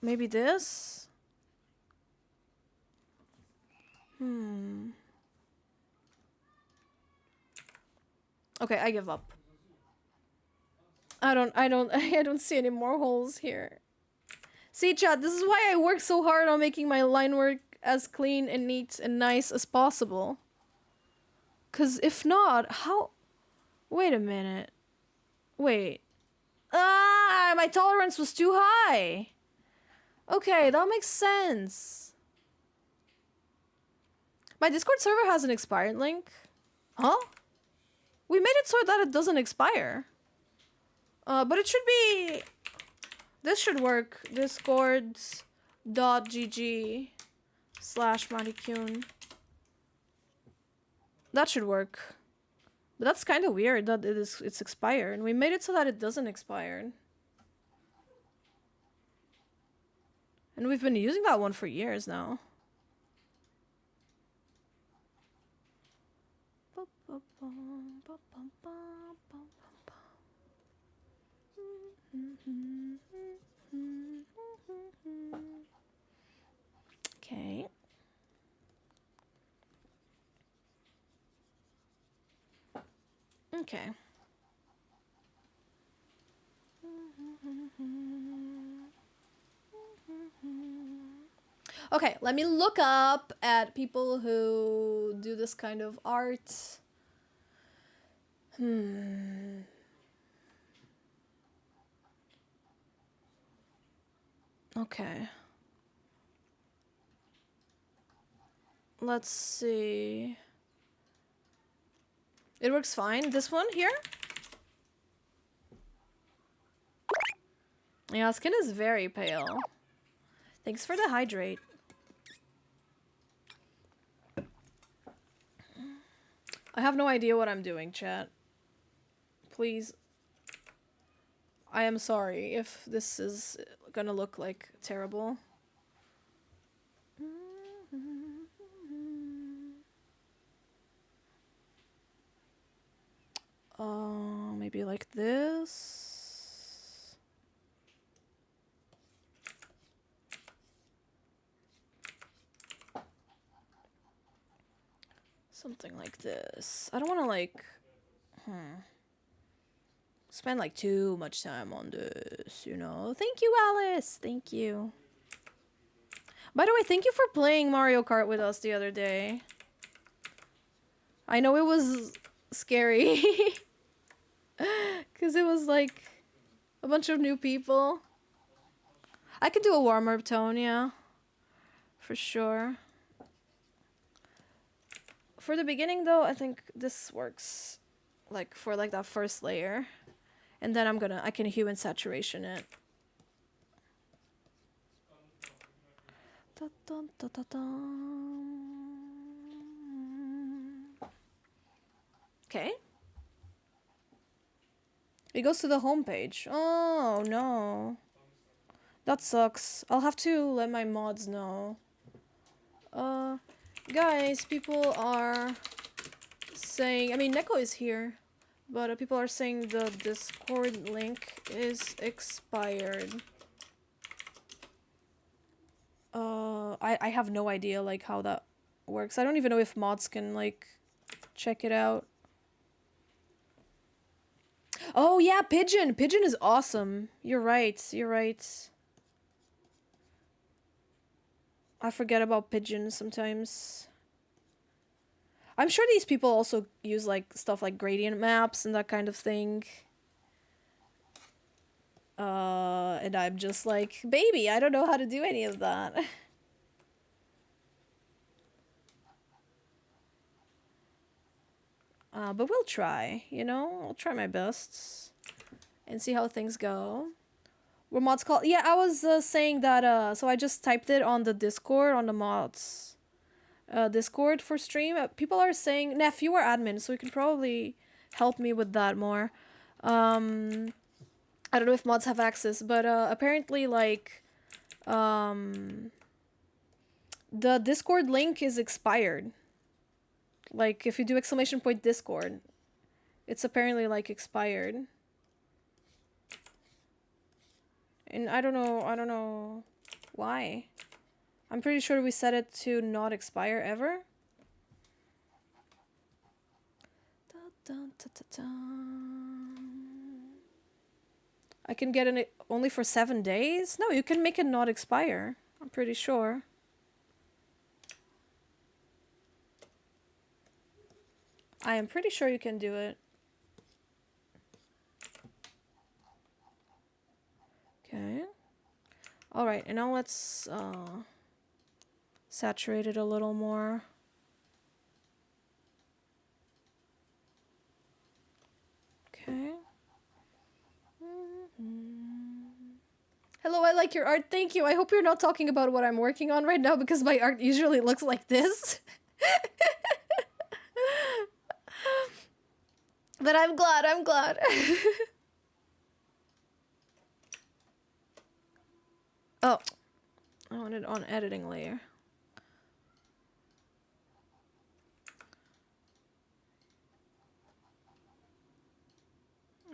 Maybe this? Okay, I give up. I don't see any more holes here. See, chat, this is why I work so hard on making my line work as clean and neat and nice as possible. Cause if not, how... Wait a minute. Wait. Ah, my tolerance was too high. Okay, that makes sense. My Discord server has an expired link. Huh? We made it so that it doesn't expire. But it should be... This should work. Discords.gg/Marikyuun. That should work. But that's kind of weird that it's expired. And we made it so that it doesn't expire. And we've been using that one for years now. Okay. Okay. Okay, let me look up at people who do this kind of art. Okay. Let's see. It works fine. This one here? Yeah, skin is very pale. Thanks for the hydrate. I have no idea what I'm doing, chat. Please. I am sorry if this is gonna look like terrible. Maybe like this. Something like this. I don't want to like, spend like too much time on this, you know. Thank you, Alice. Thank you. By the way, thank you for playing Mario Kart with us the other day. I know it was scary. Because it was like a bunch of new people. I could do a warm-up tone, yeah. For sure. For the beginning, though, I think this works. Like, for like that first layer. And then I can hue and saturation it. Dun, dun, dun, dun, dun. Okay. It goes to the home page. Oh, no. That sucks. I'll have to let my mods know. Guys, people are saying... I mean, Neko is here. But people are saying the Discord link is expired. I have no idea, like, how that works. I don't even know if mods can, like, check it out. Oh, yeah, Pigeon! Pigeon is awesome. You're right, you're right. I forget about Pigeon sometimes. I'm sure these people also use, like, stuff like gradient maps and that kind of thing. And I'm just like, baby, I don't know how to do any of that. But we'll try, you know? I'll try my best. And see how things go. Were mods called? Yeah, I was saying that, so I just typed it on the Discord, on the mods Discord for stream. People are saying, Neff, you are admin, so you can probably help me with that more. I don't know if mods have access, but apparently, like, the Discord link is expired. Like, if you do ! Discord, it's apparently, like, expired. And I don't know why. I'm pretty sure we set it to not expire ever. I can get it only for 7 days? No, you can make it not expire. I'm pretty sure. I am pretty sure you can do it. Okay. Alright, and now let's saturate it a little more. Okay. Hello, I like your art. Thank you. I hope you're not talking about what I'm working on right now because my art usually looks like this. But I'm glad, I'm glad. Oh, I want it on editing layer.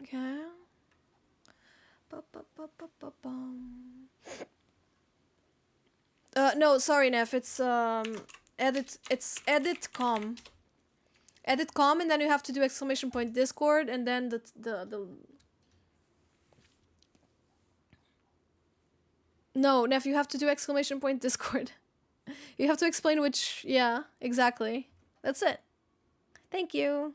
Okay. No, sorry, Neff. It's edit. It's edit com. Edit com, and then you have to do exclamation point Discord, and then the. No, Neff, you have to do exclamation point Discord. You have to explain which. Yeah, exactly. That's it. Thank you.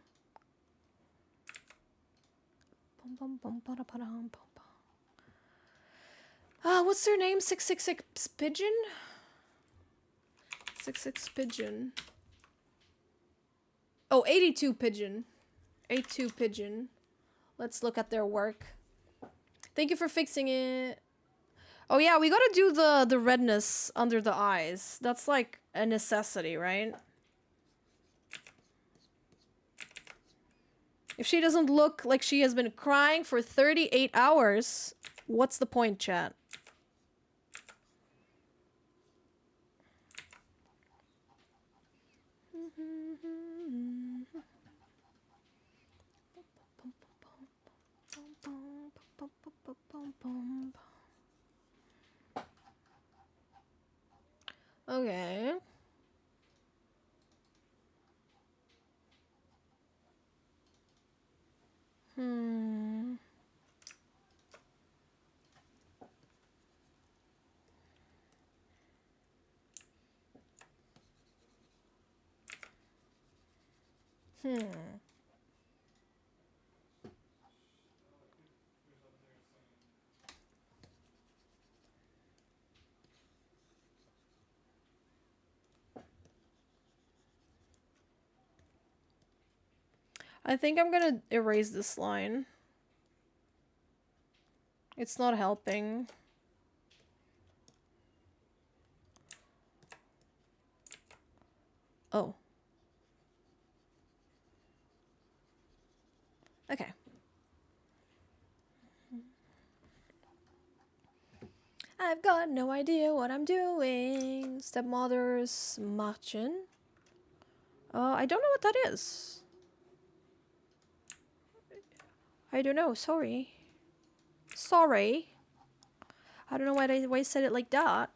What's their name? 666 Pigeon? 66 Pigeon. Oh, 82 Pigeon. 82 Pigeon. Let's look at their work. Thank you for fixing it. Oh yeah, we gotta do the redness under the eyes. That's like a necessity, right? If she doesn't look like she has been crying for 38 hours, what's the point, chat? Okay. Hmm. I think I'm gonna erase this line. It's not helping. Oh. Okay. I've got no idea what I'm doing. Stepmother's Machen. I don't know what that is. I don't know, sorry. Sorry. I don't know why I said it like that.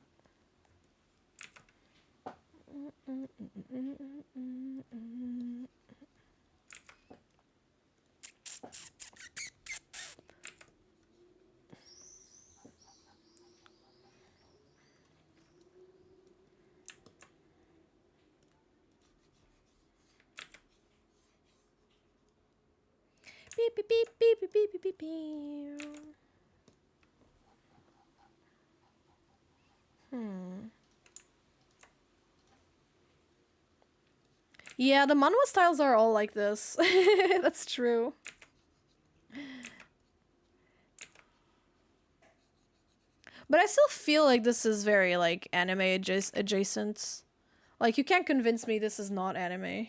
Beep beep beep beep beep beep beep beep beep. Yeah, the manhwa styles are all like this. That's true. But I still feel like this is very, like, anime adjacent. Like, you can't convince me this is not anime.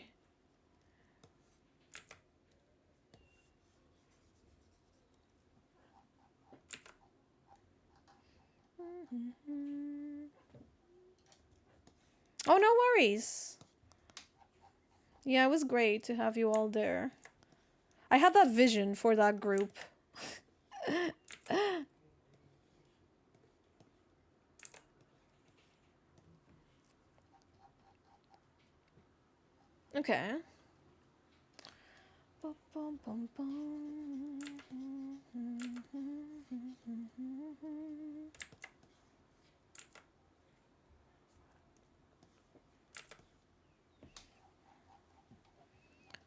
Oh, no worries. Yeah, it was great to have you all there. I had that vision for that group. Okay.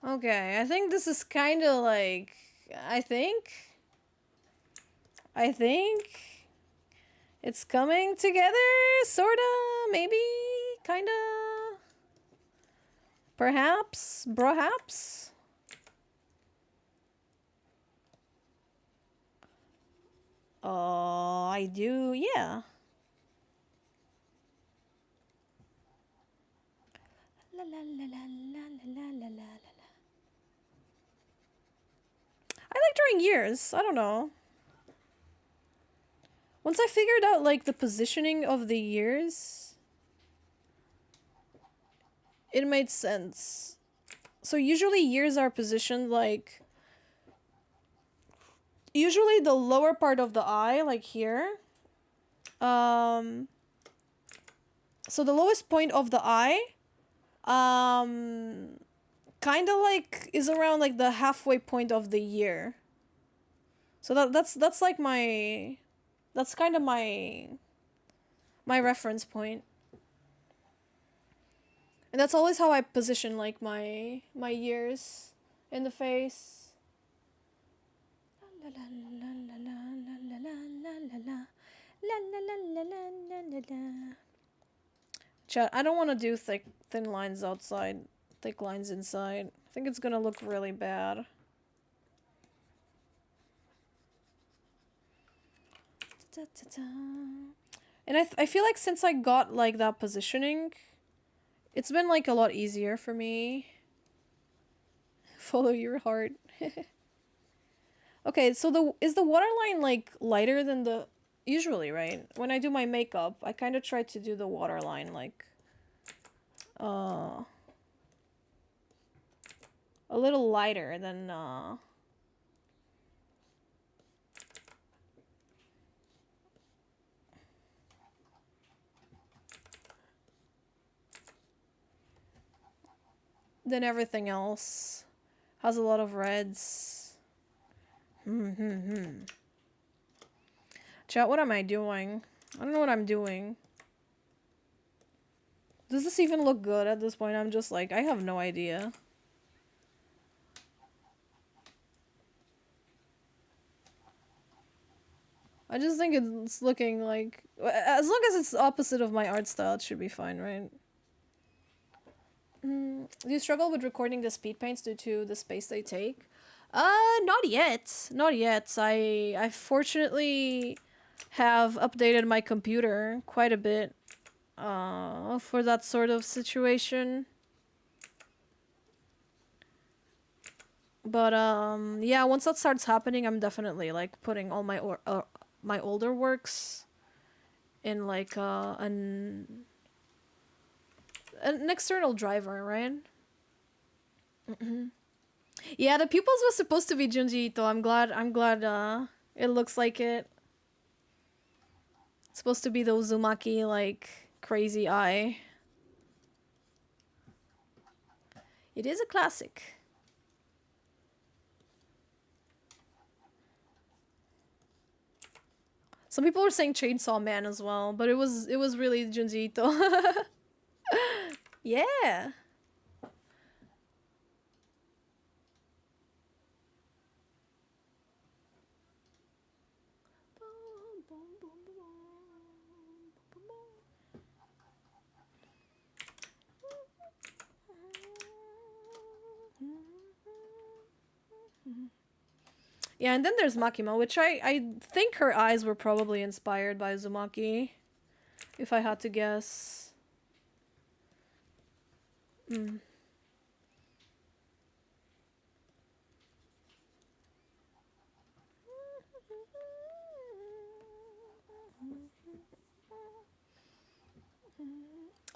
Okay, I think this is kind of like... I think it's coming together, sorta, maybe, kinda, perhaps, brohaps. Oh, I do, yeah. La la la la la la la la la. during years. I don't know. Once I figured out, like, the positioning of the years, it made sense. So usually years are positioned, like, usually the lower part of the eye, like here. So the lowest point of the eye, kind of like is around like the halfway point of the year. So that's like that's kind of my reference point. And that's always how I position like my years in the face. La la la la la la la la la la la la la. Chat, I don't want to do thin lines outside, thick lines inside. I think it's gonna look really bad. And I feel like since I got like that positioning, it's been like a lot easier for me. Follow your heart. Okay, so is the waterline like lighter than the usually, right? When I do my makeup, I kind of try to do the waterline like a little lighter than everything else. Has a lot of reds. Chat, what am I doing? I don't know what I'm doing. Does this even look good at this point? I'm just like, I have no idea. I just think it's looking like... As long as it's opposite of my art style, it should be fine, right? Do you struggle with recording the speed paints due to the space they take? Not yet. Not yet. I fortunately have updated my computer quite a bit for that sort of situation. But yeah, once that starts happening, I'm definitely like putting all my my older works in like an external driver, right? Yeah, the pupils was supposed to be Junji Ito. I'm glad it looks like it. It's supposed to be the Uzumaki like crazy eye. It is a classic. Some people were saying Chainsaw Man as well, but it was really Junji Ito. Yeah. Yeah, and then there's Makima, which I think her eyes were probably inspired by Uzumaki, if I had to guess.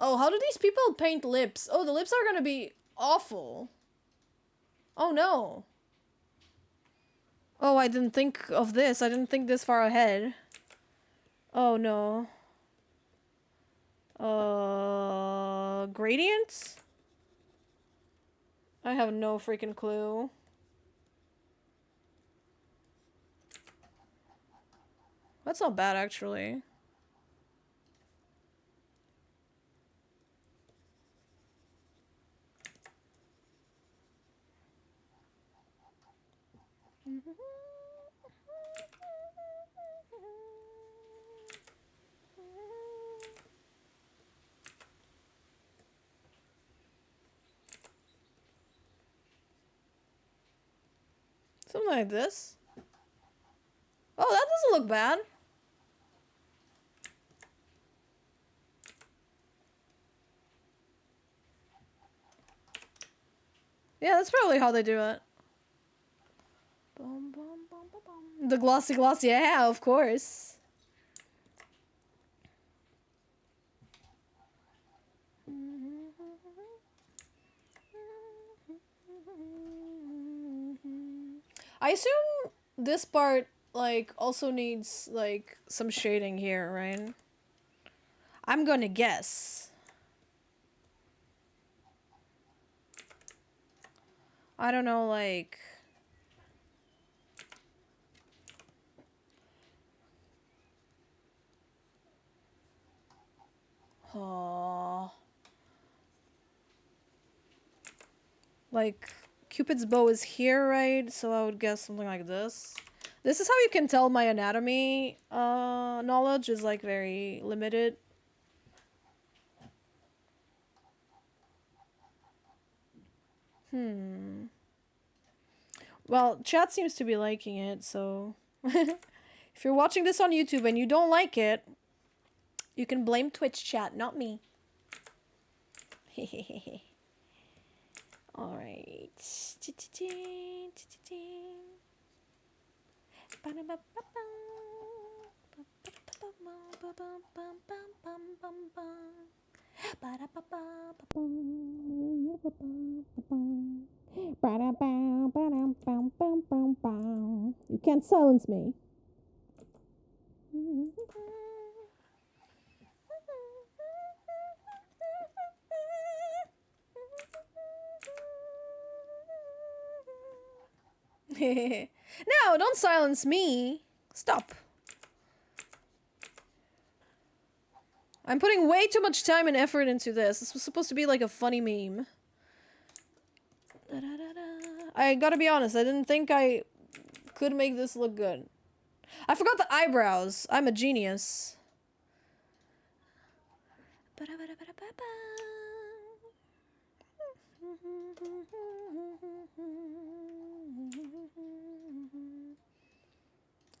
Oh, how do these people paint lips? Oh, the lips are gonna be awful. Oh no. Oh, I didn't think of this. I didn't think this far ahead. Oh no. Gradients? I have no freaking clue. That's not bad, actually. Something like this. Oh, that doesn't look bad. Yeah, that's probably how they do it. Bum, bum, The glossy gloss, yeah, of course. I assume this part, like, also needs, like, some shading here, right? I'm gonna guess. I don't know, like... Oh. Like, Cupid's bow is here, right? So I would guess something like this. This is how you can tell my anatomy knowledge is, like, very limited. Well, chat seems to be liking it, so... If you're watching this on YouTube and you don't like it, you can blame Twitch chat, not me. Alright. You can't silence me. No, don't silence me. Stop. I'm putting way too much time and effort into this. This was supposed to be like a funny meme. I gotta be honest, I didn't think I could make this look good. I forgot the eyebrows. I'm a genius.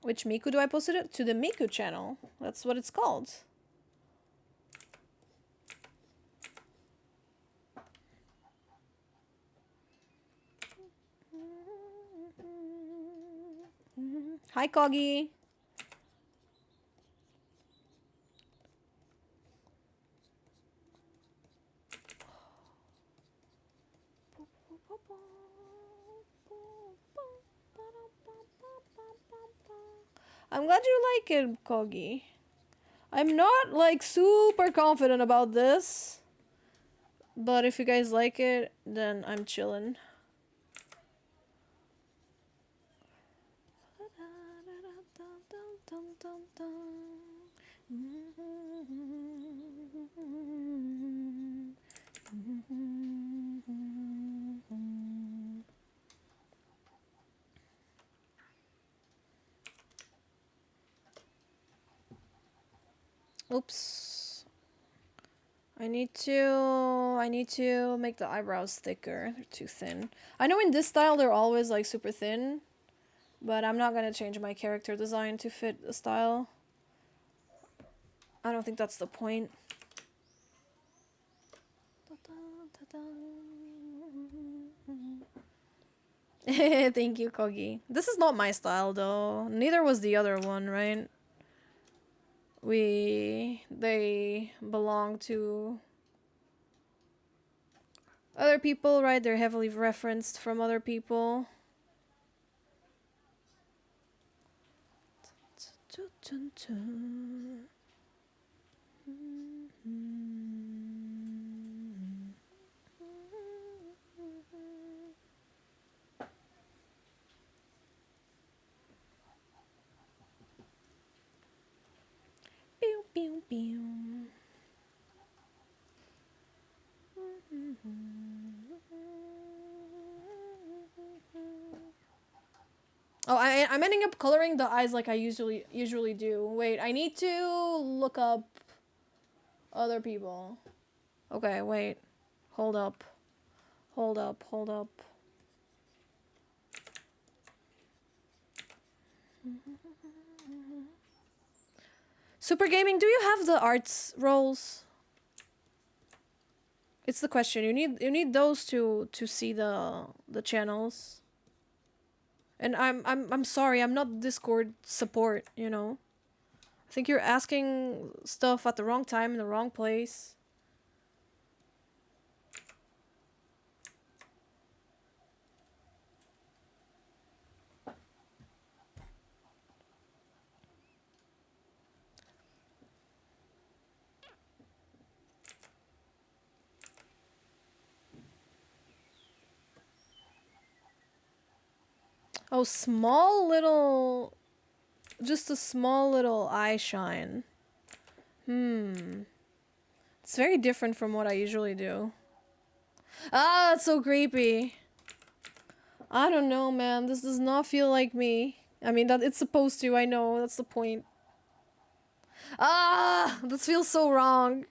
Which Miku do I post it to? The Miku channel. That's what it's called. Hi, Coggy. I'm glad you like it, Coggy. I'm not, like, super confident about this. But if you guys like it, then I'm chillin'. Oops. I need to make the eyebrows thicker. They're too thin. I know in this style they're always like super thin, but I'm not gonna change my character design to fit the style. I don't think that's the point. Thank you, Kogi. This is not my style though. Neither was the other one, right? They belong to other people, right? They're heavily referenced from other people. Pew, pew, pew. Oh, I'm ending up coloring the eyes like I usually do. Wait, I need to look up other people. Okay, wait. Hold up. Hold up, hold up. Super Gaming, do you have the arts roles? It's the question. You need those to see the channels. And I'm sorry, I'm not Discord support, you know? I think you're asking stuff at the wrong time in the wrong place. Oh, small little... Just a small little eye shine. It's very different from what I usually do. Ah, that's so creepy. I don't know, man. This does not feel like me. I mean, that it's supposed to, I know. That's the point. Ah! This feels so wrong.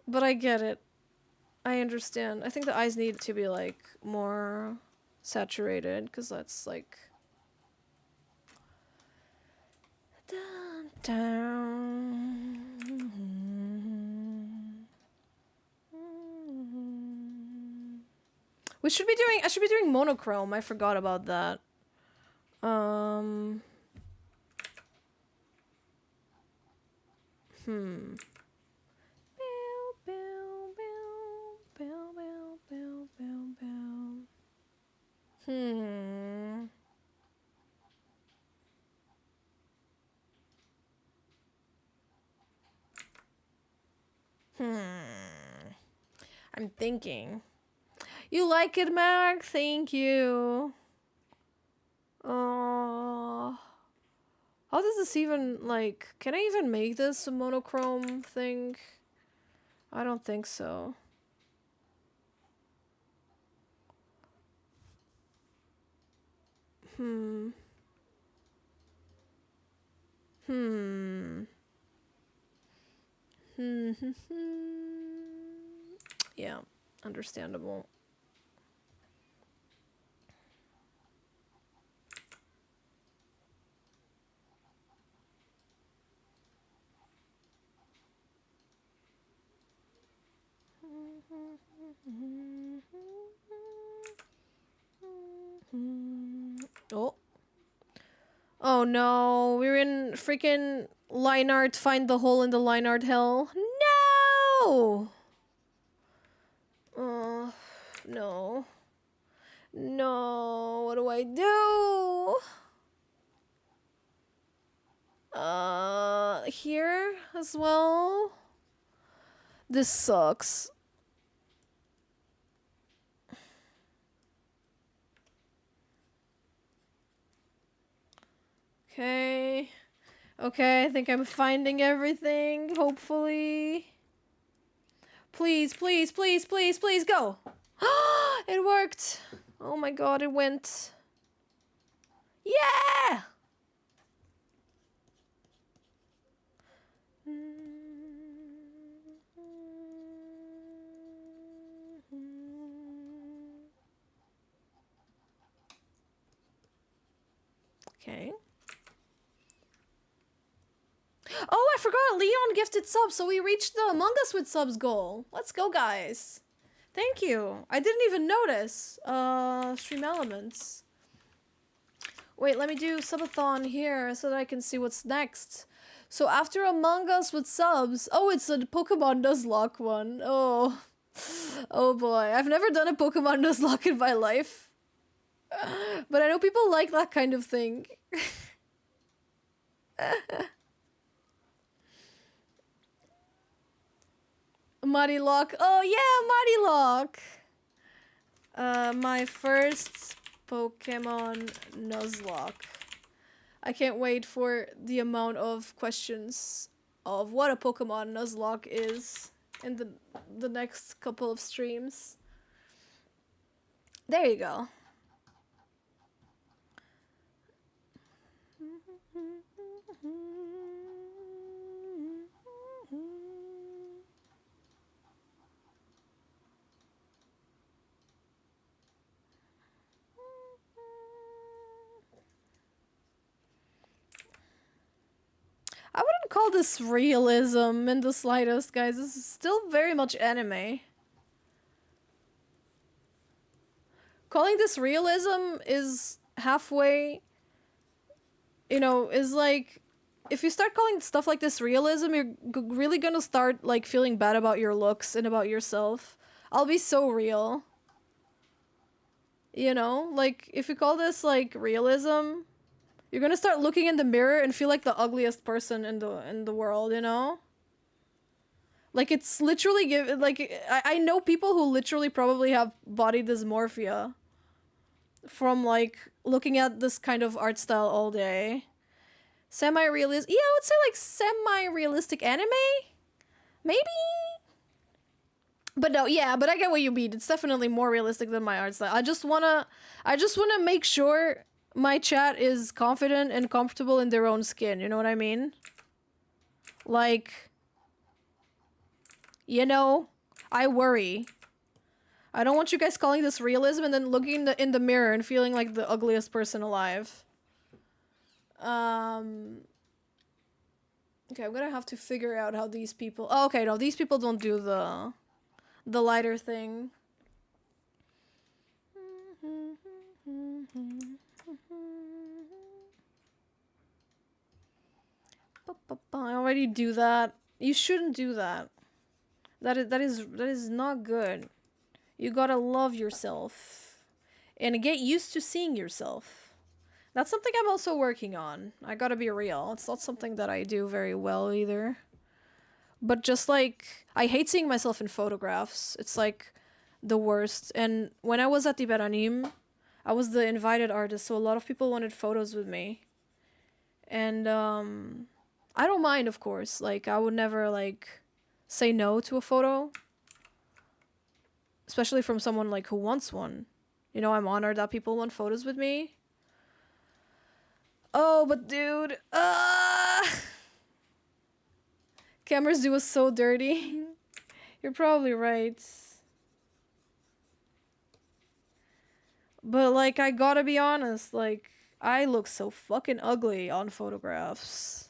But I get it. I understand. I think the eyes need to be, like, more saturated, because that's, like... Dun, dun. I should be doing monochrome. I forgot about that. I'm thinking. You like it, Mark? Thank you. Oh. How does this even, like... Can I even make this a monochrome thing? I don't think so. Yeah, understandable. Oh. Oh no, we're in freaking line art. Find the hole in the line art hell. No! No. No, what do I do? Here as well? This sucks. Okay. Okay, I think I'm finding everything, hopefully. Please, please, please, please, please, go! It worked! Oh my god, it went. Yeah! Okay. Oh, I forgot! Leon gifted subs, so we reached the Among Us with subs goal. Let's go, guys. Thank you. I didn't even notice. Stream elements. Wait, let me do subathon here so that I can see what's next. So after Among Us with subs... Oh, it's a Pokemon Nuzlocke one. Oh. Oh boy. I've never done a Pokemon Nuzlocke in my life. But I know people like that kind of thing. Marikyuun. Oh yeah, Marikyuun. My first Pokemon Nuzlocke. I can't wait for the amount of questions of what a Pokemon Nuzlocke is in the next couple of streams. There you go. I wouldn't call this realism in the slightest, guys. This is still very much anime. calling this realism is halfway, you know, is like, if you start calling stuff like this realism, you're really gonna start, like, feeling bad about your looks and about yourself. I'll be so real. You know? Like, if you call this, like, realism, you're gonna start looking in the mirror and feel like the ugliest person in the world, you know? Like, it's literally I know people who literally probably have body dysmorphia from, like, looking at this kind of art style all day. Semi-realistic, yeah, I would say, like, semi-realistic anime? Maybe? But no, yeah, but I get what you mean. It's definitely more realistic than my art style. I just wanna make sure my chat is confident and comfortable in their own skin, you know what I mean? Like, you know, I worry. I don't want you guys calling this realism and then looking in the mirror and feeling like the ugliest person alive. Okay, I'm gonna have to figure out how these people... Oh, okay, no, these people don't do the lighter thing. I already do that. You shouldn't do that. That is not good. You gotta love yourself and get used to seeing yourself. That's something I'm also working on. I gotta be real. It's not something that I do very well either. But just like, I hate seeing myself in photographs. It's like the worst. And when I was at the Beranim, I was the invited artist, so a lot of people wanted photos with me. And I don't mind, of course. Like, I would never, like, say no to a photo. Especially from someone, like, who wants one. You know, I'm honored that people want photos with me. Oh, but dude, cameras do us so dirty. You're probably right. But, like, I gotta be honest, like, I look so fucking ugly on photographs.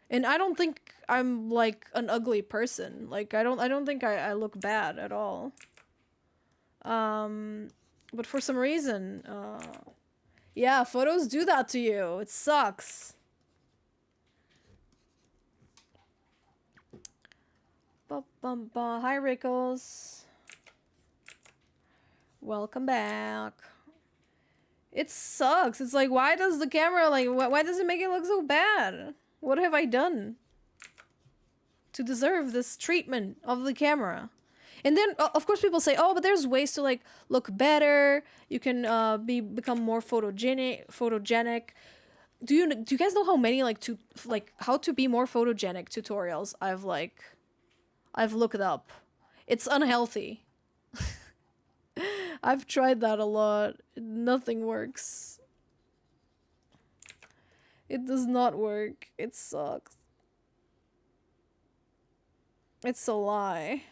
And I don't think I'm, like, an ugly person. Like, I don't think I look bad at all. But for some reason, yeah, photos do that to you. It sucks. Hi, Rickles. Welcome back. It sucks. It's like, why does the camera, like, why does it make it look so bad? What have I done to deserve this treatment of the camera? And then, of course, people say, oh, but there's ways to, like, look better. You can become more photogenic. Do you guys know how many, like, how to be more photogenic tutorials I've looked up? It's unhealthy. I've tried that a lot. Nothing works. It does not work. It sucks. It's a lie.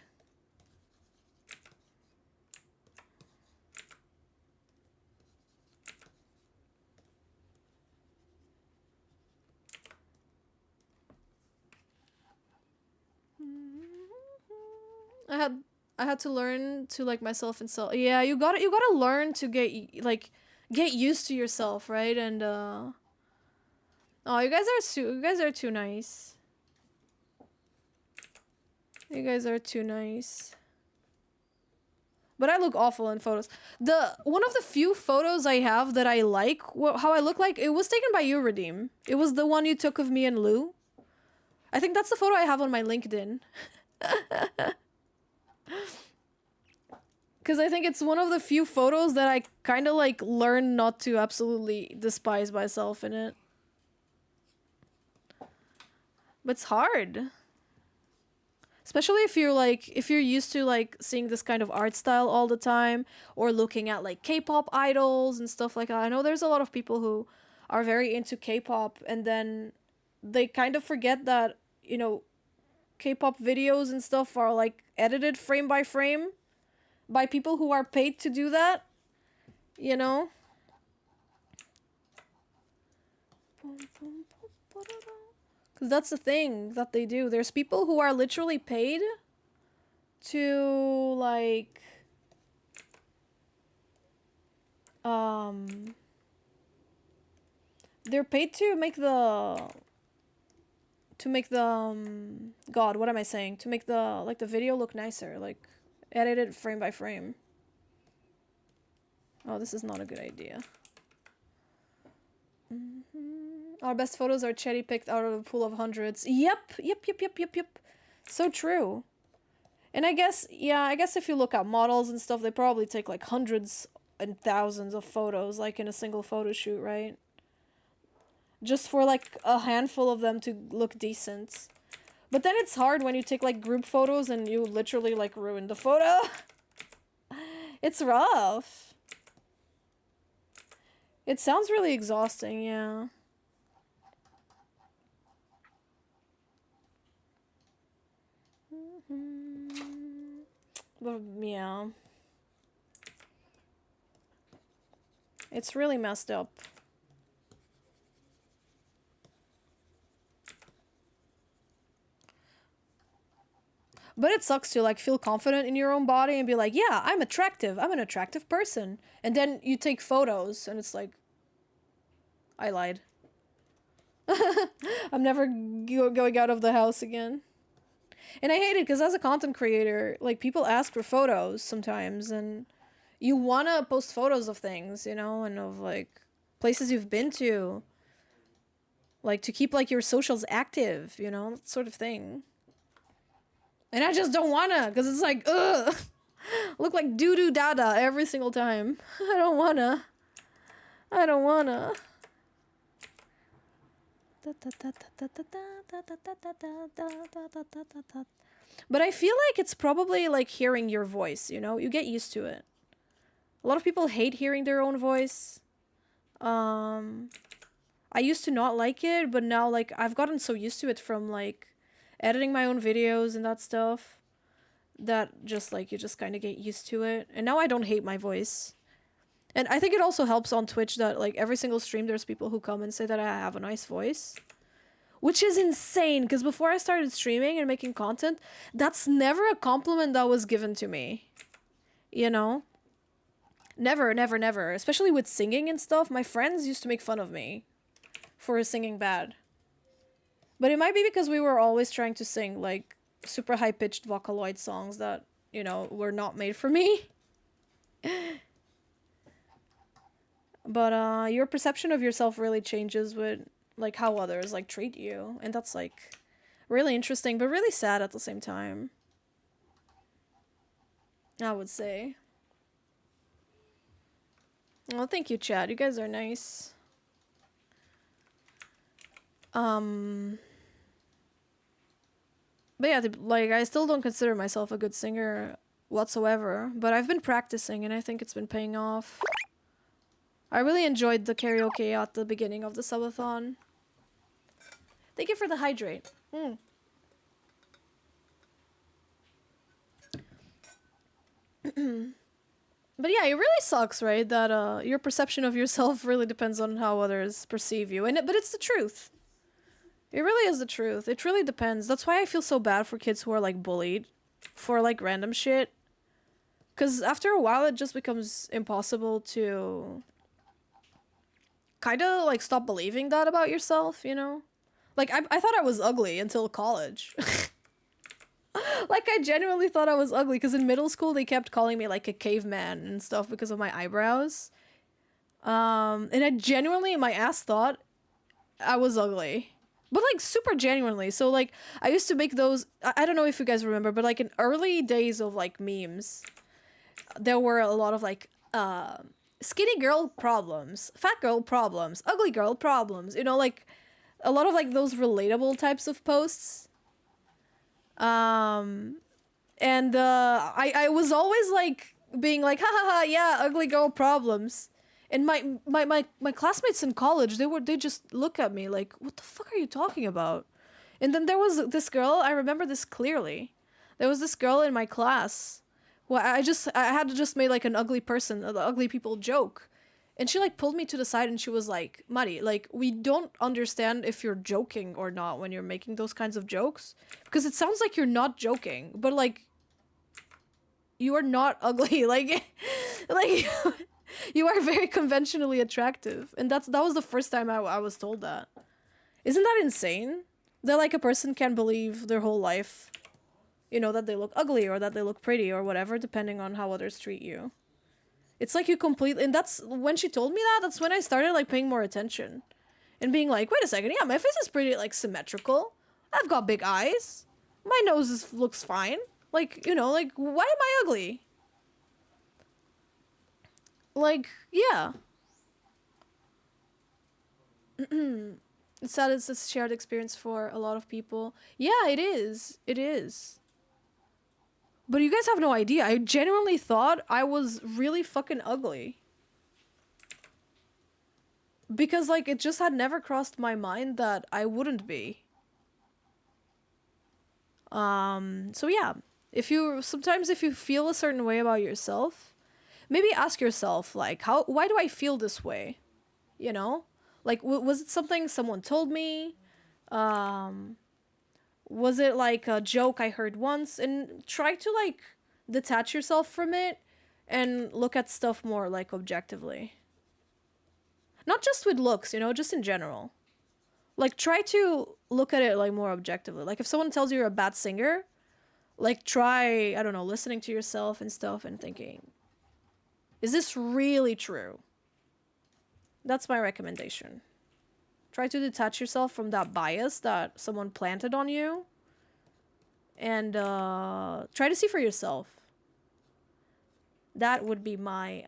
I had to learn to like myself and so yeah, you gotta learn to get used to yourself, right? And oh, you guys are too nice. You guys are too nice. But I look awful in photos. One of the few photos I have that I like, how I look like, it was taken by you, Redeem. It was the one you took of me and Lou. I think that's the photo I have on my LinkedIn. Because I think it's one of the few photos that I kind of like learned not to absolutely despise myself in it. But it's hard. Especially if you're used to like seeing this kind of art style all the time, or looking at like K-pop idols and stuff like that. I know there's a lot of people who are very into K-pop, and then they kind of forget that, you know, K-pop videos and stuff are like edited frame by frame by people who are paid to do that, you know? Because that's the thing that they do. There's people who are literally paid to, like, Um, they're paid to make the God, what am I saying? To make the video look nicer, like edit it frame by frame. Oh, this is not a good idea. Our best photos are cherry picked out of a pool of hundreds. Yep. So true. And I guess if you look at models and stuff, they probably take like hundreds and thousands of photos, like in a single photo shoot, right? Just for like a handful of them to look decent. But then it's hard when you take like group photos and you literally like ruin the photo. It's rough. It sounds really exhausting, yeah. But yeah. It's really messed up. But it sucks to like feel confident in your own body and be like, yeah, I'm attractive. I'm an attractive person. And then you take photos and it's like, I lied. I'm never going out of the house again. And I hate it because as a content creator, like people ask for photos sometimes and you want to post photos of things, you know, and of like places you've been to. Like to keep like your socials active, you know, that sort of thing. And I just don't wanna, because it's like, ugh. Look like doo-doo dada every single time. I don't wanna. But I feel like it's probably like hearing your voice, you know? You get used to it. A lot of people hate hearing their own voice. I used to not like it, but now like I've gotten so used to it from like editing my own videos and that stuff that just like you just kind of get used to it. And now I don't hate my voice. And I think it also helps on Twitch that like every single stream there's people who come and say that I have a nice voice. Which is insane, because before I started streaming and making content, that's never a compliment that was given to me. You know? Never. Especially with singing and stuff, my friends used to make fun of me for singing bad. But it might be because we were always trying to sing like super high-pitched Vocaloid songs that, you know, were not made for me. But your perception of yourself really changes with like how others like treat you, and that's like really interesting but really sad at the same time, I would say. Well, thank you, Chad. You guys are nice. But yeah, like I still don't consider myself a good singer whatsoever, but I've been practicing and I think it's been paying off. I really enjoyed the karaoke at the beginning of the subathon. Thank you for the hydrate. But yeah, it really sucks, right? That your perception of yourself really depends on how others perceive you. But it's the truth. It really is the truth. It really depends. That's why I feel so bad for kids who are like bullied for like random shit. Cause after a while it just becomes impossible to kind of like stop believing that about yourself, you know? Like I thought I was ugly until college. Like I genuinely thought I was ugly because in middle school they kept calling me like a caveman and stuff because of my eyebrows. And I genuinely in my ass thought I was ugly. But like super genuinely. So like I used to make those, I don't know if you guys remember, but like in early days of like memes, there were a lot of like skinny girl problems, fat girl problems, ugly girl problems, you know, like a lot of like those relatable types of posts. I was always like being like, ha ha ha, yeah, ugly girl problems. And my classmates in college, they just look at me like, what the fuck are you talking about? And then there was this girl, I remember this clearly. There was this girl in my class who I had to just make like an ugly person, the ugly people joke. And she like pulled me to the side and she was like, Mari, like we don't understand if you're joking or not when you're making those kinds of jokes. Because it sounds like you're not joking, but like you are not ugly. Like You are very conventionally attractive. And that was the first time I was told that. Isn't that insane? That like a person can believe their whole life, you know, that they look ugly or that they look pretty or whatever, depending on how others treat you. It's like you completely, and that's when she told me that, that's when I started like paying more attention and being like, wait a second, yeah, my face is pretty like symmetrical. I've got big eyes. My nose looks fine. Like, you know, like, why am I ugly? Like, yeah. It's sad it's a shared experience for a lot of people. Yeah, it is. It is. But you guys have no idea. I genuinely thought I was really fucking ugly. Because, like, it just had never crossed my mind that I wouldn't be. So yeah. Sometimes if you feel a certain way about yourself, maybe ask yourself, like, why do I feel this way? You know? Like, was it something someone told me? Was it like a joke I heard once? And try to like detach yourself from it and look at stuff more like objectively. Not just with looks, you know, just in general. Like try to look at it like more objectively. Like if someone tells you you're a bad singer, like try, I don't know, listening to yourself and stuff and thinking, is this really true? That's my recommendation. Try to detach yourself from that bias that someone planted on you. And try to see for yourself. That would be my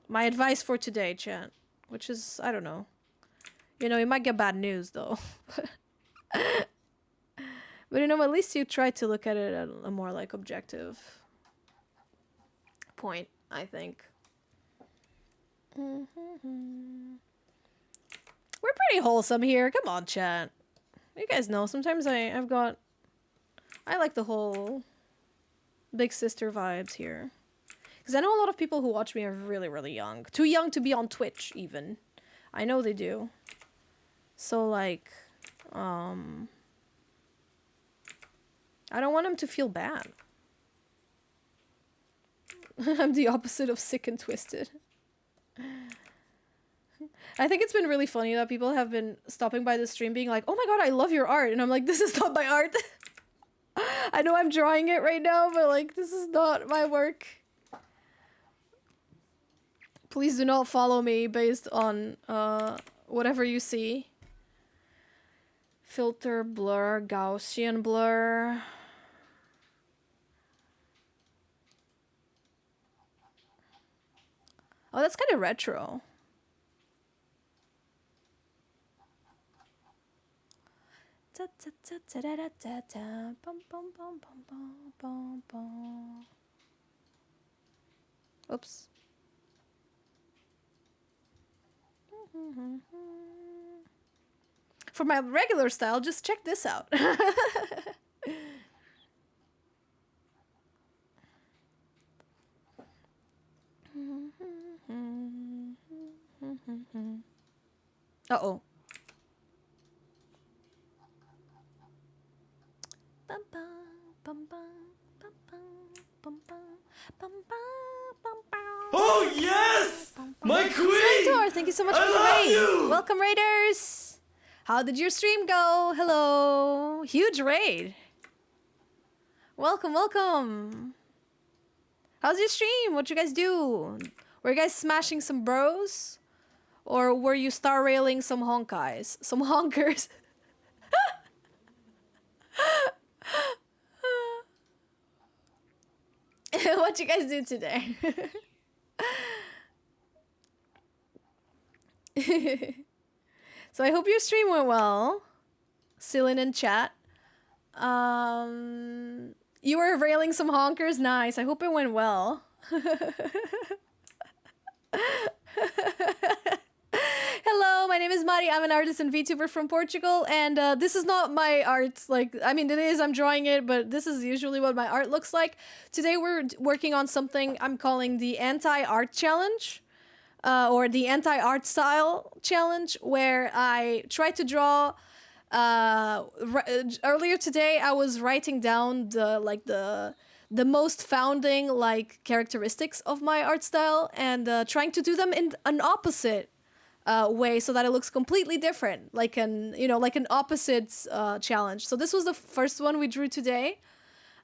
my advice for today, chat. Which is, I don't know. You know, you might get bad news, though. But, you know, at least you try to look at it at a more, like, objective point, I think. We're pretty wholesome here. Come on, chat. You guys know, sometimes I like the whole big sister vibes here. Because I know a lot of people who watch me are really, really young. Too young to be on Twitch, even. I know they do. So, like, I don't want them to feel bad. I'm the opposite of sick and twisted. I think it's been really funny that people have been stopping by the stream being like, oh my god, I love your art. And I'm like, this is not my art. I know I'm drawing it right now, but like, this is not my work. Please do not follow me based on whatever you see. Filter, blur, Gaussian blur. Oh, that's kind of retro. Oops. For my regular style, just check this out. Uh-oh. Oh yes! My queen! Centaur, thank you so much for the raid. Welcome, raiders. How did your stream go? Hello. Huge raid. Welcome, welcome. How's your stream? What'd you guys do? Were you guys smashing some bros? Or were you star railing some honkais? Some honkers? What'd you guys do today? So I hope your stream went well. Celine in chat. You were railing some honkers? Nice. I hope it went well. Hello, my name is Mari. I'm an artist and VTuber from Portugal, and this is not my art. Like, I mean, it is, I'm drawing it, but this is usually what my art looks like. Today we're working on something I'm calling the anti-art challenge, or the anti-art style challenge, where I try to draw. Earlier today, I was writing down the the most founding like characteristics of my art style, and trying to do them in an opposite way so that it looks completely different, like an opposites challenge. So this was the first one we drew today,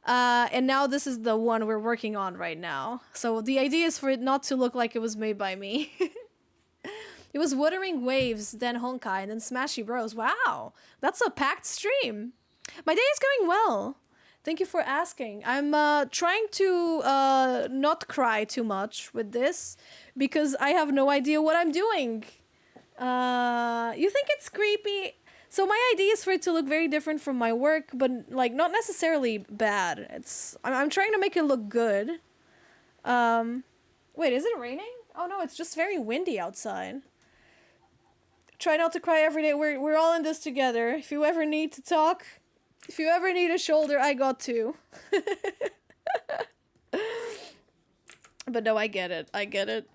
and now this is the one we're working on right now. So the idea is for it not to look like it was made by me. It was Wuthering Waves, then Honkai, and then Smashy Bros. Wow, that's a packed stream. My day is going well. Thank you for asking. I'm trying to not cry too much with this because I have no idea what I'm doing. You think it's creepy? So my idea is for it to look very different from my work, but like not necessarily bad. I'm trying to make it look good. Wait, is it raining? Oh no, it's just very windy outside. Try not to cry every day. We're all in this together. If you ever need to talk, if you ever need a shoulder, I got two. But no, I get it. I get it.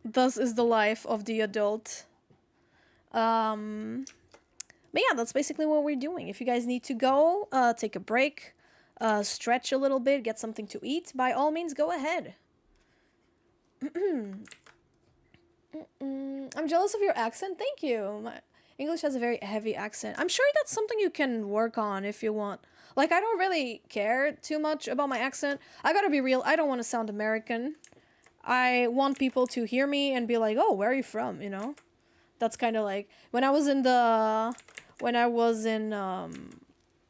Thus is the life of the adult. But yeah, that's basically what we're doing. If you guys need to go, take a break, stretch a little bit, get something to eat, by all means, go ahead. I'm jealous of your accent. Thank you. My English has a very heavy accent. I'm sure that's something you can work on if you want. Like, I don't really care too much about my accent. I gotta be real. I don't want to sound American. I want people to hear me and be like, oh, where are you from? You know? That's kind of like when I was in the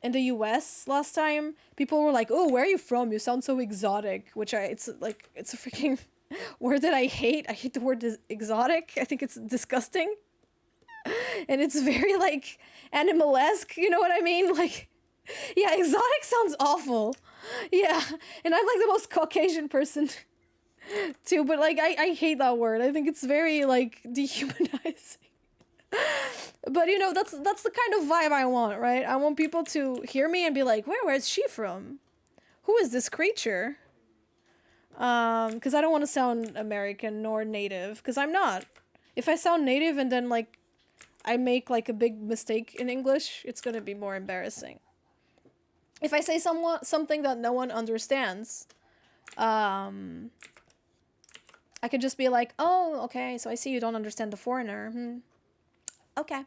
US last time, people were like, "Oh, where are you from? You sound so exotic." It's a freaking word that I hate. I hate the word exotic. I think it's disgusting. And it's very like animalesque, you know what I mean? Like, yeah, exotic sounds awful. Yeah, and I'm like the most Caucasian person too, but like I hate that word. I think it's very like dehumanizing. But you know, that's the kind of vibe I want, right? I want people to hear me and be like, where's she from? Who is this creature? Because I don't want to sound American nor native, because I'm not. If I sound native and then like I make like a big mistake in English, it's gonna be more embarrassing. If I say something that no one understands, I could just be like, oh, okay, so I see you don't understand the foreigner. Okay.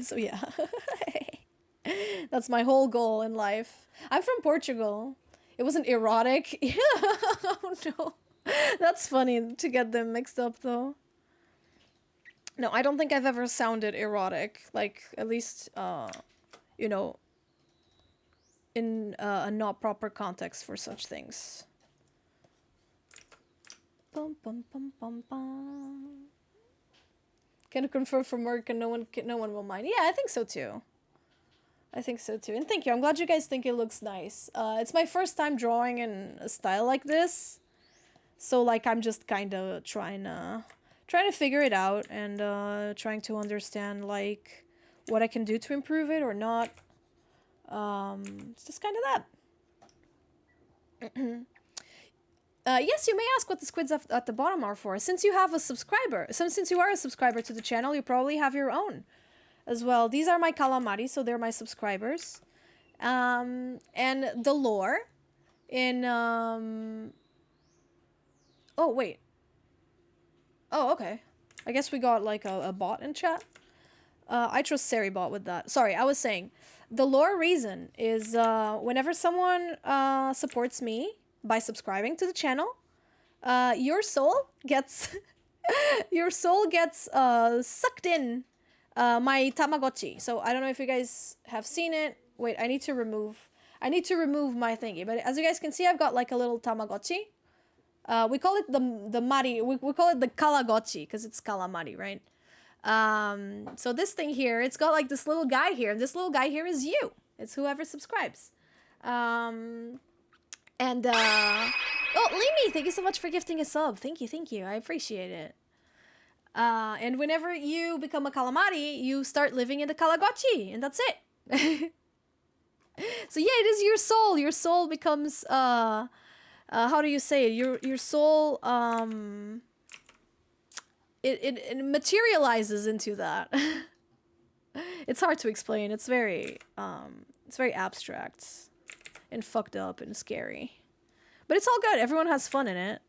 So yeah. That's my whole goal in life. I'm from Portugal. It wasn't erotic. Yeah. Oh no. That's funny to get them mixed up though. No, I don't think I've ever sounded erotic. Like, at least, you know, in a not proper context for such things. Bum, bum, bum, bum, bum. Can confirm from work and no one will mind. Yeah, I think so too. I think so too. And thank you. I'm glad you guys think it looks nice. It's my first time drawing in a style like this. So like I'm just kind of trying to figure it out and trying to understand like what I can do to improve it or not. It's just kind of that. Yes, you may ask what the squids at the bottom are for. Since you have a subscriber, since you are a subscriber to the channel, you probably have your own as well. These are my calamari, so they're my subscribers. And the lore in... Oh, wait. Oh, okay. I guess we got like a bot in chat. I trust Seribot with that. Sorry, I was saying, the lore reason is whenever someone supports me by subscribing to the channel, your soul gets sucked in my Tamagotchi. So I don't know if you guys have seen it. Wait, I need to remove my thingy. But as you guys can see, I've got like a little Tamagotchi. We call it the Mari. We call it the Kalagotchi because it's calamari, right? So this thing here, it's got like this little guy here, and this little guy here is you. It's whoever subscribes. And, oh, Limi, thank you so much for gifting a sub. Thank you. I appreciate it. And whenever you become a calamari, you start living in the Kalagotchi, and that's it. So yeah, it is your soul. Your soul becomes, how do you say it? Your soul, it materializes into that. It's hard to explain. It's very abstract. and fucked up and scary. But it's all good. Everyone has fun in it.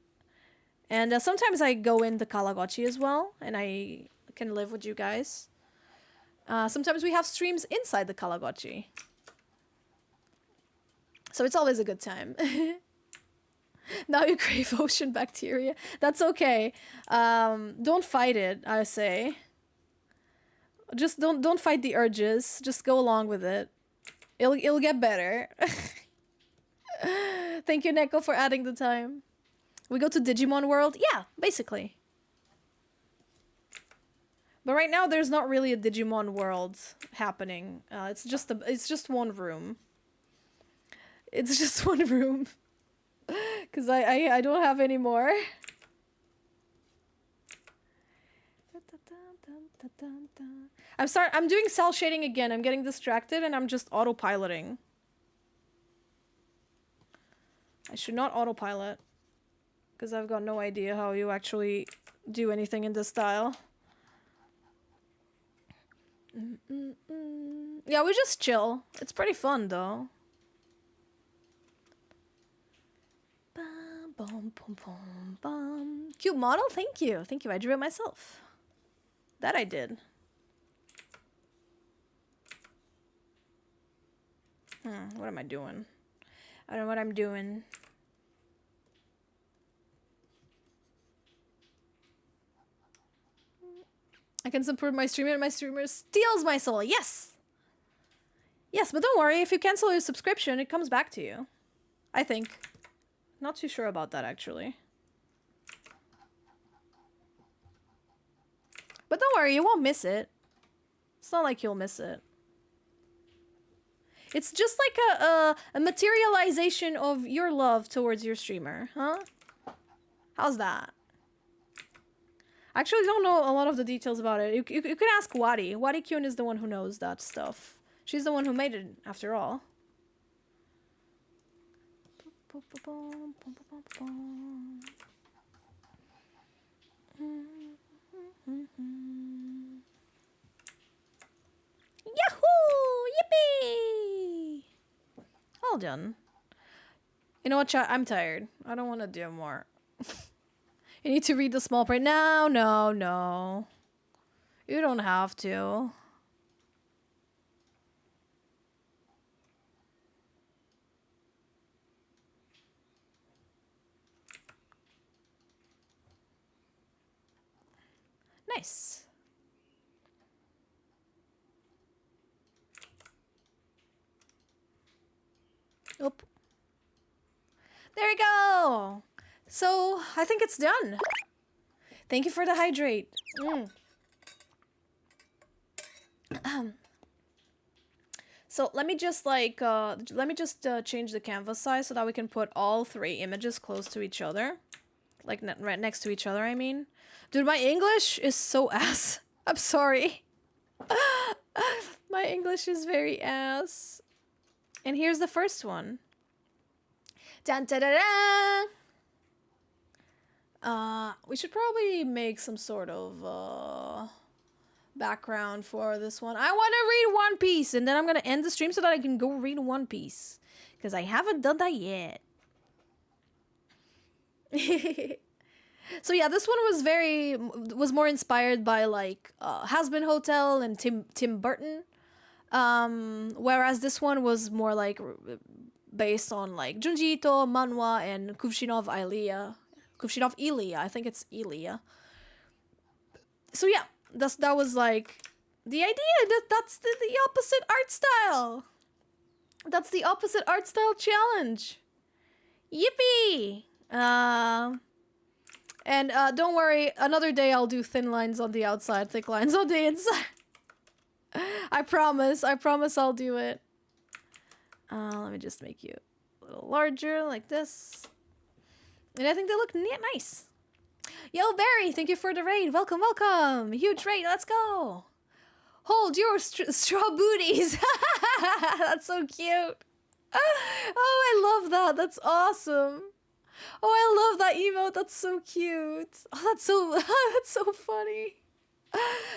And sometimes I go into Kalagochi as well, and I can live with you guys. Sometimes we have streams inside the Kalagochi. So it's always a good time. Now you crave ocean bacteria. That's okay. Don't fight it, I say. Just don't fight the urges. Just go along with it. It'll get better. Thank you, Neko, for adding the time. We go to Digimon World? Yeah, basically. But right now there's not really a Digimon World happening. It's just one room. It's just one room. Cause I don't have any more. I'm doing cell shading again. I'm getting distracted and I'm just autopiloting. I should not autopilot. Because I've got no idea how you actually do anything in this style. Yeah, we just chill. It's pretty fun though. Bum, bum, bum, bum, bum. Cute model? Thank you. Thank you. I drew it myself. That I did. What am I doing? I don't know what I'm doing. I can support my streamer and my streamer steals my soul. Yes! Yes, but don't worry. If you cancel your subscription, it comes back to you. I think. Not too sure about that, actually. But don't worry, you won't miss it. It's not like you'll miss it. It's just like a materialization of your love towards your streamer, huh? How's that? I actually don't know a lot of the details about it. You can ask Wadi. Marikyuun is the one who knows that stuff. She's the one who made it, after all. Yahoo! Yippee! All done. You know what, chat? I'm tired. I don't want to do more. You need to read the small print. No, no, no. You don't have to. Nice. Oop. There we go. So, I think it's done. Thank you for the hydrate. So let me just like, change the canvas size so that we can put all three images close to each other. Like, right next to each other, I mean. Dude, my English is so ass. I'm sorry. My English is very ass. And here's the first one. Dun, da, da, da. We should probably make some sort of background for this one. I want to read One Piece, and then I'm gonna end the stream so that I can go read One Piece, because I haven't done that yet. So yeah, this one was more inspired by like Has-Been Hotel and Tim Burton, whereas this one was more like based on like Junji Ito, manhwa, and Kuvishinov Ilia. I think it's Ilia. So yeah, that was like the idea. That's the opposite art style. That's the opposite art style challenge. Yippee! And don't worry, another day I'll do thin lines on the outside, thick lines on the inside. I promise I'll do it. Let me just make you a little larger, like this. And I think they look nice. Yo, Barry, thank you for the raid. Welcome, welcome. Huge raid, let's go. Hold your straw booties. That's so cute. Oh, I love that. That's awesome. Oh, I love that emote. That's so cute. Oh, that's so funny.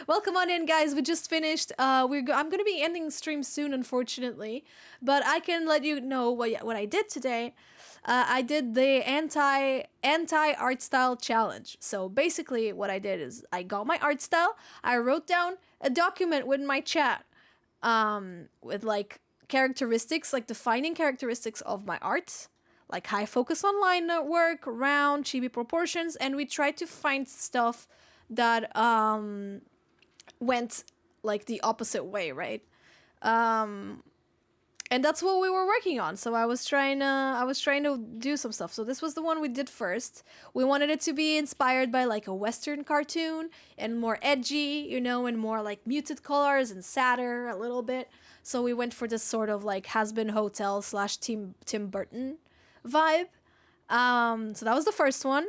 Welcome on in, guys. We just finished. I'm gonna be ending stream soon, unfortunately, but I can let you know what I did today. I did the anti art style challenge. So basically, what I did is I got my art style. I wrote down a document with my chat, with like characteristics, like defining characteristics of my art, like high focus on line work, round, chibi proportions, and we tried to find stuff that went like the opposite way, right? And that's what we were working on. So I was trying to do some stuff. So this was the one we did first. We wanted it to be inspired by like a Western cartoon and more edgy, you know, and more like muted colors and sadder a little bit. So we went for this sort of like Has-Been Hotel / Tim Burton vibe. So that was the first one.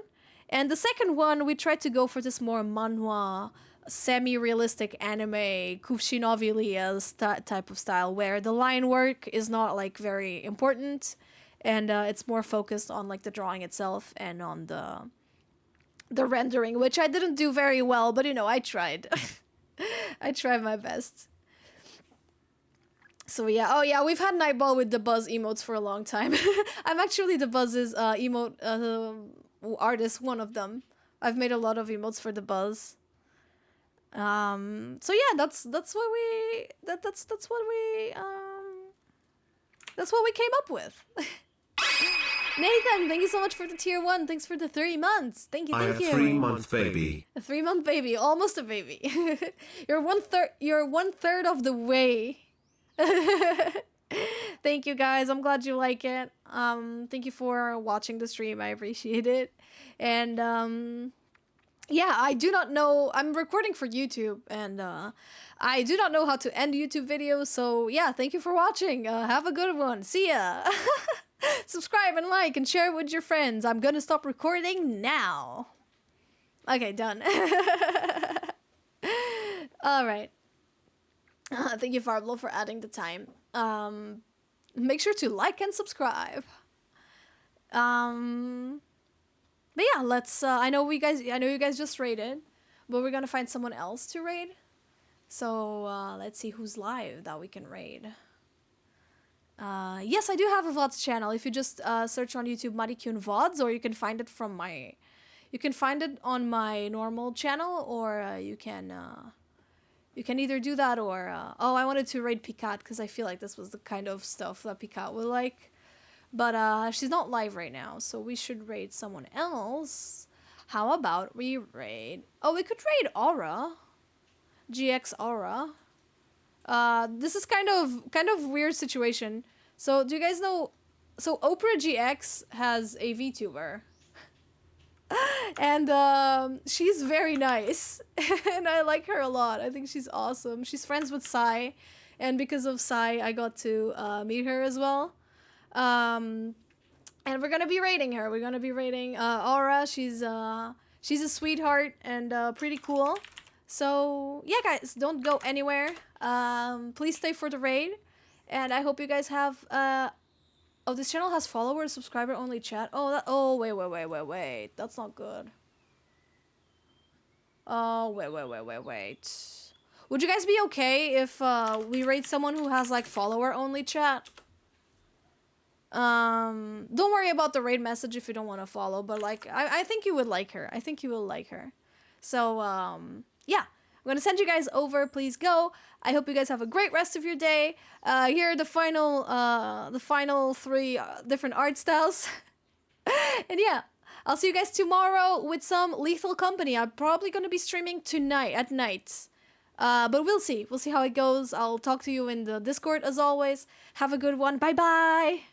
And the second one, we tried to go for this more manhwa, semi-realistic anime, Kufshinovilia type of style, where the line work is not like very important, and it's more focused on like the drawing itself and on the rendering, which I didn't do very well, but you know, I tried. I tried my best. So yeah, oh yeah, we've had Nightball with the Buzz emotes for a long time. I'm actually the Buzz's emote artist, one of them. I've made a lot of emotes for the Buzz. So yeah, that's what we came up with. Nathan, thank you so much for the tier 1. Thanks for the 3 months. Thank you. I'm a 3-month baby. A 3-month baby, almost a baby. You're one third of the way. Thank you, guys. I'm glad you like it. Thank you for watching the stream. I appreciate it. And yeah, I do not know. I'm recording for YouTube, and I do not know how to end YouTube videos. So yeah, thank you for watching. Have a good one. See ya. Subscribe and like and share it with your friends. I'm gonna stop recording now. Okay, done. All right. Thank you, Farblo, for adding the time. Make sure to like and subscribe. But yeah, let's. I know you guys just raided, but we're gonna find someone else to raid. So let's see who's live that we can raid. Yes, I do have a VODs channel. If you just search on YouTube Marikyuun VODs, or you can find it from my. You can find it on my normal channel, or you can either do that or oh, I wanted to raid Picat because I feel like this was the kind of stuff that Picat would like. But she's not live right now, so we should raid someone else. How about we raid... Oh, we could raid Aura. GX Aura. This is kind of weird situation. So, do you guys know... So, Oprah GX has a VTuber. And she's very nice. And I like her a lot. I think she's awesome. She's friends with Sai. And because of Sai, I got to meet her as well. And we're gonna be rating her. We're gonna be rating Aura. She's a sweetheart and pretty cool. So yeah, guys, don't go anywhere. Please stay for the raid, and I hope you guys have. Oh, this channel has followers, subscriber only chat. Oh, wait. That's not good. Oh, wait. Would you guys be okay if we raid someone who has like follower only chat? Don't worry about the raid message if you don't want to follow, but like I think you would like her. I think you will like her. So yeah, I'm gonna send you guys over. Please go. I hope you guys have a great rest of your day. Here are the final 3 different art styles. And yeah, I'll see you guys tomorrow with some Lethal Company. I'm probably gonna be streaming tonight at night. But we'll see. We'll see how it goes. I'll talk to you in the Discord as always. Have a good one. Bye bye.